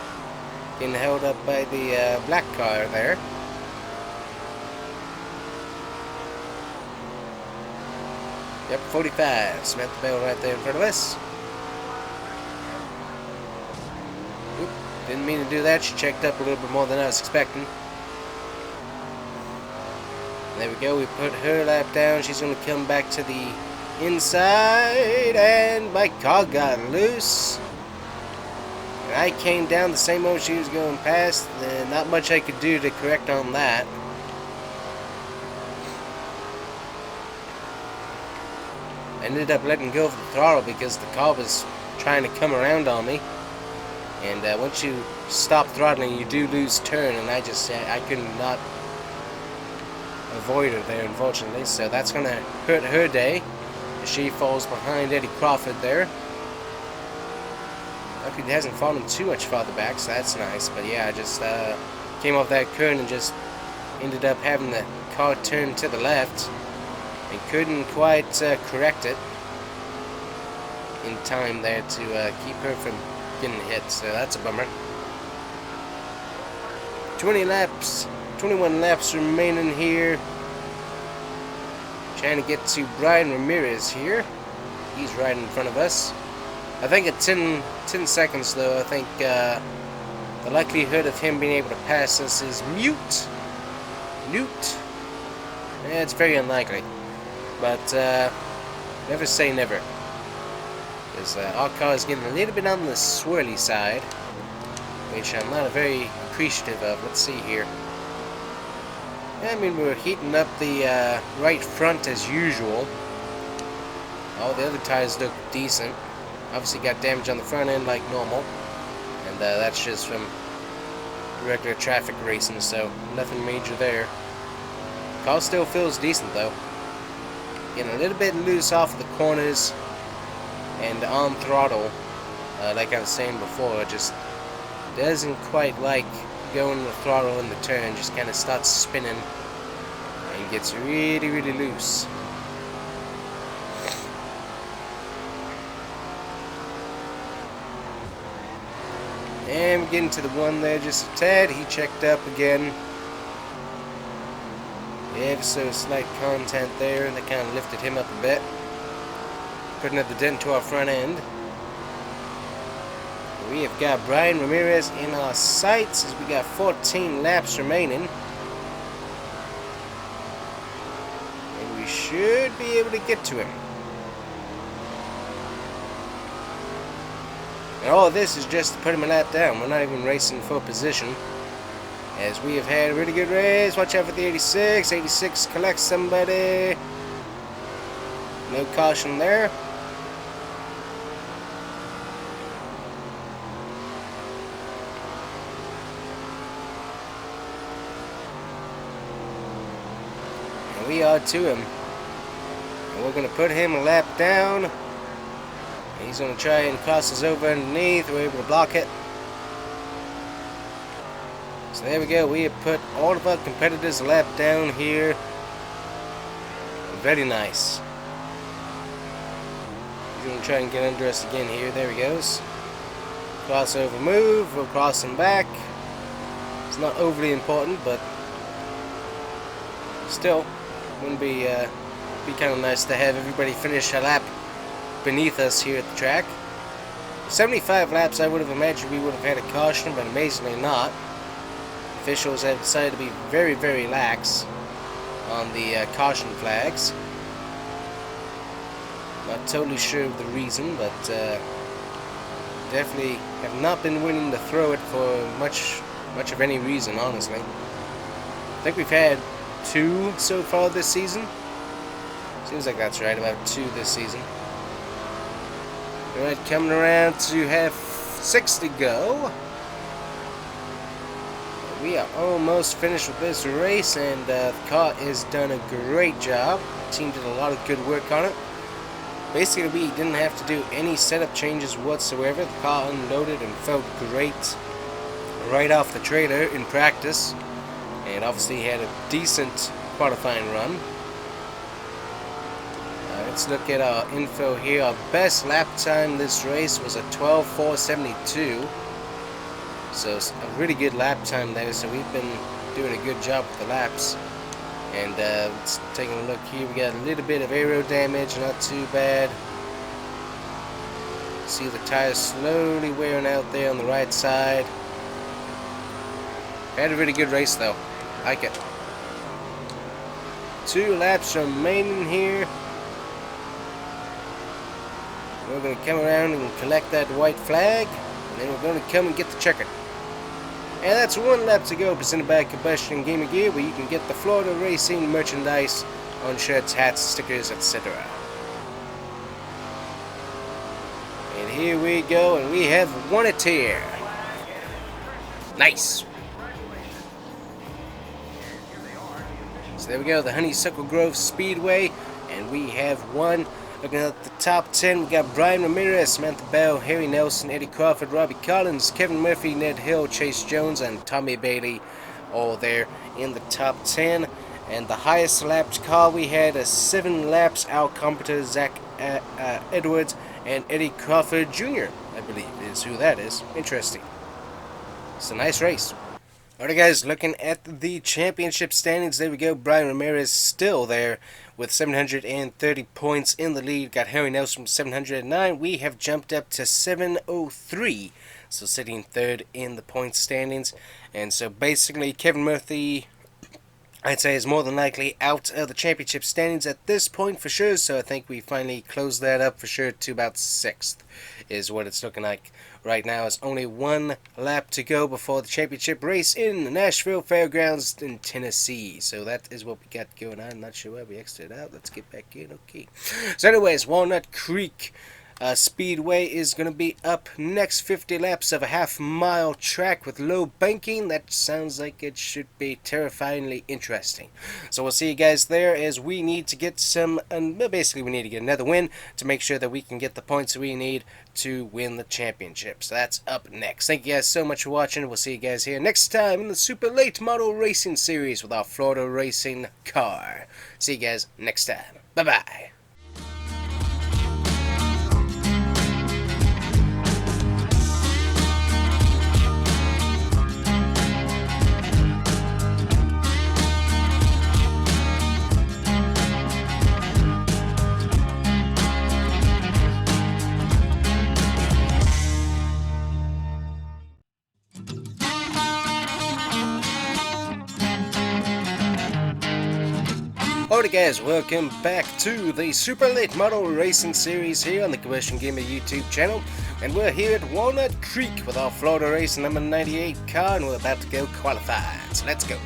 Getting held up by the black car there. Yep, 45. Samantha Bell right there in front of us. Oop, didn't mean to do that. She checked up a little bit more than I was expecting. There we go. We put her lap down. She's going to come back to the inside. And my car got loose. And I came down the same way she was going past. And not much I could do to correct on that. I ended up letting go of the throttle because the car was trying to come around on me. And once you stop throttling, you do lose turn, and I could not avoid her there, unfortunately. So that's going to hurt her day, as she falls behind Eddie Crawford there. Luckily, it hasn't fallen too much farther back, so that's nice. But yeah, I just came off that curve and just ended up having the car turn to the left and couldn't quite correct it in time there to keep her from getting hit, so that's a bummer. 21 laps remaining here. Trying to get to Brian Ramirez here. He's right in front of us. I think at 10 seconds though, I think the likelihood of him being able to pass us is mute. Yeah, it's very unlikely. But never say never. Because our car is getting a little bit on the swirly side, which I'm not very appreciative of. Let's see here. I mean, we're heating up the right front as usual. All the other tires look decent. Obviously got damage on the front end like normal. And that's just from regular traffic racing, so nothing major there. Car still feels decent though. Getting a little bit loose off of the corners and on throttle. Like I was saying before, just doesn't quite like going the throttle in the turn, just kind of starts spinning and gets really, really loose. And we're getting to the one there just a tad. He checked up again. Ever so slight content there, that kind of lifted him up a bit. Putting up the dent to our front end. We have got Brian Ramirez in our sights as we got 14 laps remaining. And we should be able to get to him. And all of this is just to put him a lap down. We're not even racing for position. As we have had a really good race. Watch out for the 86. 86 collects somebody. No caution there. We are to him, and we're going to put him a lap down. He's going to try and cross us over underneath. We're able to block it. So there we go. We have put all of our competitors a lap down here. Very nice. He's going to try and get under us again here. There he goes. Crossover move. We'll cross him back. It's not overly important, but still. Wouldn't be kind of nice to have everybody finish a lap beneath us here at the track. 75 laps, I would have imagined we would have had a caution, but amazingly not. Officials have decided to be very, very lax on the caution flags. Not totally sure of the reason, but definitely have not been willing to throw it for much of any reason, honestly. I think we've had 2 so far this season. Seems like that's right, about 2 this season. Alright, coming around to have 6 to go. We are almost finished with this race, and the car has done a great job. The team did a lot of good work on it. Basically, we didn't have to do any setup changes whatsoever. The car unloaded and felt great right off the trailer in practice. And obviously had a decent qualifying run. Let's look at our info here. Our best lap time this race was a 12:4.72. So a really good lap time there. So we've been doing a good job with the laps. And let's take a look here. We got a little bit of aero damage, not too bad. See the tires slowly wearing out there on the right side. Had a really good race though. Like it. 2 laps remaining here. We're going to come around and collect that white flag, and then we're going to come and get the checker. And that's 1 lap to go, presented by Combustion Gamer Gear, where you can get the Florida Racing merchandise on shirts, hats, stickers, etc. And here we go, and we have won it here. Nice. So there we go, the Honeysuckle Grove Speedway, and we have won Looking at the top 10, we got Brian Ramirez, Samantha Bell, Harry Nelson, Eddie Crawford, Robbie Collins, Kevin Murphy, Ned Hill, Chase Jones, and Tommy Bailey, all there in the top 10. And the highest lapped car we had is 7 laps. Al Compter, Zach Edwards, and Eddie Crawford Jr., I believe is who that is. Interesting. It's a nice race. Alright guys, looking at the championship standings, there we go. Brian Ramirez still there with 730 points in the lead. Got Harry Nelson from 709. We have jumped up to 703, so sitting third in the points standings. And so basically Kevin Murphy, I'd say, is more than likely out of the championship standings at this point for sure. So I think we finally closed that up for sure to about 6th is what it's looking like right now. It's only 1 lap to go before the championship race in the Nashville Fairgrounds in Tennessee. So that is what we got going on. I'm not sure why we exited out. Let's get back in. Okay. So anyways, Walnut Creek Speedway is going to be up next. 50 laps of a half-mile track with low banking. That sounds like it should be terrifyingly interesting. So we'll see you guys there, as we need to get some, basically we need to get another win to make sure that we can get the points we need to win the championship. So that's up next. Thank you guys so much for watching. We'll see you guys here next time in the Super Late Model Racing Series with our Florida Racing car. See you guys next time. Bye-bye. Alright guys, welcome back to the Super Late Model Racing Series here on the Combustion Gamer YouTube channel. And we're here at Walnut Creek with our Florida Race number 98 car, and we're about to go qualified. So let's go.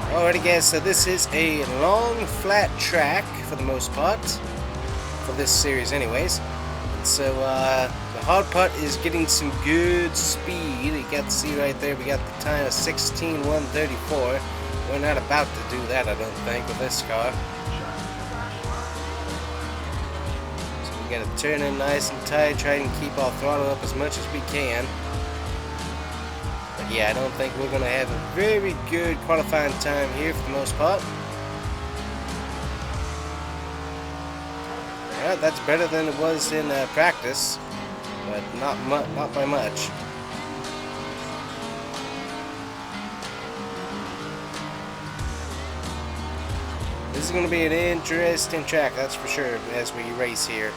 Alrighty guys, so this is a long flat track for the most part, for this series anyways. And so the hard part is getting some good speed. You got to see right there, we got the time of 16:134. We're not about to do that, I don't think, with this car. So we gotta turn in nice and tight, try and keep our throttle up as much as we can. But yeah, I don't think we're gonna have a very good qualifying time here for the most part. Yeah, that's better than it was in practice, but not by much. This is going to be an interesting track, that's for sure, as we race here.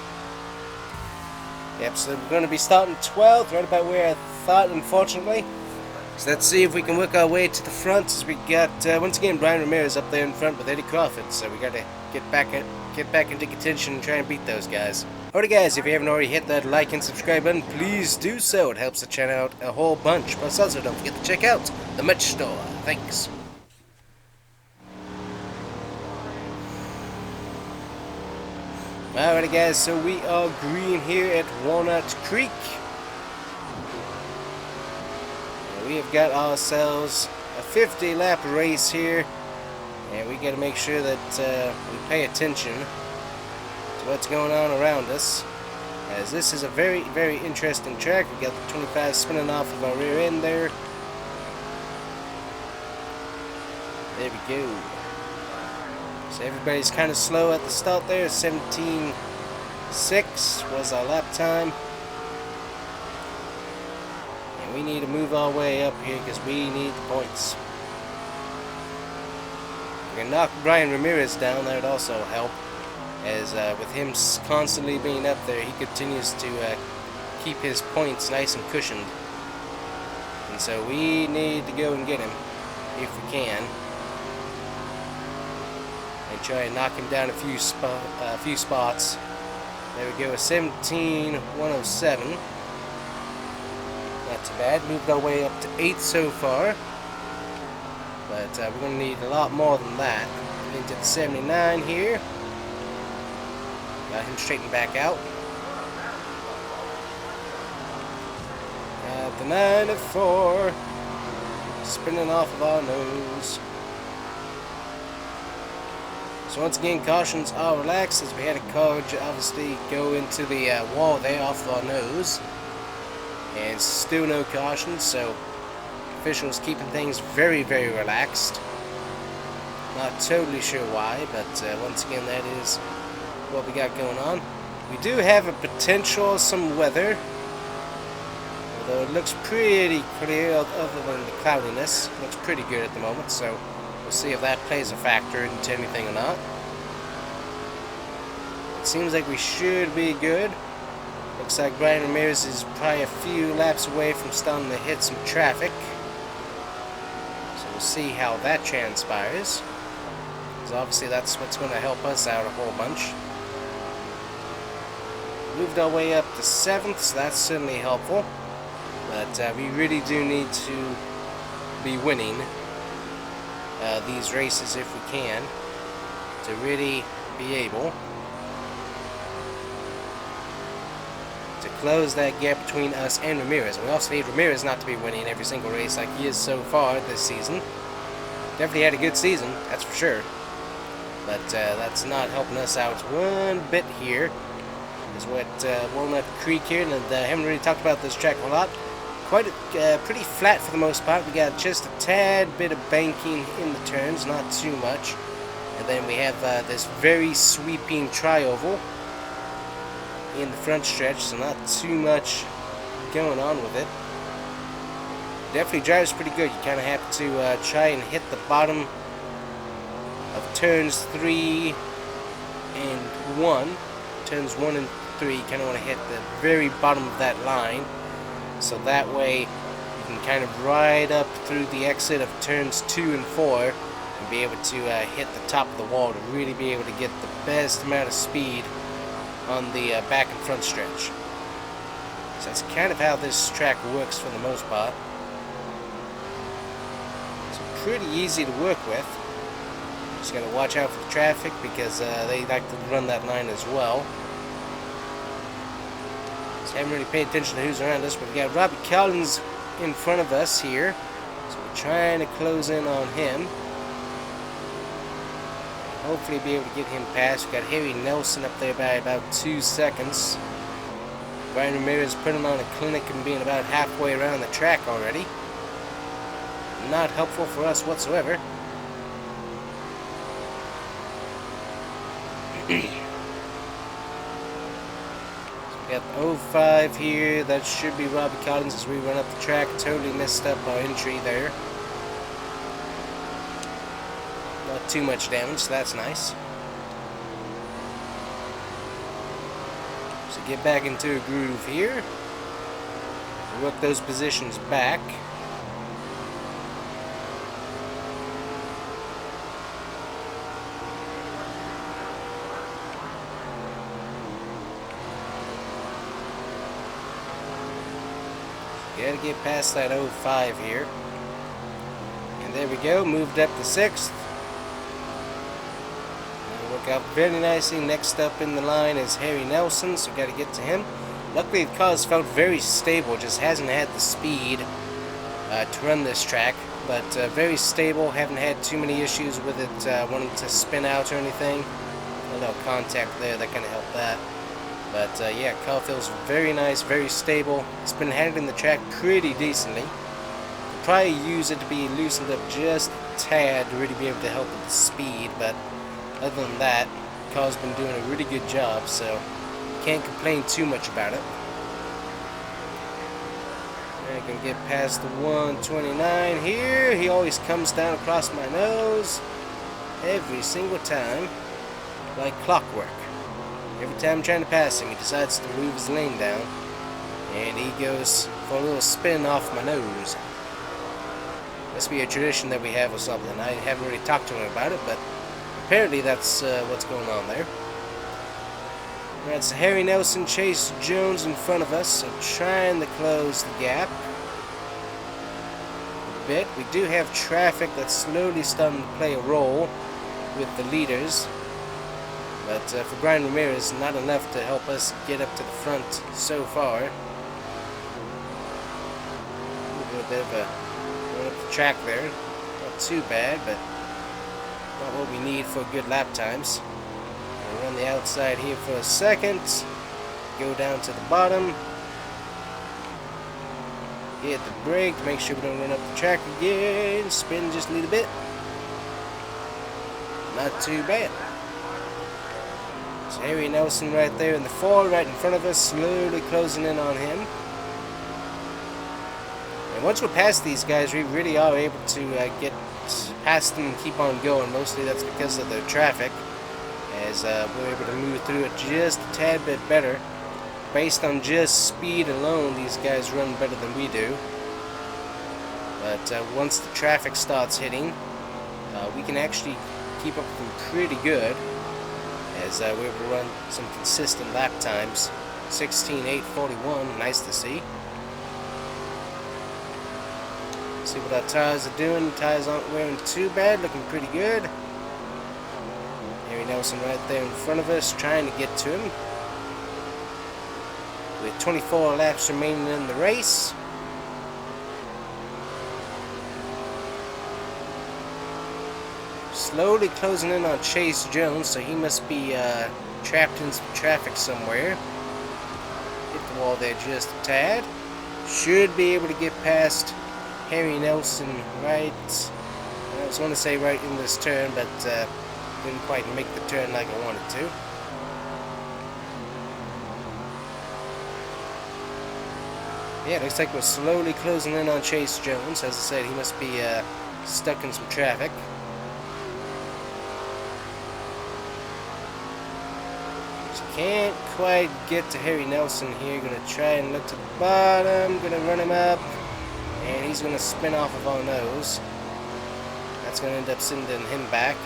Yep, so we're going to be starting 12th, right about where I thought, unfortunately. So let's see if we can work our way to the front, as we got, once again, Brian Ramirez up there in front with Eddie Crawford. So we got to get back into contention and try and beat those guys. Alright guys, if you haven't already hit that like and subscribe button, please do so. It helps the channel out a whole bunch. Plus also, don't forget to check out the merch store. Thanks. Alrighty guys, so we are green here at Walnut Creek. We have got ourselves a 50-lap race here, and we got to make sure that we pay attention to what's going on around us, as this is a very, very interesting track. We got the 25 spinning off of our rear end there. There we go. So everybody's kind of slow at the start there. 17.6 was our lap time. And we need to move our way up here because we need the points. We're going to knock Brian Ramirez down. That would also help, as with him constantly being up there, he continues to keep his points nice and cushioned. And so we need to go and get him if we can. And try and knock him down a few spots. There we go, a 17.107. Not too bad. Moved our way up to 8th so far. But we're going to need a lot more than that. Into the 79 here. Got him straightened back out. Got the 94. Spinning off of our nose. So once again, cautions are relaxed as we had a car obviously go into the wall there off our nose. And still no caution, so officials keeping things very, very relaxed. Not totally sure why, but once again, that is what we got going on. We do have a potential of some weather, although it looks pretty clear other than the cloudiness. It looks pretty good at the moment, so we'll see if that plays a factor into anything or not. It seems like we should be good. Looks like Brian Ramirez is probably a few laps away from starting to hit some traffic. So we'll see how that transpires. Because obviously that's what's going to help us out a whole bunch. Moved our way up to 7th, so that's certainly helpful. But we really do need to be winning these races if we can, to really be able to close that gap between us and Ramirez. And we also need Ramirez not to be winning every single race like he is so far this season. Definitely had a good season, that's for sure. But that's not helping us out one bit here. Is what Walnut Creek here, and I haven't really talked about this track a lot. Quite pretty flat for the most part. We got just a tad bit of banking in the turns, not too much. And then we have this very sweeping tri-oval in the front stretch, so not too much going on with it. Definitely drives pretty good. You kind of have to try and hit the bottom of turns 3 and 1. Turns 1 and 3, you kind of want to hit the very bottom of that line, so that way you can kind of ride up through the exit of turns 2 and 4 and be able to hit the top of the wall to really be able to get the best amount of speed on the back and front stretch. So that's kind of how this track works for the most part. It's pretty easy to work with. Just gotta watch out for the traffic because they like to run that line as well. So I haven't really paid attention to who's around us, but we got Robbie Collins in front of us here. So we're trying to close in on him. Hopefully be able to get him past. We got Harry Nelson up there by about 2 seconds. Brian Ramirez putting on a clinic and being about halfway around the track already. Not helpful for us whatsoever. We got the 05 here. That should be Robbie Collins as we run up the track. Totally messed up our entry there. Not too much damage, so that's nice. So get back into a groove here. Work those positions back. Gotta get past that 05 here. And there we go, moved up to 6th. Work out very nicely. Next up in the line is Harry Nelson, so gotta get to him. Luckily the car's felt very stable, just hasn't had the speed to run this track. But very stable, haven't had too many issues with it wanting to spin out or anything. A little contact there, that kind of helped that. But yeah, car feels very nice, very stable. It's been handling the track pretty decently. Could probably use it to be loosened up just a tad to really be able to help with the speed, but other than that, the car's been doing a really good job, so can't complain too much about it. I can get past the 129 here. He always comes down across my nose every single time, like clockwork. Every time I'm trying to pass him, he decides to move his lane down, and he goes for a little spin off my nose. Must be a tradition that we have or something. I haven't really talked to him about it, but apparently that's what's going on there. That's Harry Nelson, Chase Jones in front of us, so trying to close the gap a bit. We do have traffic that's slowly starting to play a role with the leaders. But for Brian Ramirez, not enough to help us get up to the front so far. A little bit of a going up the track there. Not too bad, but Not what we need for good lap times. We'll run the outside here for a second. Go down to the bottom. Hit the brake to make sure we don't run up the track again. Spin just a little bit. Not too bad. So Harry Nelson right there in the fall, right in front of us, slowly closing in on him. And once we're past these guys, we really are able to get past them and keep on going. Mostly that's because of the traffic, as we're able to move through it just a tad bit better. Based on just speed alone, these guys run better than we do. But once the traffic starts hitting, we can actually keep up with them pretty good, as we're able to run some consistent lap times. 16:8:41, nice to see. See what our tires are doing. The tires aren't wearing too bad, looking pretty good. Harry Nelson right there in front of us, trying to get to him. With 24 laps remaining in the race. Slowly closing in on Chase Jones, so he must be trapped in some traffic somewhere. Hit the wall there just a tad. Should be able to get past Harry Nelson right, I was going to say right in this turn, but didn't quite make the turn like I wanted to. Yeah, looks like we're slowly closing in on Chase Jones. As I said, he must be stuck in some traffic. Just can't quite get to Harry Nelson here. Gonna try and look to the bottom. Gonna run him up. And he's gonna spin off of our nose. That's gonna end up sending him back.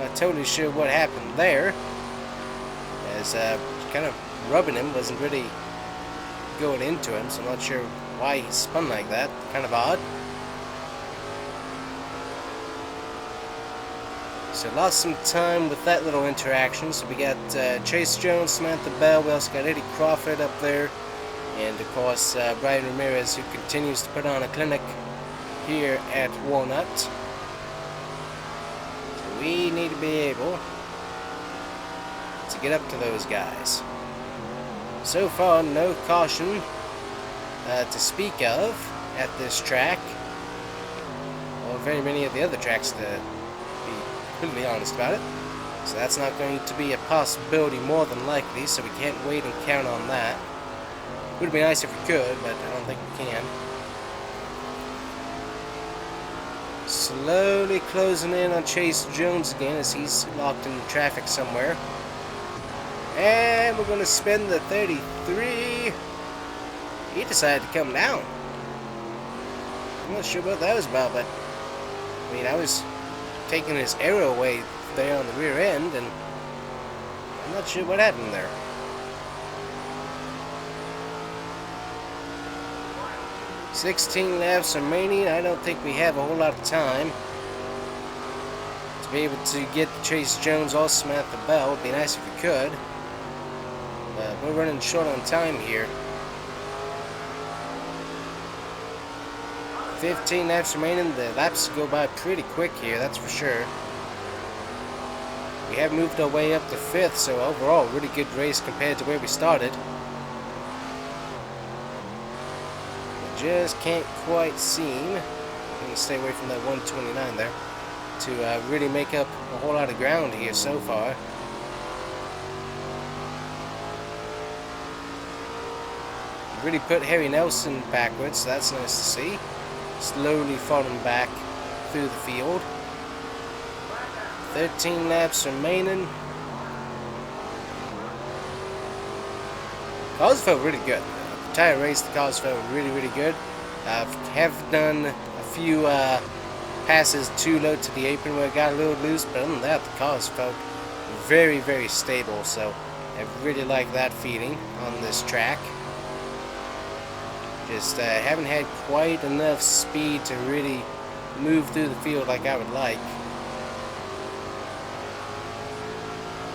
Not totally sure what happened there. As kind of rubbing him wasn't really going into him, so I'm not sure why he spun like that. Kind of odd. So lost some time with that little interaction. So we got Chase Jones, Samantha Bell, we also got Eddie Crawford up there, and of course Brian Ramirez, who continues to put on a clinic here at Walnut. So we need to be able to get up to those guys. So far, no caution to speak of at this track, or very many of the other tracks, to be completely honest about it. So that's not going to be a possibility more than likely, so we can't wait and count on that. Would be nice if we could, but I don't think we can. Slowly closing in on Chase Jones again, as he's locked in traffic somewhere. And we're going to spin the 33. He decided to come down. I'm not sure what that was about, but I mean, I was taking his arrow away there on the rear end, and I'm not sure what happened there. $16 laps remaining. I don't think we have a whole lot of time to be able to get Chase Jones or Samantha Bell. It'd be nice if we could. We're running short on time here. 15 laps remaining. The laps go by pretty quick here, that's for sure. We have moved our way up to 5th, so overall, really good race compared to where we started. We just can't quite seem, I'm going to stay away from that 129 there, to really make up a whole lot of ground here so far. Really put Harry Nelson backwards, so that's nice to see. Slowly falling back through the field. 13 laps remaining. Cars felt really good. The entire race, the cars felt really, really good. Have done a few passes too low to the apron where it got a little loose, but other than that, the cars felt very, very stable. So I really like that feeling on this track. Just haven't had quite enough speed to really move through the field like I would like.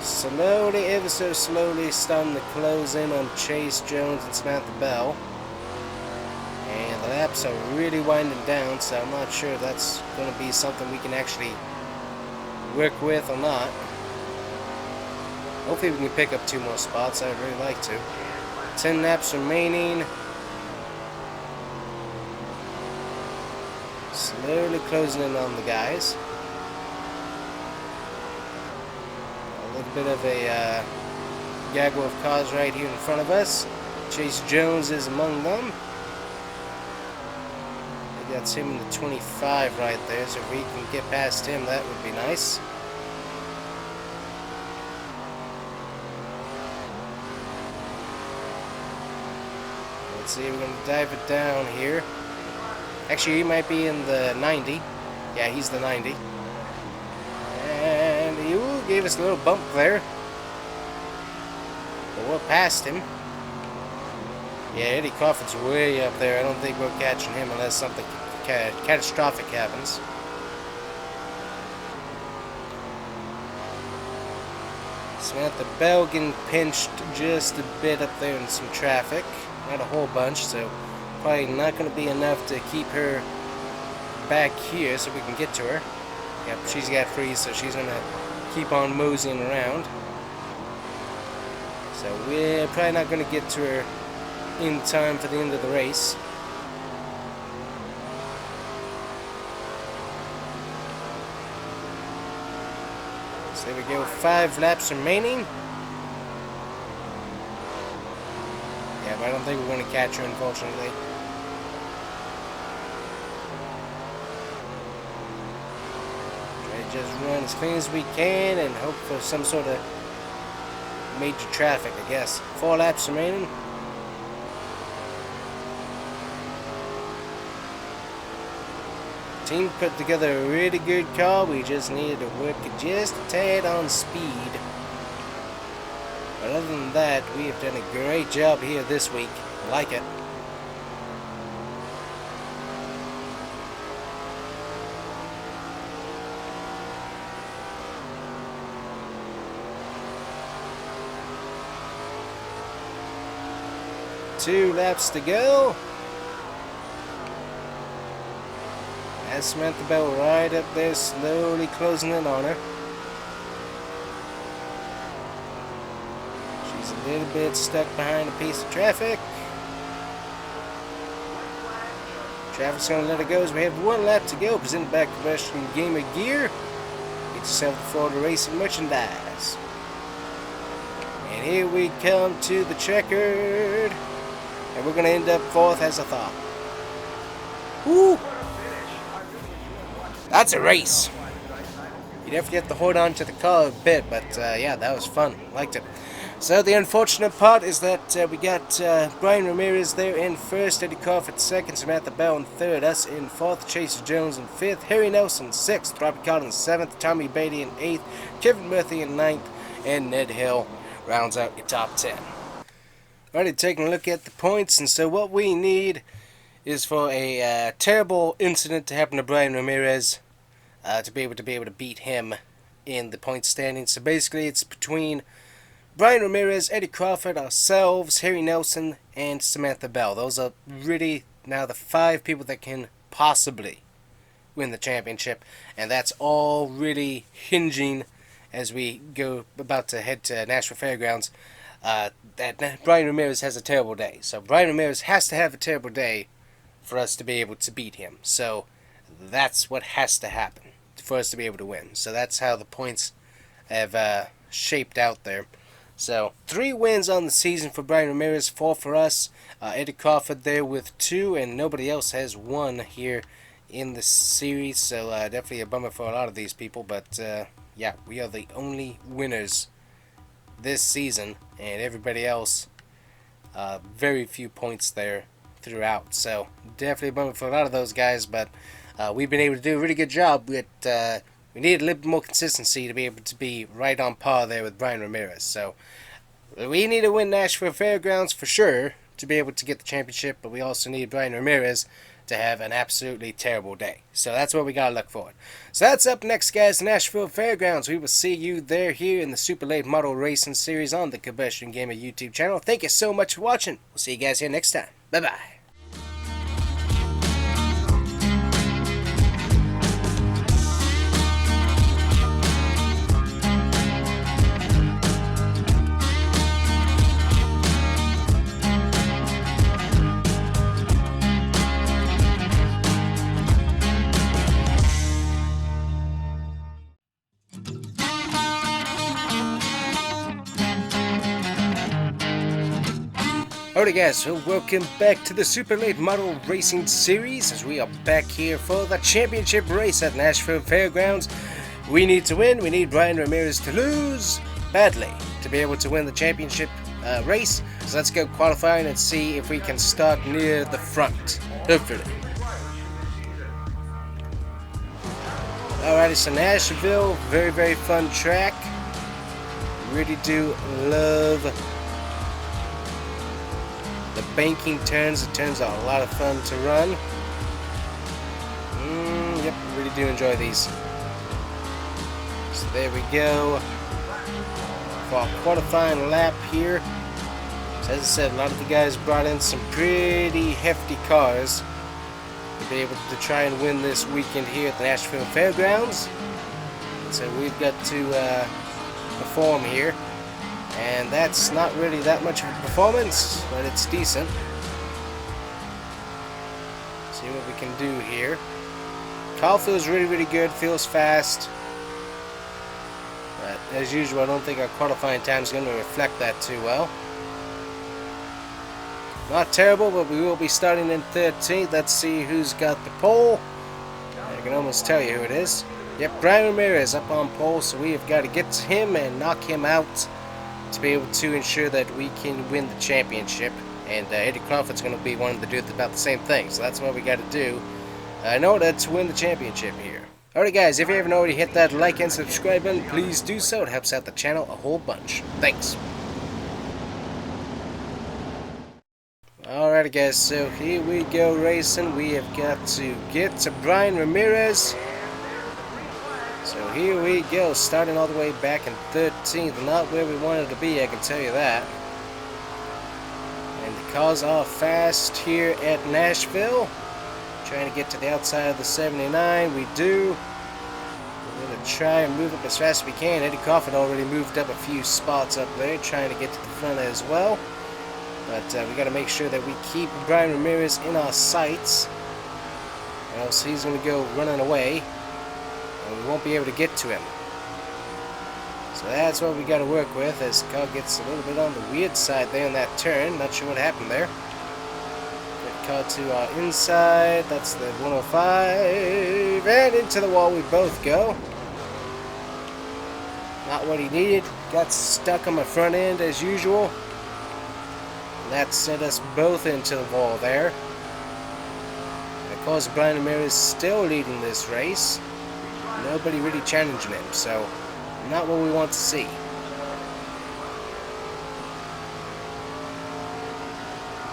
Slowly, ever so slowly, starting to close in on Chase Jones and Samantha Bell. And the laps are really winding down, so I'm not sure if that's going to be something we can actually work with or not. Hopefully we can pick up 2 more spots. I'd really like to. 10 laps remaining. Slowly closing in on the guys. A little bit of a gaggle of cars right here in front of us. Chase Jones is among them. That's him in the 25 right there, so if we can get past him, that would be nice. Let's see, we're going to dive it down here. Actually, he might be in the 90. Yeah, he's the 90. And he gave us a little bump there. But we're past him. Yeah, Eddie Crawford's way up there. I don't think we're catching him unless something catastrophic happens. Samantha Bell getting pinched just a bit up there in some traffic. Not a whole bunch, so probably not going to be enough to keep her back here so we can get to her. Yep, she's got free, so she's going to keep on moseying around. So we're probably not going to get to her in time for the end of the race. So there we go, 5 laps remaining. Yeah, but I don't think we're going to catch her, unfortunately. Try to just run as clean as we can and hope for some sort of major traffic, I guess. 4 laps remaining. Team put together a really good car. We just needed to work it just a tad on speed. But other than that, we have done a great job here this week. I like it. Two laps to go. As Samantha Bell right up there, slowly closing in on her. She's a little bit stuck behind a piece of traffic. Traffic's gonna let her go as we have 1 lap to go. Presented by Combustion Gamer gear. Get yourself the Florida Racing merchandise. And here we come to the checkered. And we're gonna end up 4th as I thought. Woo! That's a race. You definitely have to hold on to the car a bit, but yeah, that was fun. Liked it. So the unfortunate part is that we got Brian Ramirez there in 1st, Eddie Crawford 2nd, Samantha Bell in 3rd, us in 4th, Chase Jones in 5th, Harry Nelson 6th, Robert Cotton in 7th, Tommy Beatty in 8th, Kevin Murphy in 9th, and Ned Hill rounds out your top 10. Alrighty, taking a look at the points, and so what we need is for a terrible incident to happen to Brian Ramirez to be able to beat him in the point standings. So basically it's between Brian Ramirez, Eddie Crawford, ourselves, Harry Nelson, and Samantha Bell. Those are really now the 5 people that can possibly win the championship, and that's all really hinging as we go about to head to Nashville Fairgrounds. That Brian Ramirez has a terrible day. So Brian Ramirez has to have a terrible day for us to be able to beat him. So that's what has to happen for us to be able to win. So that's how the points have shaped out there. So 3 wins on the season for Brian Ramirez, 4 for us. Eddie Crawford there with 2, and nobody else has 1 here in the series. So definitely a bummer for a lot of these people. But yeah, we are the only winners this season, and everybody else, very few points there throughout. So definitely a bummer for a lot of those guys, but we've been able to do a really good job. We needed a little bit more consistency to be able to be right on par there with Brian Ramirez. So we need to win Nashville Fairgrounds for sure to be able to get the championship, but we also need Brian Ramirez to have an absolutely terrible day. So that's what we gotta look for. So that's up next, guys, Nashville Fairgrounds. We will see you there here in the Super Late Model Racing Series on the Combustion Gamer YouTube channel. Thank you so much for watching. We'll see you guys here next time. Bye-bye. Alright guys, so welcome back to the Super Late Model Racing Series as we are back here for the championship race at Nashville Fairgrounds. We need to win, we need Brian Ramirez to lose badly to be able to win the championship race. So let's go qualifying and see if we can start near the front, hopefully. Alrighty, so Nashville, very fun track. Really do love the banking turns. The turns are a lot of fun to run. Yep, really do enjoy these. So there we go for our qualifying lap here. So as I said, a lot of the guys brought in some pretty hefty cars to be able to try and win this weekend here at the Nashville Fairgrounds. So we've got to perform here. And that's not really that much of a performance, but it's decent. See what we can do here. Car feels really good, feels fast. But as usual, I don't think our qualifying time is going to reflect that too well. Not terrible, but we will be starting in 13th. Let's see who's got the pole. I can almost tell you who it is. Yep, Brian Ramirez up on pole, so we have got to get to him and knock him out to be able to ensure that we can win the championship. And Eddie Crawford's going to be wanting to do about the same thing, so that's what we got to do in order to win the championship here. Alright guys, if you haven't already hit that like and subscribe button, please do so. It helps out the channel a whole bunch. Thanks. Alright guys, so here we go racing. We have got to get to Brian Ramirez. So here we go, starting all the way back in 13th, not where we wanted to be, I can tell you that. And the cars are fast here at Nashville. Trying to get to the outside of the 79, we do. We're going to try and move up as fast as we can. Eddie Crawford already moved up a few spots up there, trying to get to the front as well. But we got to make sure that we keep Brian Ramirez in our sights, or else he's going to go running away. We won't be able to get to him. So that's what we got to work with as the car gets a little bit on the weird side there in that turn. Not sure what happened there. Get car to our inside. That's the 105. And into the wall we both go. Not what he needed. Got stuck on my front end as usual. And that sent us both into the wall there. And of course Brian Ramirez still leading this race. Nobody really challenging him, so not what we want to see.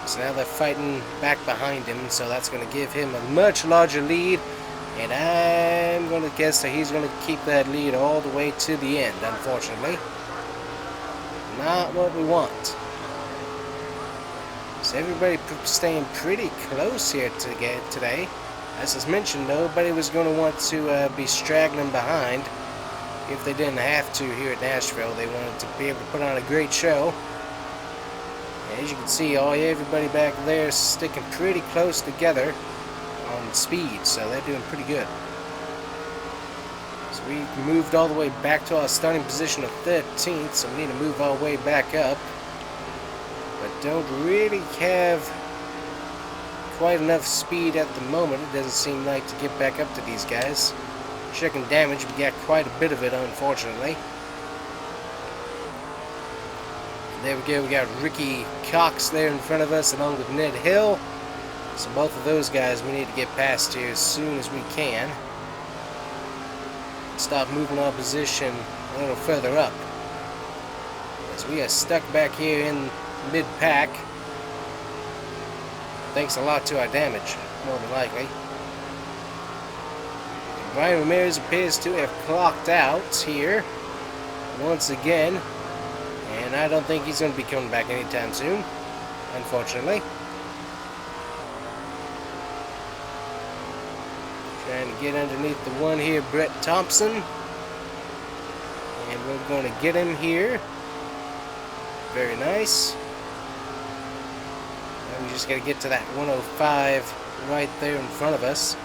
So now they're fighting back behind him, so that's going to give him a much larger lead. And I'm going to guess that he's going to keep that lead all the way to the end, unfortunately. Not what we want. So everybody staying pretty close here today. As is mentioned, nobody was going to want to be straggling behind if they didn't have to here at Nashville. They wanted to be able to put on a great show. And as you can see, everybody back there is sticking pretty close together on speed, so they're doing pretty good. So we moved all the way back to our starting position of 13th, so we need to move our way back up. But don't really have quite enough speed at the moment. It doesn't seem like to get back up to these guys. Checking damage, we got quite a bit of it, unfortunately. And there we go, we got Ricky Cox there in front of us along with Ned Hill. So both of those guys we need to get past here as soon as we can. Stop moving our position a little further up, as we are stuck back here in mid-pack. Thanks a lot to our damage, more than likely. Brian Ramirez appears to have clocked out here once again, and I don't think he's going to be coming back anytime soon, unfortunately. Trying to get underneath the one here, Brett Thompson, and we're going to get him here. Very nice. We just got to get to that 105 right there in front of us.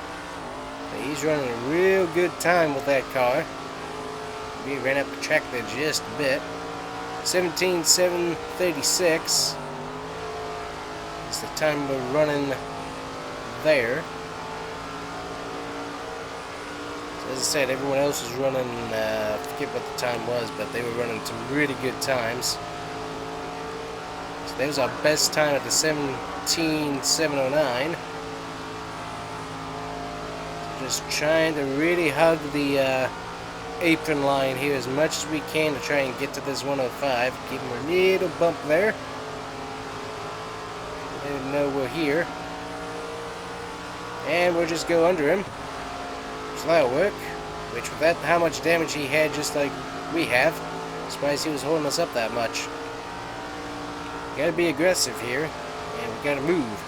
But he's running a real good time with that car. We ran up the track there just a bit. 17,736. It's the time we're running there. So as I said, everyone else was running, I forget what the time was, but they were running some really good times. So there's our best time at the 17:709. Just trying to really hug the apron line here as much as we can to try and get to this 105. Give him a little bump there. Let him know we're here. And we'll just go under him. So that'll work. Which with that, how much damage he had, just like we have. Surprised he was holding us up that much. Gotta be aggressive here. And we gotta move.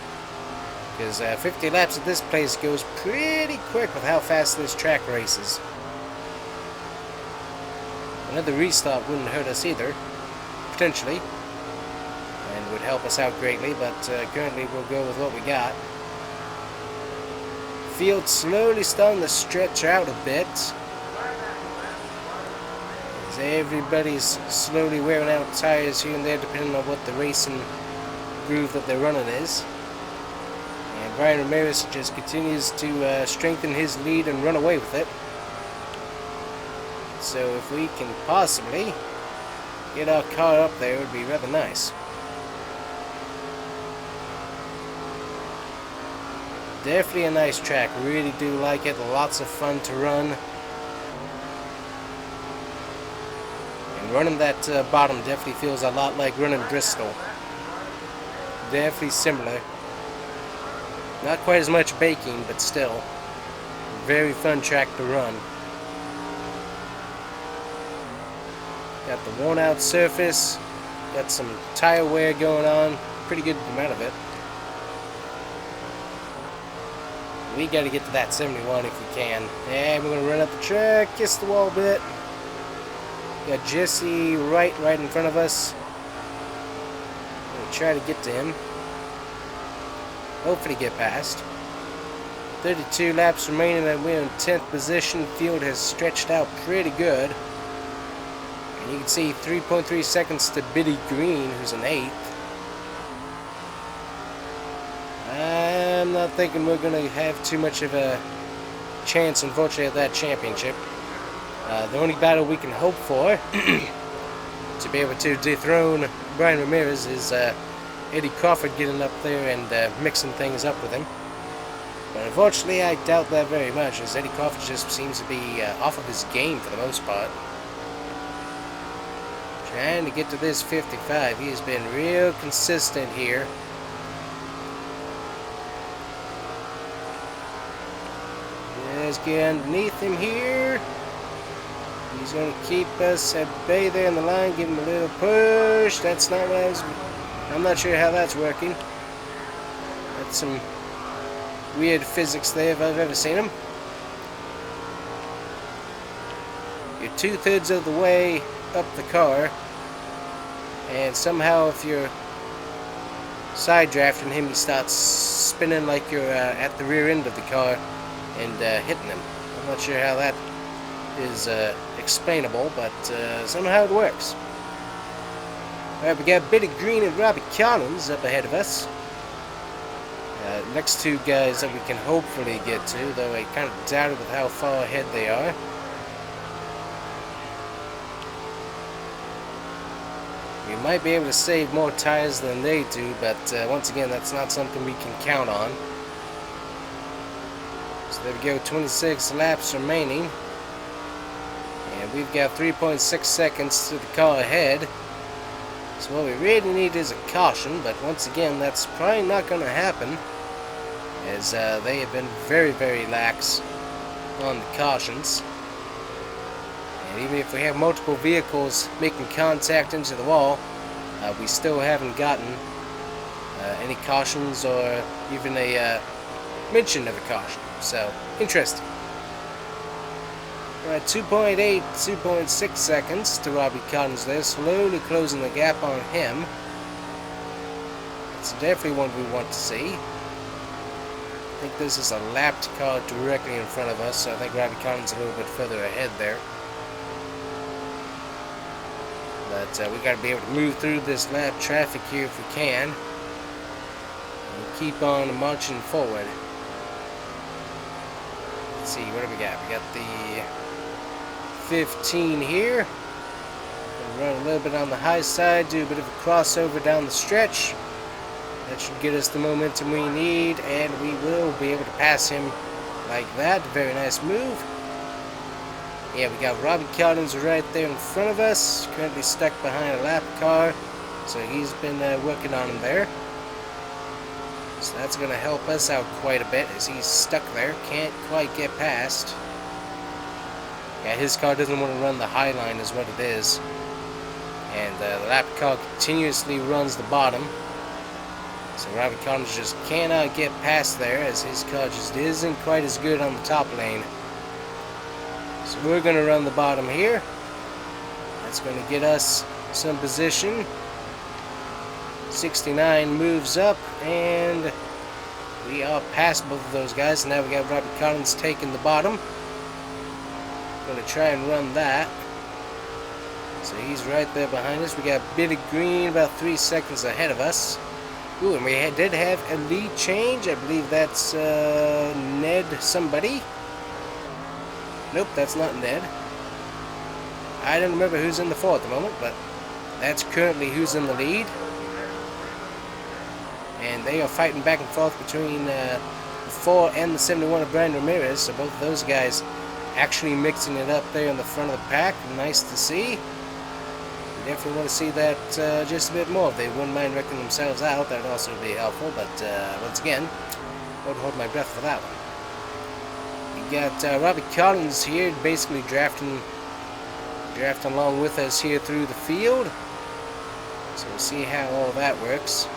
Because 50 laps at this place goes pretty quick with how fast this track races. Another restart wouldn't hurt us either, potentially, and would help us out greatly, but currently we'll go with what we got. Field slowly starting to stretch out a bit, as everybody's slowly wearing out tires here and there depending on what the racing groove that they're running is. And Brian Ramirez just continues to strengthen his lead and run away with it. So if we can possibly get our car up there, it would be rather nice. Definitely a nice track. Really do like it. Lots of fun to run. And running that bottom definitely feels a lot like running Bristol. Definitely similar. Not quite as much baking, but still. Very fun track to run. Got the worn out surface, got some tire wear going on, pretty good amount of it. We got to get to that 71 if we can. And we're going to run up the track, kiss the wall a bit. Got Jesse right in front of us. I'm going to try to get to him. Hopefully get past. 32 laps remaining and we're in 10th position. Field has stretched out pretty good. And you can see 3.3 seconds to Biddy Green, who's in 8th. I'm not thinking we're going to have too much of a chance, unfortunately, at that championship. The only battle we can hope for to be able to dethrone Brian Ramirez is Eddie Crawford getting up there and mixing things up with him. But unfortunately, I doubt that very much, as Eddie Crawford just seems to be off of his game for the most part. Trying to get to this 55. He has been real consistent here. Just get underneath him here. He's going to keep us at bay there in the line. Give him a little push. That's not what I was... I'm not sure how that's working. That's some weird physics there if I've ever seen them. You're 2/3 of the way up the car. And somehow if you're side drafting him, he starts spinning like you're at the rear end of the car and hitting him. I'm not sure how that is explainable, but somehow it works. Alright, we got Biddy Green and Robbie Collins up ahead of us. Next two guys that we can hopefully get to, though I kind of doubt it with how far ahead they are. We might be able to save more tires than they do, but once again, that's not something we can count on. So there we go, 26 laps remaining. And we've got 3.6 seconds to the car ahead. So what we really need is a caution, but once again, that's probably not going to happen, as they have been very, very lax on the cautions. And even if we have multiple vehicles making contact into the wall, we still haven't gotten any cautions or even a mention of a caution. So, interesting. We're at 2.8, 2.6 seconds to Robbie Collins there, slowly closing the gap on him. It's definitely one we want to see. I think this is a lapped car directly in front of us, so I think Robbie Collins is a little bit further ahead there. But we got to be able to move through this lap traffic here if we can. keep on marching forward. Let's see, what do we got? We got the 15 here. We'll run a little bit on the high side, do a bit of a crossover down the stretch. That should get us the momentum we need, and we will be able to pass him like that. Very nice move. Yeah, we got Robbie Collins right there in front of us, currently stuck behind a lap car, so he's been working on him there. So that's going to help us out quite a bit as he's stuck there, can't quite get past. Yeah, his car doesn't want to run the high line is what it is. And the lap car continuously runs the bottom. So Robbie Collins just cannot get past there as his car just isn't quite as good on the top lane. So we're going to run the bottom here. That's going to get us some position. 69 moves up, and we are past both of those guys. Now we got Robbie Collins taking the bottom. Going to try and run that. So he's right there behind us. We got Billy Green about 3 seconds ahead of us. Ooh, and we did have a lead change. I believe that's Ned somebody. Nope, that's not Ned. I don't remember who's in the 4 at the moment, but that's currently who's in the lead. And they are fighting back and forth between the 4 and the 71 of Brian Ramirez. So both of those guys actually mixing it up there in the front of the pack. Nice to see. We definitely want to see that just a bit more. If they wouldn't mind wrecking themselves out, that would also be helpful. But once again, I would hold my breath for that one. We got Robbie Collins here, basically drafting along with us here through the field. So we'll see how all that works.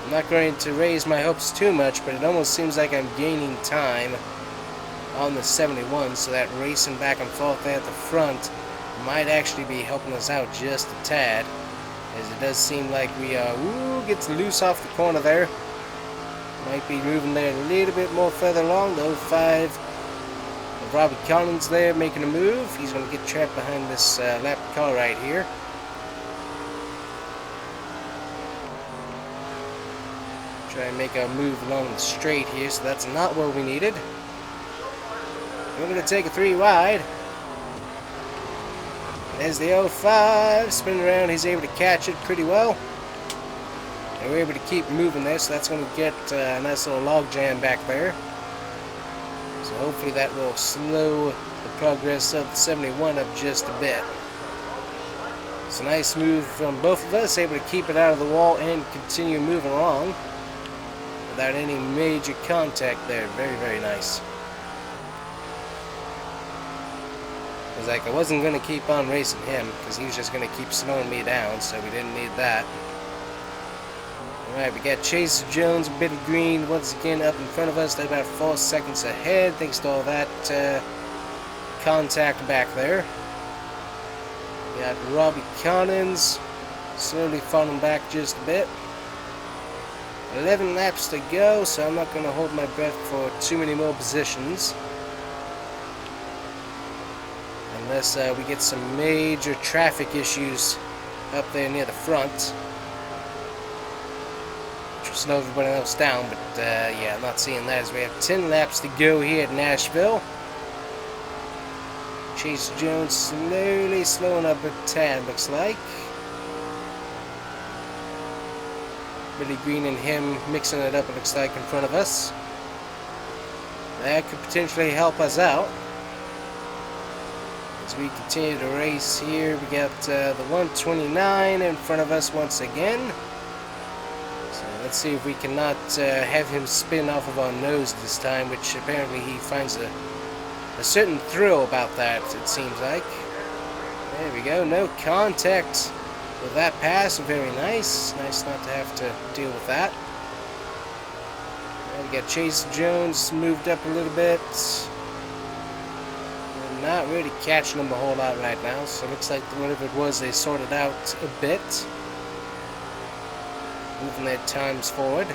I'm not going to raise my hopes too much, but it almost seems like I'm gaining time on the 71, so that racing back and forth there at the front might actually be helping us out just a tad, as it does seem like we gets loose off the corner there. Might be moving there a little bit more further along. The 05 of Robbie Collins there making a move. He's going to get trapped behind this lap car right here. Try and make our move along the straight here, so that's not what we needed. We're going to take a 3 wide. There's the 05 spinning around. He's able to catch it pretty well. And we're able to keep moving there, so that's going to get a nice little log jam back there. So hopefully that will slow the progress of the 71 up just a bit. It's a nice move from both of us, able to keep it out of the wall and continue moving along without any major contact there. Very, very nice. It was like I wasn't going to keep on racing him because he was just going to keep slowing me down, so we didn't need that. Alright, we got Chase Jones and Billy Green once again up in front of us. They're about 4 seconds ahead thanks to all that contact back there. We got Robbie Collins slowly falling back just a bit. 11 laps to go, so I'm not going to hold my breath for too many more positions. Unless we get some major traffic issues up there near the front. Slow everybody else down, but yeah, I'm not seeing that as we have 10 laps to go here at Nashville. Chase Jones slowly slowing up a tad, looks like. Billy Green and him mixing it up, it looks like, in front of us. That could potentially help us out. As we continue to race here, we got the 129 in front of us once again. Let's see if we cannot have him spin off of our nose this time, which apparently he finds a certain thrill about that, it seems like. There we go, no contact with that pass, very nice. Nice not to have to deal with that. And we got Chase Jones moved up a little bit. We're not really catching him a whole lot right now, so it looks like whatever it was, they sorted out a bit. Moving their times forward.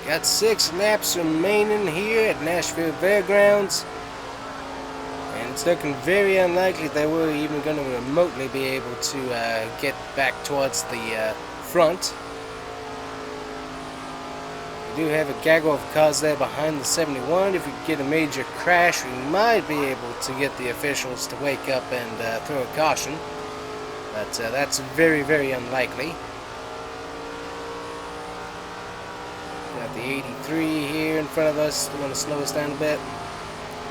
Got 6 laps remaining here at Nashville Fairgrounds. And it's looking very unlikely that we're even going to remotely be able to get back towards the front. We do have a gaggle of cars there behind the 71. If we get a major crash, we might be able to get the officials to wake up and throw a caution. But that's very, very unlikely. Got the 83 here in front of us. They want to slow us down a bit.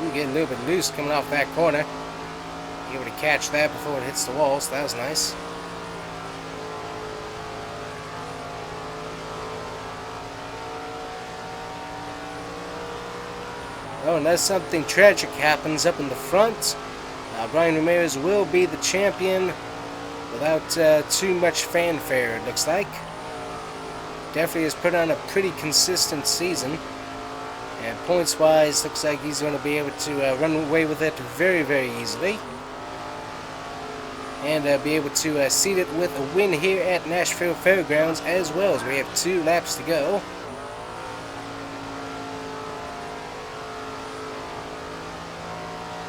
We're getting a little bit loose coming off that corner. Able to catch that before it hits the wall, so that was nice. Oh, unless something tragic happens up in the front, Brian Ramirez will be the champion without too much fanfare, it looks like. Definitely has put on a pretty consistent season. And points-wise, looks like he's going to be able to run away with it very, very easily. And be able to seat it with a win here at Nashville Fairgrounds as well, as we have 2 laps to go.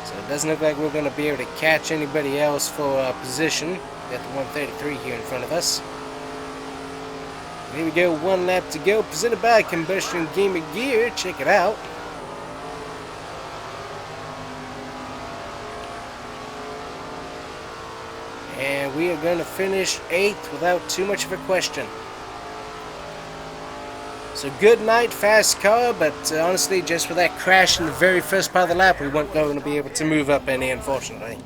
So it doesn't look like we're going to be able to catch anybody else for position. Got the 133 here in front of us. Here we go, 1 lap to go, presented by Combustion Gamer Gear. Check it out. And we are going to finish 8th without too much of a question. So good night, fast car, but honestly, just for that crash in the very first part of the lap, we weren't going to be able to move up any, unfortunately.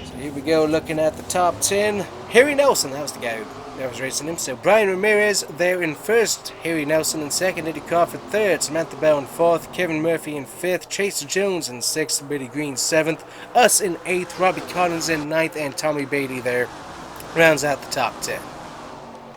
So here we go, looking at the top 10. Harry Nelson, that was the guy that was racing him. So Brian Ramirez there in first, Harry Nelson in second, Eddie Crawford third, Samantha Bell in fourth, Kevin Murphy in fifth, Chaser Jones in sixth, Billy Green seventh, us in eighth, Robbie Collins in ninth, and Tommy Beatty there rounds out the top 10.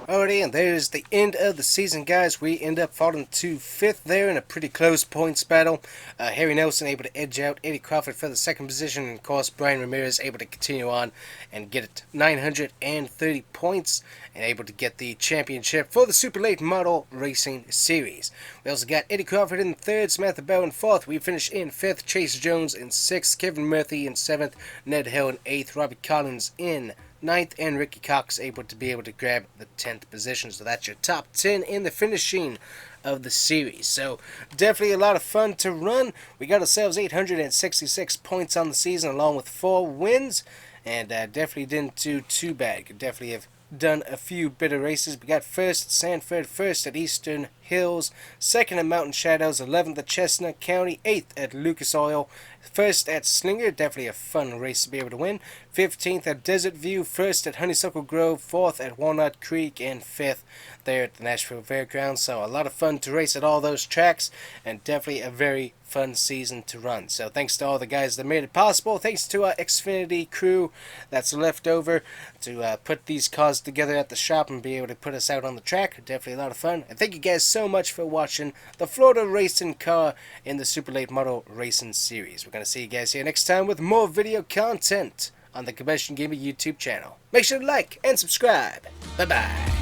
Alrighty, and there's the end of the season, guys. We end up falling to 5th there in a pretty close points battle. Harry Nelson able to edge out Eddie Crawford for the 2nd position, and of course Brian Ramirez able to continue on and get it 930 points and able to get the championship for the Super Late Model Racing Series. We also got Eddie Crawford in 3rd, Samantha Bell in 4th. We finish in 5th, Chase Jones in 6th, Kevin Murphy in 7th, Ned Hill in 8th, Robbie Collins in 9th, and Ricky Cox able to grab the 10th position. So that's your top 10 in the finishing of the series. So definitely a lot of fun to run. We got ourselves 866 points on the season along with 4 wins, and definitely didn't do too bad. Could definitely have done a few better races. We got 1st at Sanford, 1st at Eastern Hills, 2nd at Mountain Shadows, 11th at Chestnut County, 8th at Lucas Oil, 1st at Slinger, definitely a fun race to be able to win, 15th at Desert View, 1st at Honeysuckle Grove, 4th at Walnut Creek, and 5th there at the Nashville Fairgrounds. So a lot of fun to race at all those tracks, and definitely a very fun season to run. So thanks to all the guys that made it possible. Thanks to our Xfinity crew that's left over to put these cars together at the shop and be able to put us out on the track. Definitely a lot of fun. And thank you guys so much for watching the Florida racing car in the Super Late Model Racing Series. We're going to see you guys here next time with more video content on the Combustion Gamer YouTube channel. Make sure to like and subscribe. Bye-bye.